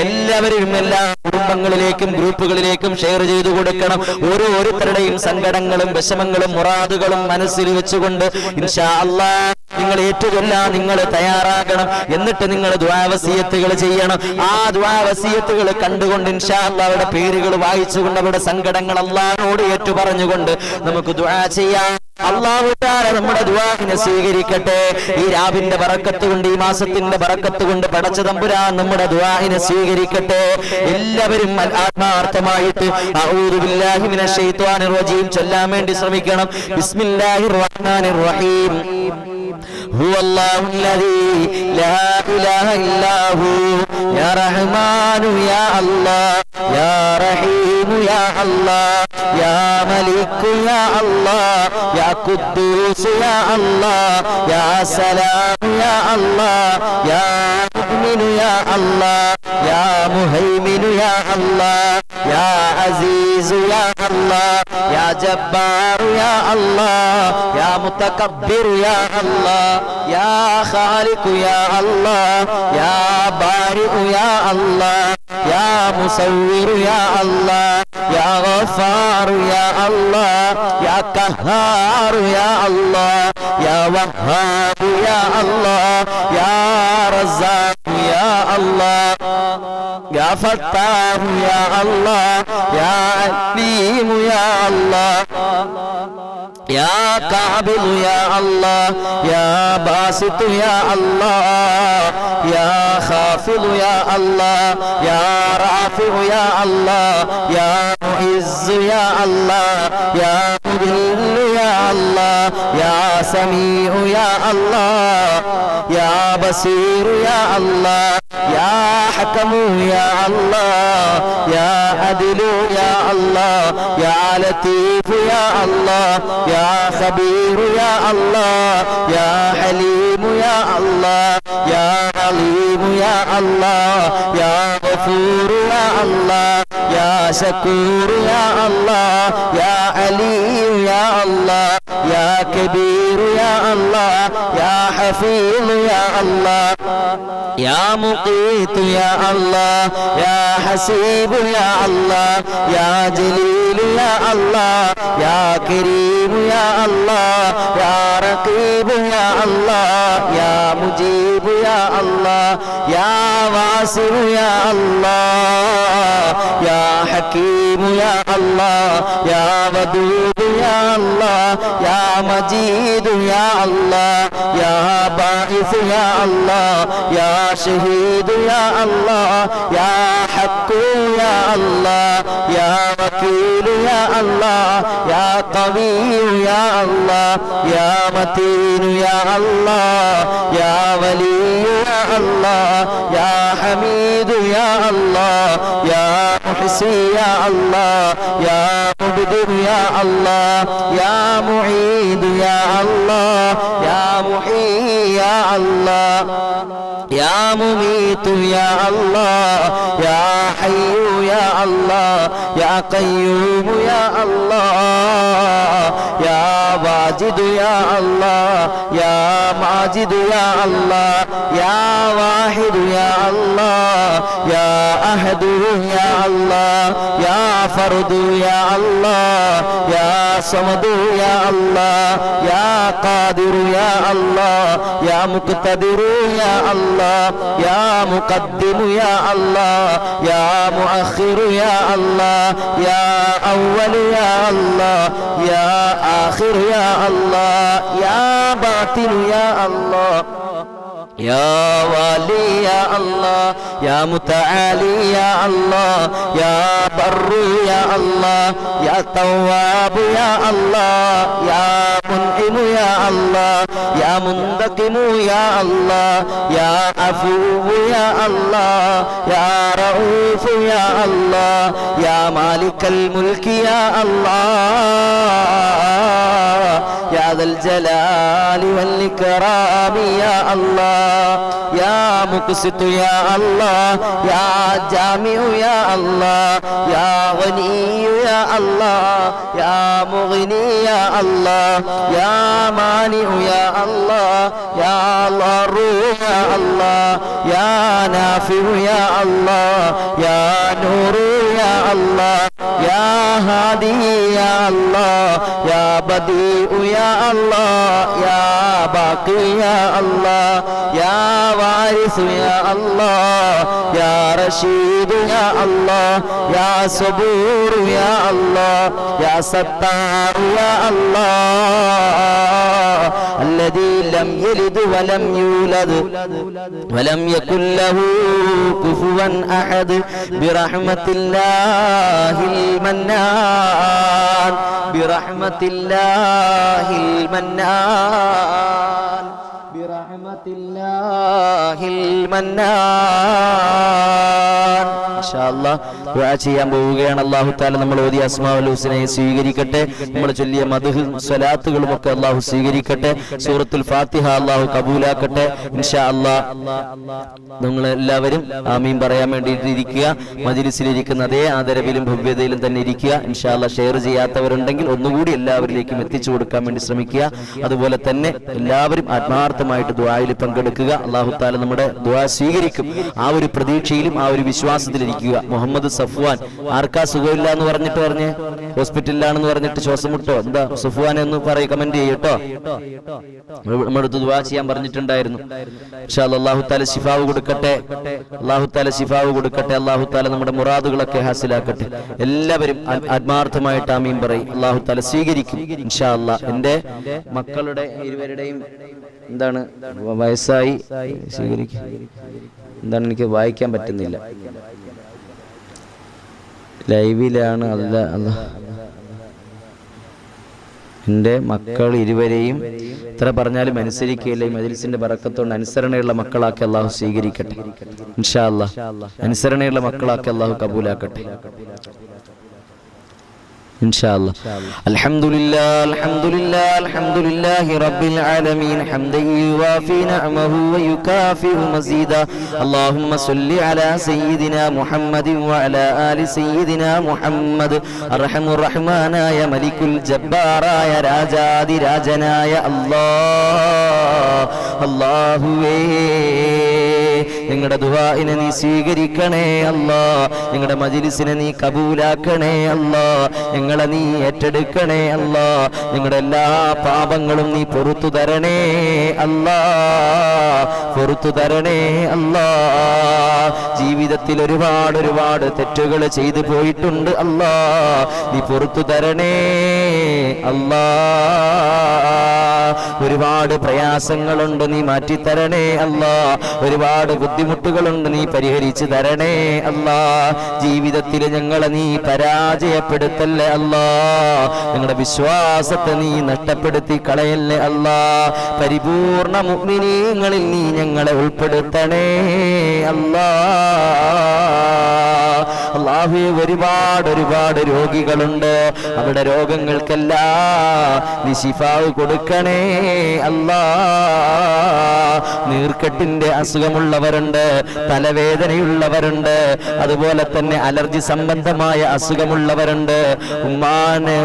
എല്ലാവരും എല്ലാ കുടുംബങ്ങളിലേക്കും ഗ്രൂപ്പുകളിലേക്കും ഷെയർ ചെയ്തു കൊടുക്കണം. ഓരോരുത്തരുടെയും സങ്കടങ്ങളും വിഷമങ്ങളും മുറാദുകളും മനസ്സിൽ വെച്ചുകൊണ്ട് ഇൻഷാ അല്ലാഹ് നിങ്ങൾ ഏറ്റുകൊല്ലാൻ നിങ്ങൾ തയ്യാറാകണം. എന്നിട്ട് നിങ്ങൾ ദുആ വസിയത്തുകൾ ചെയ്യണം. ആ ദുആ വസിയത്തുകൾ കണ്ടുകൊണ്ട് ഇൻഷാ അല്ലാഹ് അവരുടെ പേരുകൾ വായിച്ചുകൊണ്ട് അവരുടെ സങ്കടങ്ങൾ അല്ലാഹുവോട് ഏറ്റു പറഞ്ഞുകൊണ്ട് നമുക്ക് ദുആ ചെയ്യാം. അല്ലാഹു തആല നമ്മുടെ ദുആഇനെ സ്വീകരിക്കട്ടെ. ഈ രാവിന്റെ ബറക്കത്ത് കൊണ്ട്, ഈ മാസത്തിന്റെ ബറക്കത്ത് കൊണ്ട് പടച്ച തമ്പുരാൻ നമ്മുടെ ദുആഇനെ സ്വീകരിക്കട്ടെ. എല്ലാവരും ആത്മാർത്ഥമായിട്ട് അഊദു ബില്ലാഹി മിനശ് ശൈത്വാനിർ റജീം ചൊല്ലാൻ വേണ്ടി ശ്രമിക്കണം. ബിസ്മില്ലാഹിർ റഹ്മാനിർ റഹീം. هو الله الذي لا إله إلا هو يا رحمن يا الله يا رحيم يا الله يا ملك يا الله يا قدوس يا الله يا سلام يا الله يا مؤمن يا الله يا مهيمن يا الله يا عزيز يا الله يا جبار يا الله يا متكبر يا الله يا خالق يا الله يا بارئ يا الله يا مصور يا الله يا غفار يا الله يا قهار يا الله يا وهاب يا الله يا رزاق يا الله يا فتاح يا الله يا عليم يا الله يا قابل يا الله يا باسط يا الله يا خافض يا الله يا رافع يا الله يا معز يا الله يا مذل يا الله يا سميع يا الله يا بصير يا الله യാ ഹകമു യാ അല്ലാഹ് യാ അദിലു യാ അല്ലാഹ് യാ ലതീഫു യാ അല്ലാഹ് യാ ഖബീറു യാ അല്ലാഹ് യാ ഹലീമു യാ അല്ലാഹ് യാ അലീമു യാ അല്ലാഹ് യാ ഗഫൂറു യാ അല്ലാഹ് യാ ശകൂറു യാ അല്ലാഹ് യാ അലിയു യാ അല്ലാഹ് യാ കബീറു യാ അല്ലാഹ് യാ ഹഫീളു യാ അല്ലാഹ് യാ മുഖീതു യാ അല്ലാഹ് യാ ഹസീബു യാ അല്ലാഹ് യാ ജലീലു യാ അല്ലാഹ് യാ കരീമു യാ അല്ലാഹ് യാ റഖീബു യാ അല്ലാഹ് യാ മുജീബു യാ അല്ലാഹ് യാ വാസിഉ യാ അല്ലാഹ് യാ ഹകീമു യാ അല്ലാഹ് യാ വദൂദു യാ അല്ലാഹ് യാ മജീദു യാ അല്ലാഹ് യാ ബാഇസു യാ അല്ലാഹ് യാ ഷഹീദു യാ അല്ലാഹ് യാ ഹഖു യാ അല്ലാഹ് യാ വകീലു യാ അല്ലാഹ് യാ ഖവിയ്യു യാ അല്ലാഹ് യാ മതീനു യാ അല്ലാഹ് യാ വലിയ്യു യാ അല്ലാഹ് യാ ഹമീദു യാ അല്ലാഹ് യാ മുഹ്സി യാ അല്ലാഹ് യാ മുബ്ദിഉ യാ അല്ലാഹ് യാ മുഈദു യാ അല്ലാഹ് യാ മുഹീ യാ അല്ലാഹ് യാ മുമീതു യാ അല്ലാഹ് യാ ഹയ്യു യാ അല്ലാഹ് യാ ഖയ്യൂമു യാ അല്ലാഹ് യാ വാജിദു യാ അല്ലാഹ് യാ മാജിദു യാ അല്ലാഹ് യാ വാഹിദു യാ അല്ലാഹ് യാ അഹദു യാ അല്ലാഹ് യാ ഫർദു യാ അല്ലാഹ് യാ സമദു യാ അല്ലാഹ് യാ ഖാദിറു യാ അല്ലാഹ് യാ മുഖ്തദിറു യാ അല്ലാഹ് യാ മുഖദ്ദിമു യാ അല്ലാഹ് യാ മുഅഖിറു യാ അല്ലാഹ് യാ അവ്വലു യാ അല്ലാഹ് യാ ആഖിറു യാ അല്ലാഹ് യാ ബാത്തിനു യാ അല്ലാഹ് يا والي يا الله يا متعالي يا الله يا بر يا الله يا تواب يا الله يا منعم يا الله يا منتقم يا الله يا عفو يا الله يا رؤوف يا الله يا مالك الملك يا الله يا ذا الجلال والإكرام يا الله يا مقسط يا الله يا جامع يا الله يا غني يا الله يا مغني يا الله يا مانع يا الله يا ضار يا الله يا نافع يا الله يا نور يا الله يا هادي يا الله يا بديع يا الله يا باقي يا الله يا وارث يا الله يا رشيد يا الله يا صبور يا الله يا ستار يا الله الذي لم يلد ولم يولد ولم يكن له كفوا أحد برحمة الله المنان برحمة الله المنان برحمة الله المنان إن شاء الله ദുആ ചെയ്യാൻ പോവുകയാണ്. അല്ലാഹു തആല നമ്മൾ ഓതിയ അസ്മാഉൽ ഹുസ്നയെ സ്വീകരിക്കട്ടെ. നമ്മൾ ചൊല്ലിയ മദ്ഹ് സ്വലാത്തുകളും ഒക്കെ അല്ലാഹു സ്വീകരിക്കട്ടെ. സൂറത്തുൽ ഫാത്തിഹ അല്ലാഹു കബൂലാക്കട്ടെ ഇൻഷാ അല്ലാഹ്. നിങ്ങൾ എല്ലാവരും ആമീൻ പറയാൻ വേണ്ടിയിട്ട് ഇരിക്കുക. മജ്ലിസിലിരിക്കുന്ന അതേ ആദരവിലും ഭവ്യതയിലും തന്നെ ഇരിക്കുക. ഇൻഷാ അല്ലാഹ് ഷെയർ ചെയ്യാത്തവരുണ്ടെങ്കിൽ ഒന്നുകൂടി എല്ലാവരിലേക്കും എത്തിച്ചു കൊടുക്കാൻ വേണ്ടി ശ്രമിക്കുക. അതുപോലെ തന്നെ എല്ലാവരും ആത്മാർത്ഥമായിട്ട് ദുആയിൽ പങ്കെടുക്കുക. അല്ലാഹു തആല നമ്മുടെ ദുആ സ്വീകരിക്കും. ആ ഒരു പ്രതീക്ഷയിലും ആ ഒരു വിശ്വാസത്തിലിരിക്കുക. മുഹമ്മദ് സഫ്വാൻ ആർക്കാ സുഖമില്ല എന്ന് പറഞ്ഞ് ഹോസ്പിറ്റലിലാണെന്ന് പറഞ്ഞിട്ട് ശ്വാസം മുട്ടോ എന്താ സഫ്വാൻ എന്ന് പറയും, കമന്റ് ചെയ്യട്ടോ. നമ്മളടുത്ത് ദുആ ചെയ്യാൻ പറഞ്ഞിട്ടുണ്ടായിരുന്നു. ഇൻഷാ അല്ലാഹ് അല്ലാഹു തആല ശിഫാവ് കൊടുക്കട്ടെ. അല്ലാഹു തആല ശിഫാവ് കൊടുക്കട്ടെ. അല്ലാഹു തആല നമ്മുടെ മുറാദുകളൊക്കെ ഹാസിലാക്കട്ടെ. എല്ലാവരും ആത്മാർത്ഥമായിട്ട് ആമീൻ പറയും. അല്ലാഹു തആല സ്വീകരിക്കും ഇൻഷാ അല്ലാഹ്. എൻ്റെ മക്കളുടെ ഇരുവരുടെയും എന്താണ് വയസ്സായി സ്വീകരിക്കും. എന്താണ് എനിക്ക് വായിക്കാൻ പറ്റുന്നില്ല, ലൈവിലാണ്. അല്ല എൻ്റെ മക്കൾ ഇരുവരെയും ഇത്ര പറഞ്ഞാലും അനുസരിക്കുകയില്ല. ഈ മജ്‌ലിസിന്റെ ബറക്കത്തുകൊണ്ട് അനുസരണയുള്ള മക്കളാക്കി അള്ളാഹു സ്വീകരിക്കട്ടെ. ഇൻഷാ അല്ലാഹ് അനുസരണയുള്ള മക്കളാക്കി അള്ളാഹു കബൂലാക്കട്ടെ. إن شاء الله. الحمد لله رب العالمين حمدا يوافي نعمه ويكافئ مزيدا. اللهم صل على سيدنا محمد وعلى آل سيدنا محمد. الرحم الرحمن يا ملك الجبار يا راجادي راجنا يا الله നിങ്ങളുടെ ദുആഇനെ നീ സ്വീകരിക്കണേ അല്ലാ. നിങ്ങളുടെ മജ്‌ലിസിനെ നീ കബൂലാക്കണേ അല്ലാ. ഞങ്ങളെ നീ ഏറ്റെടുക്കണേ അല്ലാ. നിങ്ങളുടെ എല്ലാ പാപങ്ങളും നീ പുറത്തു തരണേ അല്ലാ, പുറത്തു തരണേ അല്ലാ. ജീവിതത്തിൽ ഒരുപാട് തെറ്റുകൾ ചെയ്തു പോയിട്ടുണ്ട് അല്ലാ, നീ പുറത്തു തരണേ അല്ലാ. ഒരുപാട് പ്രയാസങ്ങളുണ്ട്, നീ മാറ്റിത്തരണേ അല്ലാ. ഒരുപാട് ബുദ്ധിമുട്ടുകളുണ്ട്, നീ പരിഹരിച്ചു തരണേ അല്ലാ. ജീവിതത്തിൽ ഞങ്ങളെ നീ പരാജയപ്പെടുത്തല്ലേ അല്ലാ. ഞങ്ങളുടെ വിശ്വാസത്തെ നീ നഷ്ടപ്പെടുത്തി കളയല്ലേ അല്ലാ. പരിപൂർണ മുഅ്മിനീങ്ങളിൽ നീ ഞങ്ങളെ ഉൾപ്പെടുത്തണേ അല്ലാ. അല്ലാഹുവേ, ഒരുപാട് രോഗികളുണ്ട്, അവരുടെ രോഗങ്ങൾക്കെല്ലാം നീ ശിഫാ കൊടുക്കണേ അല്ലാ. നീർക്കെട്ടിന്റെ അസുഖമുള്ളവരുണ്ട്, തലവേദനയുള്ളവരുണ്ട്, അതുപോലെ തന്നെ അലർജി സംബന്ധമായ അസുഖമുള്ളവരുണ്ട്. ഉമ്മാടെ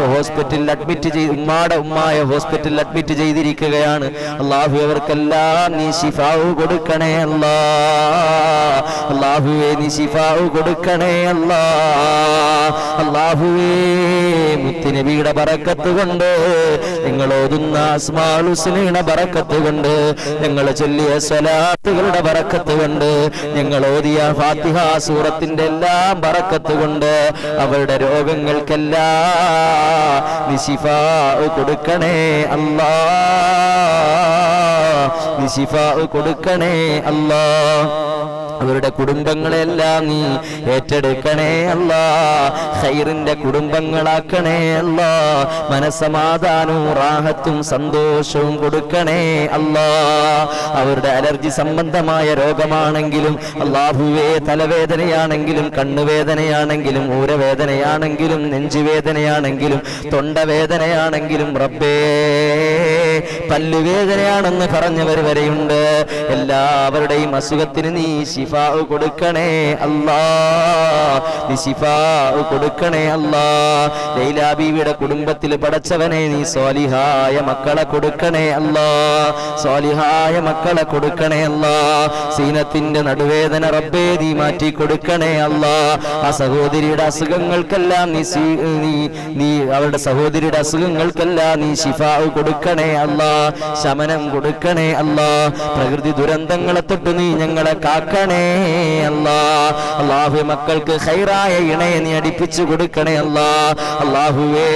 ഉമ്മായ ഹോസ്പിറ്റലിൽ അഡ്മിറ്റ് ചെയ്തിരിക്കുകയാണ്. അല്ലാഹു അവർക്കെല്ലാം നീ ശിഫാ കൊടുക്കണേ അല്ലാ. അല്ലാഹുവേ, നീ ശിഫാ കൊടുക്കണേ അല്ലാ. അല്ലാഹുവേ, മുത്തുനബിയുടെ ബറക്കത്ത് കൊണ്ട്, നിങ്ങൾ ഓതുന്ന അസ്മാഉൽ ഹുസ്നയുടെ ബറക്കത്ത് കൊണ്ട്, ഞങ്ങൾ ചൊല്ലിയ സ്വലാത്തുകളുടെ ബറക്കത്ത് കൊണ്ട്, ഞങ്ങൾ ഓതിയ ഫാത്തിഹ സൂറത്തിന്റെ എല്ലാം ബറക്കത്ത് കൊണ്ട് അവരുടെ രോഗങ്ങൾക്കെല്ലാം നീ ശിഫാ കൊടുക്കണേ അല്ലാ. നീ ശിഫാ കൊടുക്കണേ അല്ലാ. അവരുടെ കുടുംബങ്ങളെല്ലാം നീ ഏറ്റെടുക്കണേ അല്ലാ. ഖൈറിന്റെ കുടുംബങ്ങളാക്കണേ അല്ലാ. മനസ്സമാധാനവും റാഹത്തും സന്തോഷവും കൊടുക്കണേ അല്ലാ. അവരുടെ അലർജി സംബന്ധമായ രോഗമാണെങ്കിലും അല്ലാഹുവേ, തലവേദനയാണെങ്കിലും കണ്ണുവേദനയാണെങ്കിലും ഊരവേദനയാണെങ്കിലും നെഞ്ചുവേദനയാണെങ്കിലും തൊണ്ടവേദനയാണെങ്കിലും റബ്ബേ, പല്ലുവേദനയാണെന്ന് പറഞ്ഞവർ വരെയുണ്ട്. എല്ലാവരുടെയും അസുഖത്തിന് നീ ശിഫാ കൊടുക്കണേ അല്ലാ. നീ ശിഫാ കൊടുക്കണേ അല്ലാ. ലൈല ബീവിയുടെ കുടുംബത്തിൽ പടച്ചവനെ നീ സ്വാലിഹായ മക്കളെ കൊടുക്കണേ അല്ലാ. സ്വാലിഹായ മക്കളെ കൊടുക്കണേ അല്ലാ. സീനത്തിന്റെ നടുവേദന റബ്ബേ നീ മാറ്റി കൊടുക്കണേ അല്ലാ. ആ സഹോദരിയുടെ അസുഖങ്ങൾക്കെല്ലാം നീ അവരുടെ സഹോദരിയുടെ അസുഖങ്ങൾക്കെല്ലാം നീ ശിഫാ കൊടുക്കണേ അല്ലാ. ശമനം കൊടുക്കണേ അല്ലാ. പ്രകൃതി ദുരന്തങ്ങളെ തൊട്ട് നീ ഞങ്ങളെ കാക്കണേ അല്ലാ. അല്ലാഹുവേ, മക്കൾക്ക് ഖൈറായ ഇണയെ നീ അടിപ്പിച്ചു കൊടുക്കണേ അല്ലാ. അല്ലാഹുവേ,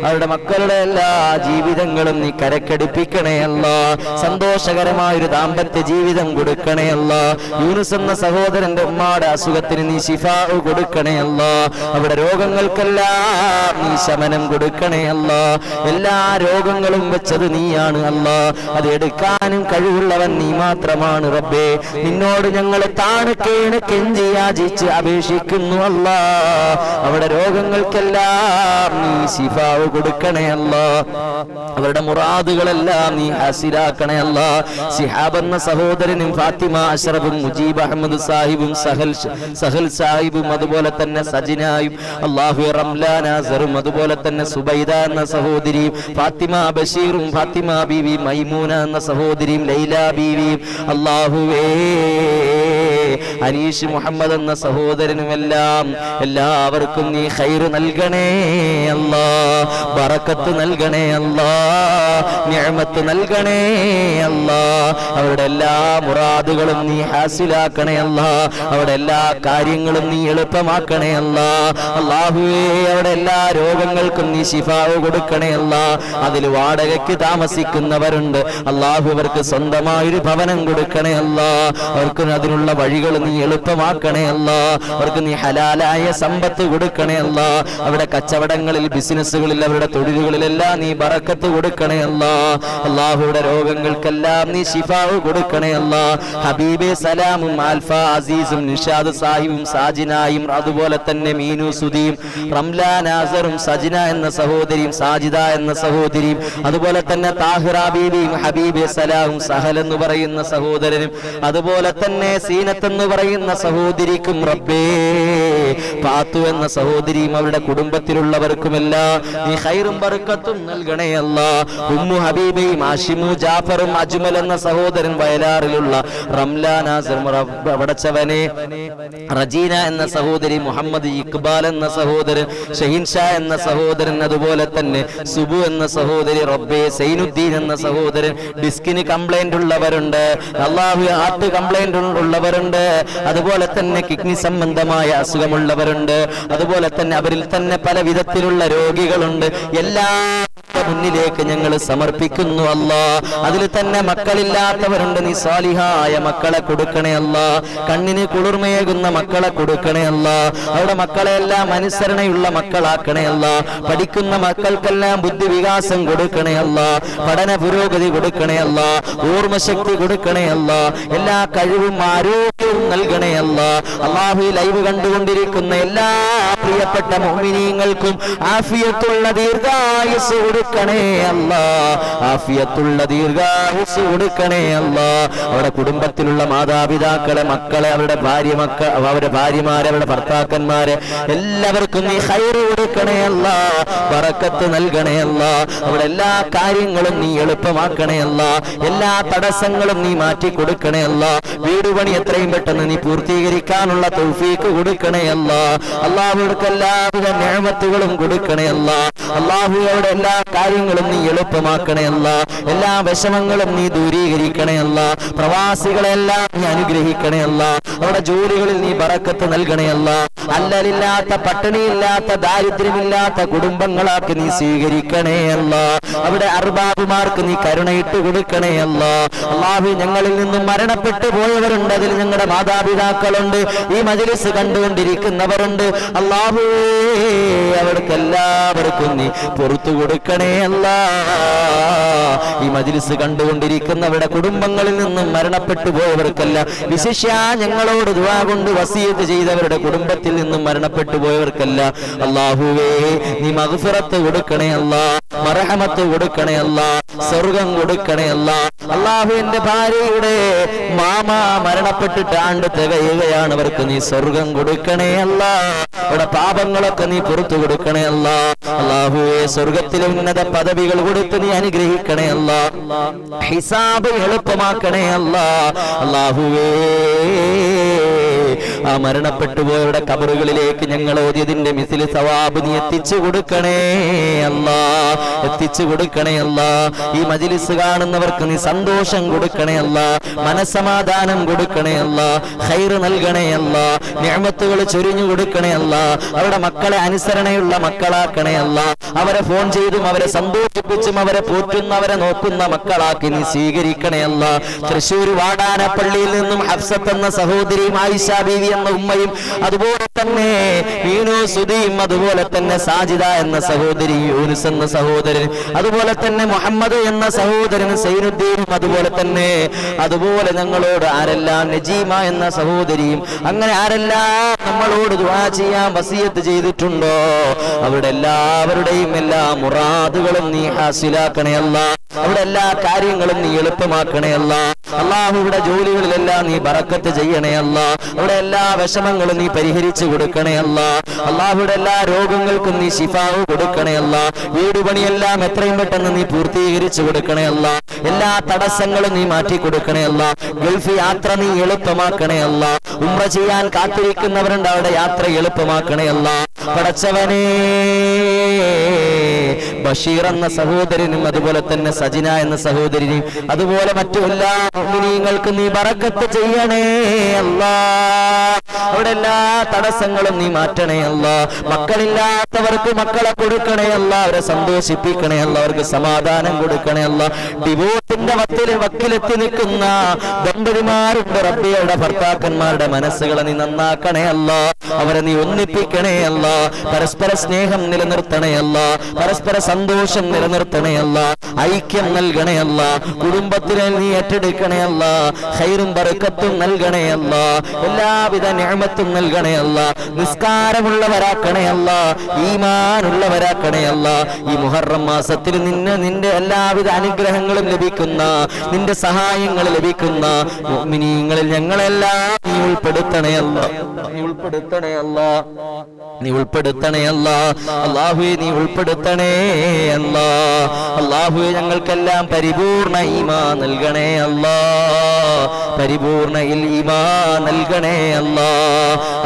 അവരുടെ മക്കളുടെ എല്ലാ ജീവിതങ്ങളും നീ കരക്കടിപ്പിക്കണേ അല്ലാ. സന്തോഷകരമായൊരു ദാമ്പത്യ ജീവിതം കൊടുക്കണേ അല്ലാ. യൂനുസ് എന്ന സഹോദരന്റെ ഉമ്മാടെ അസുഖത്തിന് നീ ശിഫാ കൊടുക്കണേ അല്ലാ. അവരുടെ രോഗങ്ങൾക്കെല്ലാം നീ ശമനം കൊടുക്കണേ അല്ലാ. എല്ലാ രോഗങ്ങളും വെച്ചത് നീയാണ് അല്ലാ. അത് എടുക്കാനും കഴിവുള്ളവൻ നീ മാത്രമാണ് റബ്ബേ. നിന്നോട് ഞങ്ങൾ താണക്കേണ് കെഞ്ചി യാചിച്ച് അപേക്ഷിക്കുന്നു അല്ലാ. അവരുടെ രോഗങ്ങൾക്കെല്ലാം നീ ശിഫാ കൊടുക്കണേ അല്ലാ. അവരുടെ മുറാദുകളെല്ലാം നീ ഹാസിലാക്കണേ അല്ലാ. ശിഹാബ് എന്ന സഹോദരനും ഫാത്തിമ അഷ്റഫും മുജീബ് അഹമ്മദ് സാഹിബും സഹൽ സാഹിബും അതുപോലെ തന്നെ സജിനായും അല്ലാഹു റംലാന സറും അതുപോലെ തന്നെ സുബൈദ എന്ന സഹോദരിയും ഫാത്തിമ ബഷീറും ഫാത്തിമ ബീവി മൈമൂന എന്ന സഹോദരിയും ലൈല ബീവിയും അല്ലാഹുവേ, അനീഷ് മുഹമ്മദ് എന്ന സഹോദരനുമെല്ലാം എല്ലാവർക്കും നീ ഖൈർ നൽകണേ അല്ലാ. ബറക്കത്ത് നൽകണേ അല്ലാ. നിഅമത്ത് നൽകണേ അല്ലാ. അവരുടെ എല്ലാ മുറാദുകളും നീ ഹാസിലാക്കണേ അല്ലാ. അവരുടെ എല്ലാ കാര്യങ്ങളും നീ എളുപ്പമാക്കണേ അല്ലാ. അല്ലാഹുവേ, അവരുടെ എല്ലാ രോഗങ്ങൾക്കും നീ ശിഫാ കൊടുക്കണേ അല്ലാ. അതിൽ വാടകയ്ക്ക് താമസിക്കുന്നവരുണ്ട് അല്ലാഹു, അവർക്ക് സ്വന്തമായൊരു ഭവനം കൊടുക്കണേ അല്ലാ. അവർക്ക് അതിനുള്ള വഴികൾ നീ എളുപ്പമാക്കണേ അല്ലാ. അവർക്ക് നീ ഹലാലായ ഹലാലായ സമ്പത്ത് കൊടുക്കണേ അല്ലാ. അവരുടെ കച്ചവടങ്ങളിൽ, ബിസിനസ്സുകളിൽ, അവരുടെ തൊഴിലുകളിലെല്ലാം നീ ബറക്കത്ത് കൊടുക്കണേ അല്ലാ. അല്ലാഹുവിന്റെ രോഗങ്ങൾക്കെല്ലാം നീ ശിഫാവ് കൊടുക്കണേ അല്ലാ. ഹബീബെ സലാമും ആൽഫ അസീസും നിഷാദ് സാഹിബും സാജിനായും അതുപോലെ തന്നെ മീനു സുദിയും റംലാ നാസറും സജിന എന്ന സഹോദരിയും സാജിദ എന്ന സഹോദരിയും അതുപോലെ തന്നെ താഹിറ ബീബിയും ഹബീബെ സലാമും സഹൽ എന്ന് പറയുന്ന സഹോദരനും അതുപോലെ തന്നെ സീനത്ത് എന്ന് പറയുന്ന സഹോദരിക്കും റബ്ബേ പാത്തു എന്ന സഹോദരിയും അവരുടെ കുടുംബത്തിലുള്ളവർക്കുമെല്ലാം നീ ഖൈറും ബർക്കത്തും നൽകണേ അല്ലാ. ഉമ്മു ഹബീബയും ആഷിമു ജാഫറും അജ്മൽ എന്ന സഹോദരൻ വയലാറിലുള്ള റംലാ നാസർ വടച്ചവനെ റജീന എന്ന സഹോദരി, മുഹമ്മദ് ഇക്ബാൽ എന്ന സഹോദരൻ, ഷഹീൻ ഷാ എന്ന സഹോദരൻ, അതുപോലെ തന്നെ സുബു എന്ന സഹോദരി, റബ്ബേ സൈനുദ്ദീൻ എന്ന സഹോദരൻ. ഡിസ്കിന് കംപ്ലൈന്റ് ഉള്ളവരുണ്ട്, അല്ലാഹു ഹാർട്ട് കംപ്ലൈന്റ് ഉള്ളവരുണ്ട്, അതുപോലെ തന്നെ കിഡ്നി സംബന്ധമായ അസുഖമുള്ളവരുണ്ട്, അതുപോലെ തന്നെ അവരിൽ തന്നെ പല വിധത്തിലുള്ള രോഗികളുണ്ട്. എല്ലാ മുന്നിലേക്ക് ഞങ്ങൾ സമർപ്പിക്കുന്നു അല്ലാ. അതിൽ തന്നെ മക്കളില്ലാത്തവരുണ്ട്, നീ സാലിഹായ മക്കളെ കൊടുക്കണേ അല്ലാ. കണ്ണിന് കുളിർമയേകുന്ന മക്കളെ കൊടുക്കണേ അല്ലാ. അവിടെ മക്കളെല്ലാം അനുസരണയുള്ള മക്കളാക്കണേ അല്ലാ. പഠിക്കുന്ന മക്കൾക്കെല്ലാം ബുദ്ധി വികാസം കൊടുക്കണേ അല്ലാ. പഠന പുരോഗതി കൊടുക്കണേ അല്ലാ. ഓർമ്മശക്തി കൊടുക്കണേ അല്ലാ. എല്ലാ കഴിവും ആരോഗ്യവും നൽകണേ അല്ലാ. അല്ലാഹു ലൈവ് കണ്ടുകൊണ്ടിരിക്കുന്ന എല്ലാ പ്രിയപ്പെട്ട മുഅ്മിനീങ്ങൾക്കും ആഫിയത്തുള്ള ദീർഘായുസ്സ് കൊടുക്കണേ അല്ലാ. ആഫിയത്തുള്ള ദീർഘായുസ്സ് കൊടുക്കണേ അല്ലാ. അവരുടെ കുടുംബത്തിലുള്ള മാതാപിതാക്കളെ, മക്കളെ, അവരുടെ അവരുടെ ഭാര്യമാരെ, അവരുടെ ഭർത്താക്കന്മാരെ എല്ലാവർക്കും നീ ഖൈറ് കൊടുക്കണേ അല്ലാ. ബറക്കത്ത് നൽകണേ അല്ലാ. അവിടെ എല്ലാ കാര്യങ്ങളും നീ എളുപ്പമാക്കണേ അല്ലാ. എല്ലാ തടസ്സങ്ങളും നീ മാറ്റി കൊടുക്കണേ അല്ലാ. വീട് പണി എത്രയും പെട്ടെന്ന് നീ പൂർത്തീകരിക്കാനുള്ള തൗഫീക്ക് കൊടുക്കണേ അല്ലാ. അല്ലാഹുവിന്റെ എല്ലാവിധ നിഅമത്തുകളും കൊടുക്കണേ അല്ലാ. അല്ലാഹുവോടെ എല്ലാ കാര്യങ്ങളും നീ എളുപ്പമാക്കണേ അല്ലാ. എല്ലാ വിഷമങ്ങളും നീ ദൂരീകരിക്കണേ അല്ലാ. പ്രവാസികളെല്ലാം നീ അനുഗ്രഹിക്കണേ അല്ലാ. അവരുടെ ജോലികളിൽ നീ ബറക്കത്ത് നൽകണേ അല്ലാ. അല്ലലില്ലാത്ത, പട്ടിണിയില്ലാത്ത, ദാരിദ്ര്യമില്ലാത്ത കുടുംബങ്ങളാക്കി നീ സ്വീകരിക്കണേ അല്ലാ. അവിടെ അർബാബുമാർക്ക് നീ കരുണയിട്ട് കൊടുക്കണേ അല്ലാ. അല്ലാഹു ഞങ്ങളിൽ നിന്നും മരണപ്പെട്ടു പോയവരുണ്ട്, അതിൽ ഞങ്ങളുടെ മാതാപിതാക്കളുണ്ട്, ഈ മജ്‌ലിസ് കണ്ടുകൊണ്ടിരിക്കുന്നവരുണ്ട്. അല്ലാഹുവേ അവർക്ക് എല്ലാവർക്കും നീ പുറത്തു കൊടുക്കണേ അല്ലാ. ഈ മജ്‌ലിസ് കണ്ടുകൊണ്ടിരിക്കുന്നവരുടെ കുടുംബങ്ങളിൽ നിന്നും മരണപ്പെട്ടു പോയവർക്കല്ല, വിശേഷ ഞങ്ങളോട് ദുആ കൊണ്ട് വസിയത്ത് ചെയ്തവരുടെ കുടുംബത്തിൽ നിന്നും മരണപ്പെട്ടു പോയവർക്കല്ല അല്ലാഹുവേ നീ മഗ്ഫിറത്ത് കൊടുക്കണേ അല്ലാ. മർഹമത്ത് കൊടുക്കണേ അല്ലാ. സ്വർഗം കൊടുക്കണേ അല്ലാ. അല്ലാഹു എന്റെ ഭാര്യയുടെ മാമ മരണപ്പെട്ടിട്ട് ആണ്ട് തികയുകയാണ്, അവർക്ക് നീ സ്വർഗം കൊടുക്കണേ അല്ലാ. അവരുടെ പാപങ്ങളൊക്കെ നീ പുറത്തു കൊടുക്കണേ അല്ലാ. അല്ലാഹുവേ സ്വർഗത്തിലെ ഉന്നത പദവികൾ കൊടുത്ത് നീ അനുഗ്രഹിക്കണേ അല്ലാ. ഹിസാബ് എളുപ്പമാക്കണേ അല്ലാ. അല്ലാഹുവേ ആ മരണപ്പെട്ടു പോയവരുടെ ഖബറുകളിലേക്ക് ഞങ്ങൾ ഓതിയതിന്റെ മിസ്ലി സവാബ് നീ എത്തിച്ചു കൊടുക്കണേ അല്ലാ. എത്തിച്ചു കൊടുക്കണേ അല്ലാ. ഈ മജ്‌ലിസ് കാണുന്നവർക്ക് നീ സന്തോഷം കൊടുക്കണേ അല്ലാ. മനസ്സമാധാനം കൊടുക്കണേ അല്ലാ. ഖൈർ നൽകണേ അല്ലാ. നിഅമത്തുകൾ ചൊരിഞ്ഞു കൊടുക്കണേ അല്ലാ. അവരുടെ മക്കളെ അനുസരണയുള്ള മക്കളാക്കണേ അല്ലാ. അവരെ ഫോൺ ചെയ്തും അവരെ സന്തോഷിപ്പിച്ചും അവരെ പോറ്റുന്ന, അവരെ നോക്കുന്ന മക്കളാക്കി നീ സ്വീകരിക്കണേ അല്ലാ. തൃശ്ശൂർ വാടാനപ്പള്ളിയിൽ നിന്നും ഹഫ്സത്ത് എന്ന സഹോദരിയും ആയിഷ ബീവി എന്ന ഉമ്മയും അതുപോലെ തന്നെ മീനു സുദിയും അതുപോലെ തന്നെ സാജിദ എന്ന സഹോദരി, യൂനുസ് എന്ന സഹോദരൻ, അതുപോലെ തന്നെ മുഹമ്മദ് എന്ന സഹോദരൻ, സൈനുദ്ദീനും അതുപോലെ ഞങ്ങളോട് ആരെല്ലാം നജീമ എന്ന സഹോദരിയും അങ്ങനെ ആരെല്ലാം നമ്മളോട് ദുആ ചെയ്യാൻ വസിയത്ത് ചെയ്തിട്ടുണ്ടോ അവരുടെ എല്ലാവരുടെയും എല്ലാ മുറാദുകളും നീ ഹാസിലാക്കണേ അല്ലാ. അവിടെ എല്ലാ കാര്യങ്ങളും നീ എളുപ്പമാക്കണേ അല്ലാ. അല്ലാഹുവിന്റെ ജോലികളിലെല്ലാം നീ ബറക്കത്ത് ചെയ്യണേ അല്ലാ. അവിടെ എല്ലാ വിഷമങ്ങളും നീ പരിഹരിച്ചു കൊടുക്കണേ അല്ലാ. അല്ലാഹുവിന്റെ എല്ലാ രോഗങ്ങൾക്കും നീ ശിഫാവ് കൊടുക്കണേ അല്ലാ. വീട് പണിയെല്ലാം എത്രയും പെട്ടെന്ന് നീ പൂർത്തീകരിച്ചു കൊടുക്കണേ അല്ലാ. എല്ലാ തടസ്സങ്ങളും നീ മാറ്റി കൊടുക്കണേ അല്ലാ. ഗൾഫ് യാത്ര നീ എളുപ്പമാക്കണേ അല്ലാ. ഉംറ ചെയ്യാൻ കാത്തിരിക്കുന്നവരുണ്ട്, അവിടെ യാത്ര എളുപ്പമാക്കണേ അല്ലാ. പടച്ചവനേ ബഷീർ എന്ന സഹോദരനും അതുപോലെ തന്നെ സജിന എന്ന സഹോദരിനെയും അതുപോലെ മറ്റു എല്ലാ മുഅ്മിനീങ്ങൾക്കും നീ ബറക്കത്ത് ചെയ്യണേ അല്ലാ. അവിടെ എല്ലാ തടസ്സങ്ങളും നീ മാറ്റണേ അല്ലാ. മക്കളില്ലാത്തവർക്ക് മക്കളെ കൊടുക്കണേ അല്ലാ. അവരെ സന്തോഷിപ്പിക്കണേ അല്ലാ. അവർക്ക് സമാധാനം കൊടുക്കണേ അല്ലാ. ഡിവോഴ്സിന്റെ വക്കിലെത്തി നിൽക്കുന്ന ദമ്പതിമാരുണ്ട് റബ്ബേ, അവരുടെ ഭർത്താക്കന്മാരുടെ മനസ്സുകളെ നീ നന്നാക്കണേ അല്ലാ. അവരെ നീ ഒന്നിപ്പിക്കണേ അല്ലാ. പരസ്പര സ്നേഹം നിലനിർത്തണേ അല്ലാ. പരസ്പര സന്തോഷം നിലനിർത്തണേ അല്ലാ. ഐക്യം നൽകണേ അല്ലാ. കുടുംബത്തിനെ നീ ഏറ്റെടുക്കണേ അല്ലാ. ഖൈറും ബറക്കത്തും നൽകണേ അല്ലാ. എല്ലാവിധ നിഅമത്തും നൽകണേ അല്ലാ. നിസ്കാരമുള്ളവരാക്കണേ അല്ലാ. ഈമാനുള്ളവരാക്കണേ അല്ലാ. ഈ മുഹറം മാസത്തിൽ നിന്റെ എല്ലാവിധ അനുഗ്രഹങ്ങളും ലഭിക്കുന്ന, നിന്റെ സഹായങ്ങൾ ലഭിക്കുന്ന മുഅ്മിനീങ്ങളിൽ ഞങ്ങളെല്ലാം നീ ഉൾപ്പെടുത്തണേ അല്ലാ. നീ ഉൾപ്പെടുത്തണേ അല്ലാ. നീ ഉൾപ്പെടുത്തണേ അല്ലാ. അല്ലാഹുവേ നീ ഉൾപ്പെടുത്തണേ അല്ലാ. അല്ലാഹുവേ ഞങ്ങൾക്കെല്ലാം പരിപൂർണ ഈമാൻ നൽകണേ അല്ലാ. പരിപൂർണ ഈമാൻ നൽകണേ അല്ലാ.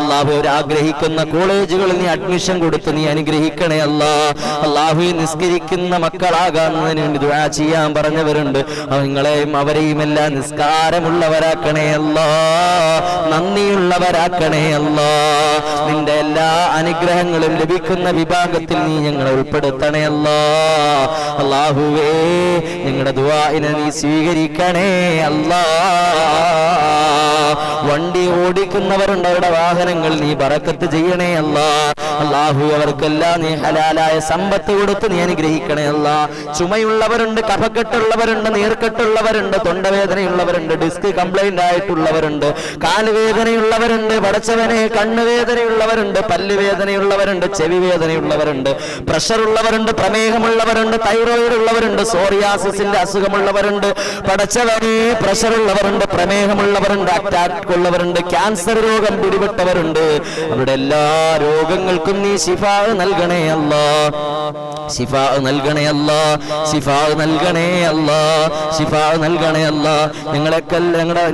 അല്ലാഹുവേ ആഗ്രഹിക്കുന്ന കോളേജുകളിൽ നീ അഡ്മിഷൻ കൊടുത്ത് നീ അനുഗ്രഹിക്കണേ അല്ലാ. അല്ലാഹുവേ നിസ്കരിക്കുന്ന മക്കളാകാന്നതിന് വേണ്ടി ദുആ ചെയ്യാൻ പറഞ്ഞവരുണ്ട്. നിങ്ങളെയും അവരെയും എല്ലാം നിസ്കാരമുള്ളവരാക്കണേ അല്ലാ. നന്ദിയുള്ളവരാക്കണേ അല്ലാ. നിന്റെ എല്ലാ അനുഗ്രഹങ്ങളും ലഭിക്കുന്ന വിഭാഗത്തിൽ നീ ഞങ്ങളെ ഉൾപ്പെടുത്തണേ അല്ലാ. അല്ലാഹുവേ ഞങ്ങളുടെ ദുആഇനെ നീ സ്വീകരിക്കണേ അല്ലാ. വണ്ടി ഓടിക്കുന്നവരുണ്ട്, അവരുടെ വാഹനങ്ങൾ നീ ബറക്കത്ത് ചെയ്യണേ അല്ലാ. അല്ലാഹു അവർക്കെല്ലാം നീ ഹലാലായ സമ്പത്ത് കൊടുത്ത് നീ അനുഗ്രഹിക്കണേ അല്ലാ. ചുമയുള്ളവരുണ്ട്, കഫക്കെട്ടുള്ളവരുണ്ട്, നീർക്കെട്ടുള്ളവരുണ്ട്, തൊണ്ടവേദനയുള്ളവരുണ്ട്, ഡിസ്ക് കംപ്ലൈന്റ് ആയിട്ടുള്ളവരുണ്ട്, കാലുവേദനയുള്ളവരുണ്ട്, പടച്ചവനെ കണ്ണുവേദനയുള്ളവരുണ്ട്, പല്ലുവേദനയുള്ളവരുണ്ട്, ചെവി വേദനയുള്ളവരുണ്ട്, പ്രഷർ ഉള്ളവരുണ്ട്, പ്രമേഹമുള്ളവരുണ്ട്, തൈറോയിഡ് ഉള്ളവരുണ്ട്, സോറിയാസിന്റെ അസുഖമുള്ളവരുണ്ട്, പടച്ചവനെ പ്രഷർ ഉള്ളവരുണ്ട്, പ്രമേഹമുള്ളവരുണ്ട്, അറ്റാക്ക് ഉള്ളവരുണ്ട്, ക്യാൻസർ രോഗം പിടിപെട്ടവരുണ്ട്. അവരുടെ എല്ലാ രോഗങ്ങൾക്കും നീ ശിഫാ നൽകണേ അല്ലാ. ശിഫാ നൽകണേ അല്ലാ. ശിഫാ നൽകണേ അല്ലാ. ശിഫാ നൽകണേ അല്ലാ.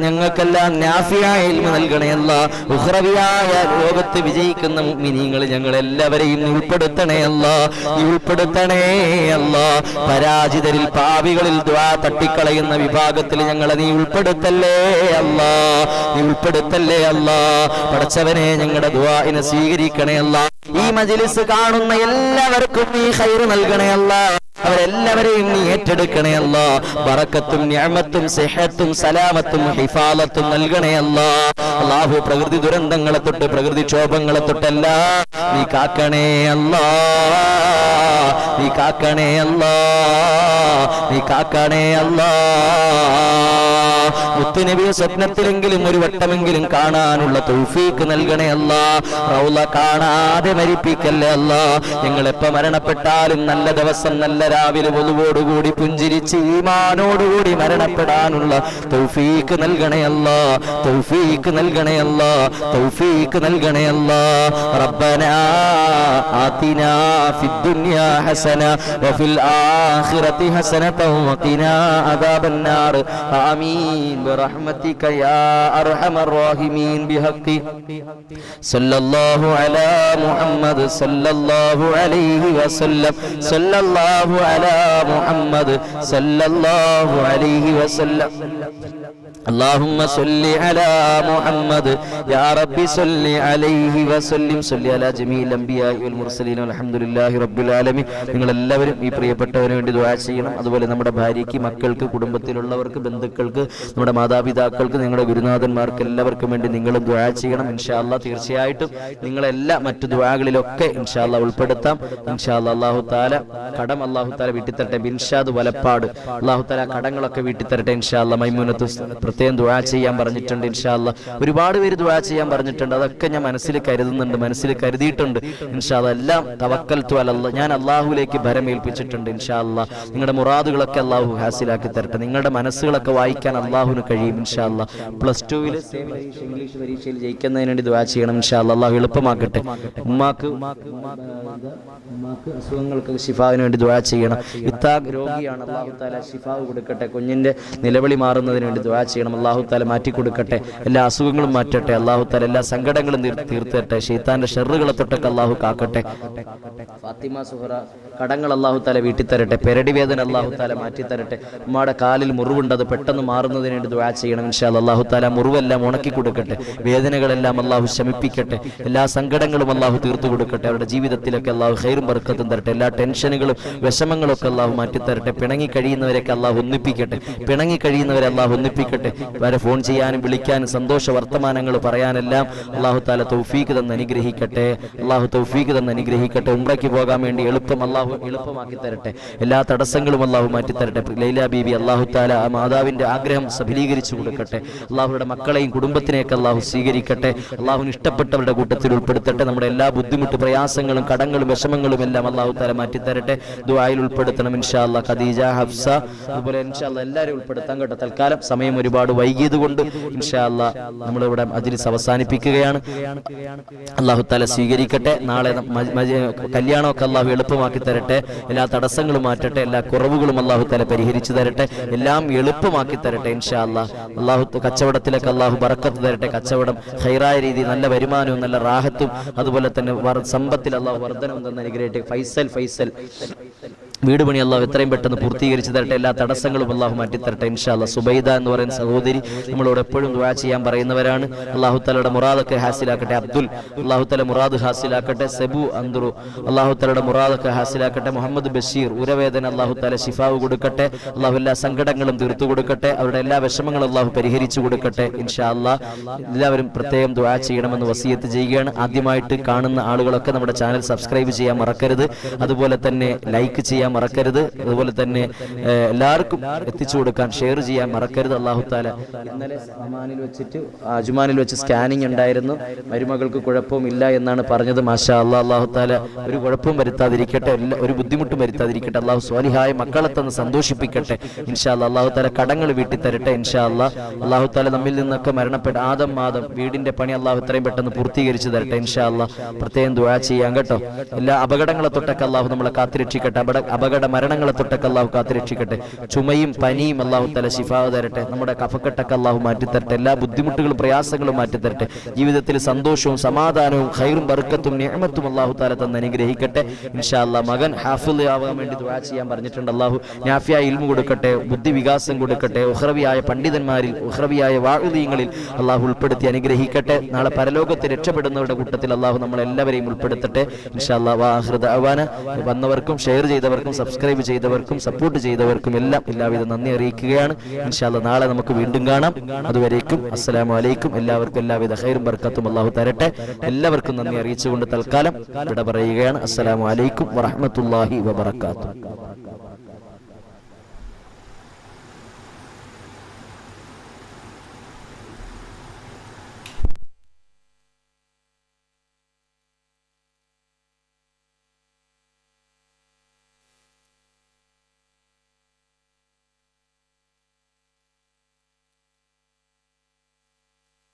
ഞങ്ങൾക്കെല്ലാം നാഫിയായ ഇൽമ നൽകണേ അല്ലാ. ഉഖ്റവിയായ ലോകത്ത് വിജയിക്കുന്ന മുഅ്മിനീങ്ങൾ ഞങ്ങളെല്ലാവരെയും ഉൾപ്പെടുത്തണേ അല്ലാ. നീ ഉൾപ്പെടുത്തണേ അല്ലാ. പരാജിതരിൽ പാപികളിൽ ദുആ തട്ടിക്കളയുന്ന വിഭാഗത്തിൽ ഞങ്ങളെ നീ ഉൾപ്പെടുത്തല്ലേ അല്ലാ. നീ ഉൾപ്പെടുത്തല്ലേ അല്ലാ. പടച്ചവനെ ഞങ്ങളുടെ ദുആഇനെ സ്വീകരിക്കണേ അല്ലാ. ഈ മജ്ലിസ് കാണുന്ന എല്ലാവർക്കും നീ ഖൈർ നൽകണേ അല്ലാ. അവരെല്ലാവരെയും നീ ഏറ്റെടുക്കണേ അല്ലാ. ബറക്കത്തും നിഅമത്തും സിഹത്തും സലാമത്തും ഹിഫാലത്തും നൽകണേ അല്ലാ. അല്ലാഹു പ്രകൃതി ദുരന്തങ്ങളെ തൊട്ട് പ്രകൃതി ക്ഷോഭങ്ങളെ തൊട്ടെല്ലാം നീ കാക്കണേ അല്ലാ. നീ കാക്കണേ അല്ലാ. നീ കാക്കണേ അല്ലാ. മുത്തുനബിയെ സ്വപ്നത്തിലെങ്കിലും ഒരു വട്ടമെങ്കിലും കാണാനുള്ള തൗഫീഖ് നൽകണേ അല്ലാ. റൗള കാണാതെ മരിപ്പിക്കല്ലേ അല്ലാ. ഞങ്ങളെപ്പോ മരണപ്പെട്ടാലും നല്ല ദിവസം നല്ല രാവിലെ വളുവോടുകൂടി പുഞ്ചിരിച്ച് ഈമാനോടുകൂടി മരണപ്പെടാനുള്ള തൗഫീഖ് നൽകണേ അല്ലാ. തൗഫീഖ് നൽകണേ അല്ലാ. തൗഫീഖ് നൽകണേ അല്ലാ. റബ്ബനാ ആതിനാ ഫിദ്ദുനിയാ ഹസന വഫിൽ ആഖിറതി ഹസനതൻ വഖിനാ അദാബന്നാർ. ആമീൻ برحمتك يا أرحم الراحمين بحق صلى الله على محمد صلى الله عليه وسلم صلى الله على محمد صلى الله عليه وسلم اللهم صل على محمد يا رب صل عليه وسلم صل على جميع الأنبياء والمرسلين والحمد لله رب العالمين. നിങ്ങൾ എല്ലാവരും ഈ പ്രിയപ്പെട്ടവന് വേണ്ടി ദുആ ചെയ്യണം. അതുപോലെ നമ്മുടെ ഭാര്യയ്ക്ക്, മക്കൾക്ക്, കുടുംബത്തിലുള്ളവർക്ക്, ബന്ധുക്കൾക്ക്, നമ്മുടെ മാതാപിതാക്കൾക്ക്, നിങ്ങളുടെ ഗുരുനാഥന്മാർക്ക് എല്ലാവർക്കും വേണ്ടി നിങ്ങളും ദുആ ചെയ്യണം. ഇൻഷാ അല്ലാഹ് തീർച്ചയായിട്ടും നിങ്ങളെല്ലാ മറ്റു ദുആകളിലൊക്കെ ഇൻഷാ അല്ലാഹ് ഉൾപ്പെടുത്താം. ഇൻഷാ അല്ലാഹ് അല്ലാഹു തആല കടം അല്ലാഹു തആല വീട്ടിത്തരട്ടെ. ബിൻഷാദ് വലപ്പാട് അല്ലാഹു തആല കടങ്ങളൊക്കെ വീട്ടിത്തരട്ടെ. ഇൻഷാ അല്ലാഹ് മൈമൂനത്ത് പ്രത്യേകം ദുആ ചെയ്യാൻ പറഞ്ഞിട്ടുണ്ട്. ഇൻഷാ അല്ലാഹ് ഒരുപാട് പേര് ദുആ ചെയ്യാൻ പറഞ്ഞിട്ടുണ്ട്. അതൊക്കെ ഞാൻ മനസ്സിൽ കരുതുന്നുണ്ട്, മനസ്സിൽ കരുതിയിട്ടുണ്ട്. ഇൻഷാ അല്ലാഹ് എല്ലാം തവക്കൽതു അലല്ലാഹ്, ഞാൻ അല്ലാഹുവിലേക്ക് ഭരമേൽപ്പിച്ചിട്ടുണ്ട്. ഇൻഷാ അല്ലാഹ് നിങ്ങളുടെ മുറാദുകളൊക്കെ അല്ലാഹു ഹാസിലാക്കി തരട്ടെ. നിങ്ങളുടെ മനസ്സുകളൊക്കെ വായിക്കാൻ അല്ലാഹുവിന് കഴിയും. ഇൻഷാ അല്ലാഹ് +2 ഇംഗ്ലീഷ് പരീക്ഷയിൽ ജയിക്കുന്നതിന് വേണ്ടി ദുആ ചെയ്യണം. ഇൻഷാ അല്ലാഹ് അല്ലാഹു എളുപ്പമാക്കട്ടെ. ഉമ്മാക്ക് അസുഖങ്ങൾക്ക് ശിഫാവിന് വേണ്ടി ദുആ ചെയ്യണം. ഇത്താഖ് രോഗിയാണ്, അല്ലാഹു തആല ശിഫാ കൊടുക്കട്ടെ. കുഞ്ഞിന്റെ നിലവിളി മാറുന്നതിന് വേണ്ടി ദുആ ചെയ്യണം. അല്ലാഹു തആല മാറ്റി കൊടുക്കട്ടെ. എല്ലാ അസുഖങ്ങളും മാറ്റട്ടെ. അല്ലാഹു തആല എല്ലാ സങ്കടങ്ങളും തീർത്തട്ടെ. ശൈത്താന്റെ ഷർറുകളെ തൊട്ടൊക്കെ അല്ലാഹു കാക്കട്ടെ. ഫാത്തിമ സുഹറ കടങ്ങൾ അല്ലാഹു തആല വീട്ടി തരട്ടെ, പെരടി വേദന അല്ലാഹു തആല മാറ്റി തരട്ടെ. ഉമ്മയുടെ കാലിൽ മുറിവുണ്ട്, അത് പെട്ടെന്ന് മാറുന്നതിന് വേണ്ടി ദുആ ചെയ്യണം ഇൻഷാ അല്ലാഹ്. അല്ലാഹു തആല മുറിവെല്ലാം ഉണക്കി കൊടുക്കട്ടെ, വേദനകളെല്ലാം അല്ലാഹു ശമിപ്പിക്കട്ടെ, എല്ലാ സങ്കടങ്ങളും അല്ലാഹു തീർത്തു കൊടുക്കട്ടെ. അവരുടെ ജീവിതത്തിലൊക്കെ അല്ലാഹു ഖൈറും ബർക്കത്തും തരട്ടെ, എല്ലാ ടെൻഷനുകളും വിഷമങ്ങളും ഒക്കെ അല്ലാഹു മാറ്റി തരട്ടെ. പിണങ്ങി കഴിയുന്നവരൊക്കെ അല്ലാഹു ഒന്നിപ്പിക്കട്ടെ, പിണങ്ങി കഴിയുന്നവരെ അല്ലാഹു ഒന്നിപ്പിക്കട്ടെ. വരെ ഫോൺ ചെയ്യാനും വിളിക്കാനും സന്തോഷ വർത്തമാനങ്ങൾ പറയാനെല്ലാം അല്ലാഹു തആല തൗഫീഖ് തന്ന് അനുഗ്രഹിക്കട്ടെ. അല്ലാഹു തൗഫീഖ് തന്ന് അനുഗ്രഹിക്കട്ടെ. ഉംറയ്ക്ക് പോകാൻ വേണ്ടി അല്ലാഹു എളുപ്പമാക്കി തരട്ടെ, എല്ലാ തടസ്സങ്ങളും അല്ലാഹു മാറ്റി തരട്ടെ. ലൈല ബീബി അല്ലാഹു തആല ആ മാതാവിന്റെ ആഗ്രഹം സഫലീകരിച്ചു കൊടുക്കട്ടെ. അല്ലാഹുവിന്റെ മക്കളെയും കുടുംബത്തിനെയൊക്കെ അല്ലാഹു സ്വീകരിക്കട്ടെ. അല്ലാഹുവിന് ഇഷ്ടപ്പെട്ടവരുടെ കൂട്ടത്തിൽ ഉൾപ്പെടുത്തട്ടെ. നമ്മുടെ എല്ലാ ബുദ്ധിമുട്ട് പ്രയാസങ്ങളും കടങ്ങളും വിഷമങ്ങളും എല്ലാം അല്ലാഹു തആല മാറ്റി തരട്ടെ. ദുആയിൽ ഉൾപ്പെടുത്തണം ഇൻഷാ അല്ലാഹ്. ഖദീജ, ഹഫ്സ, അതുപോലെ ഇൻഷാ അല്ലാഹ് എല്ലാവരെയും ഉൾപ്പെടുത്താൻ കേട്ടോ. തൽക്കാലം സമയം ഒരുപാട് വൈകിയത് കൊണ്ട് ഇൻഷാ അല്ലാഹ് നമ്മളിവിടെ മജ്‌ലിസ് അവസാനിപ്പിക്കുകയാണ്. അല്ലാഹു തആല സ്വീകരിക്കട്ടെ. നാളെ കല്യാണമൊക്കെ അല്ലാഹു എളുപ്പമാക്കി തരട്ടെ, എല്ലാ തടസ്സങ്ങളും മാറ്റട്ടെ, എല്ലാ കുറവുകളും അല്ലാഹു തആല പരിഹരിച്ചു തരട്ടെ, എല്ലാം എളുപ്പമാക്കി തരട്ടെ ഇൻഷാ അല്ലാഹ്. അല്ലാഹു കച്ചവടത്തിലൊക്കെ അല്ലാഹു ബറക്കത്ത് തരട്ടെ. കച്ചവടം ഖൈറായ രീതി, നല്ല വരുമാനവും നല്ല റാഹത്തും അതുപോലെ തന്നെ സമ്പത്തിൽ അല്ലാഹു വർദ്ധനവും തന്ന് അനുഗ്രഹിക്കട്ടെ. ഫൈസൽ വീട് പണി അല്ലാഹു എത്രയും പെട്ടെന്ന് പൂർത്തീകരിച്ചു തരട്ടെ, എല്ലാ തടസ്സങ്ങളും അല്ലാഹു മാറ്റിത്തരട്ടെ ഇൻഷാ അല്ലാഹ്. സുബൈദ എന്ന് പറയുന്ന സഹോദരി നമ്മളോട് എപ്പോഴും ദുആ ചെയ്യാൻ പറയുന്നവരാണ്. അല്ലാഹു തആലയുടെ മുറാദൊക്കെ ഹാസിലാക്കട്ടെ. അബ്ദുൽ അല്ലാഹു തആല മുറാദ് ഹാസിലാക്കട്ടെ. സെബു അന്ദുറു അല്ലാഹു തആലയുടെ മുറാദൊക്കെ ഹാസിലാക്കട്ടെ. മുഹമ്മദ് ബഷീർ ഉരവേദന അല്ലാഹു തആല ശിഫാവ് കൊടുക്കട്ടെ. അല്ലാഹു എല്ലാ സങ്കടങ്ങളും തീർത്തു കൊടുക്കട്ടെ. അവരുടെ എല്ലാ വിഷമങ്ങളും അല്ലാഹു പരിഹരിച്ചു കൊടുക്കട്ടെ ഇൻഷാ അല്ലാഹ്. എല്ലാവരും പ്രത്യേകം ദുആ ചെയ്യണമെന്ന് വസിയത്ത് ചെയ്യുകയാണ്. ആദ്യമായിട്ട് കാണുന്ന ആളുകളൊക്കെ നമ്മുടെ ചാനൽ സബ്സ്ക്രൈബ് ചെയ്യാൻ മറക്കരുത്, അതുപോലെ തന്നെ ലൈക്ക് ചെയ്യാൻ മറക്കരുത്, അതുപോലെ തന്നെ എല്ലാവർക്കും എത്തിച്ചു കൊടുക്കാൻ ഷെയർ ചെയ്യാൻ മറക്കരുത്. അല്ലാഹു തആല ഇന്നലെ അജ്മാനിൽ വെച്ച് സ്കാനിങ് ഉണ്ടായിരുന്നു, മരുമകൾക്ക് കുഴപ്പമില്ല എന്നാണ് പറഞ്ഞത്. മാഷാ അല്ലാഹ്. അല്ലാഹു തആല ഒരു കുഴപ്പവും വരുത്താതിരിക്കട്ടെ, ഒരു ബുദ്ധിമുട്ടും വരുത്താതിരിക്കട്ടെ. അല്ലാഹു സ്വാലിഹായ മക്കളെ തന്ന് സന്തോഷിപ്പിക്കട്ടെ ഇൻഷാ അല്ലാഹ്. അല്ലാഹു തആല കടങ്ങൾ വീട്ടി തരട്ടെ ഇൻഷാ അല്ലാഹ്. അല്ലാഹു തആല നമ്മിൽ നിന്നൊക്കെ മരണപ്പെട്ട ആദം വീടിന്റെ പണി അല്ലാഹു എത്രയും പെട്ടെന്ന് പൂർത്തീകരിച്ചു തരട്ടെ ഇൻഷാ അല്ലാഹ്. പ്രത്യേകം ദുആ ചെയ്യാൻ കേട്ടോ. എല്ലാ അപകടങ്ങളെ തൊട്ടൊക്കെ അല്ലാഹു നമ്മളെ കാത്തുരക്ഷിക്കട്ടെ, അപകട മരണങ്ങളെ തൊട്ടൊക്കെ അല്ലാഹു കാത്തുരക്ഷിക്കട്ടെ. ചുമയും പനിയും അല്ലാഹു തആല ശിഫാ തരട്ടെ. നമ്മുടെ കഫക്കെട്ടൊക്കെ അല്ലാഹു മാറ്റിത്തരട്ടെ, എല്ലാ ബുദ്ധിമുട്ടുകളും പ്രയാസങ്ങളും മാറ്റിത്തരട്ടെ. ജീവിതത്തിൽ സന്തോഷവും സമാധാനവും ഖൈറും ബർക്കത്തും നിഅമത്തും അല്ലാഹു തആല തന്ന് അനുഗ്രഹിക്കട്ടെ ഇൻഷാ അല്ലാഹ്. മകൻ ഹാഫിള് ആവാൻ വേണ്ടി ദുആ ചെയ്യാൻ പറഞ്ഞിട്ടുണ്ട്. അല്ലാഹു നാഫിയായ ഇൽമു കൊടുക്കട്ടെ, ബുദ്ധി വികാസം കൊടുക്കട്ടെ. ഉഖ്റവിയായ പണ്ഡിതന്മാരിൽ, ഉഖ്റവിയായ വാഇദീങ്ങളിൽ അല്ലാഹു ഉൾപ്പെടുത്തി അനുഗ്രഹിക്കട്ടെ. നാളെ പരലോകത്തെ രക്ഷപ്പെടുന്നവരുടെ കൂട്ടത്തിൽ അല്ലാഹു നമ്മളെല്ലാവരെയും ഉൾപ്പെടുത്തട്ടെ ഇൻഷാ അല്ലാഹ്. വആഖിറു ദഅവാന. വന്നവർക്കും ഷെയർ ചെയ്തവർക്കും സബ്സ്ക്രൈബ് ചെയ്തവർക്കും സപ്പോർട്ട് ചെയ്തവർക്കും എല്ലാം എല്ലാവിധ നന്ദി അറിയിക്കുകയാണ് ഇൻഷാ അല്ലാഹ്. നാളെ നമുക്ക് വീണ്ടും കാണാം. അതുവരേക്കും അസ്സലാമു അലൈക്കും. എല്ലാവർക്കും എല്ലാവിധ ഖൈറും ബർക്കത്തും അല്ലാഹു തരട്ടെ. എല്ലാവർക്കും നന്ദി അറിയിച്ചുകൊണ്ട് തൽക്കാലം വിട പറയുകയാണ്. അസ്സലാമു അലൈക്കും വറഹ്മത്തുള്ളാഹി വബറകാതുഹു.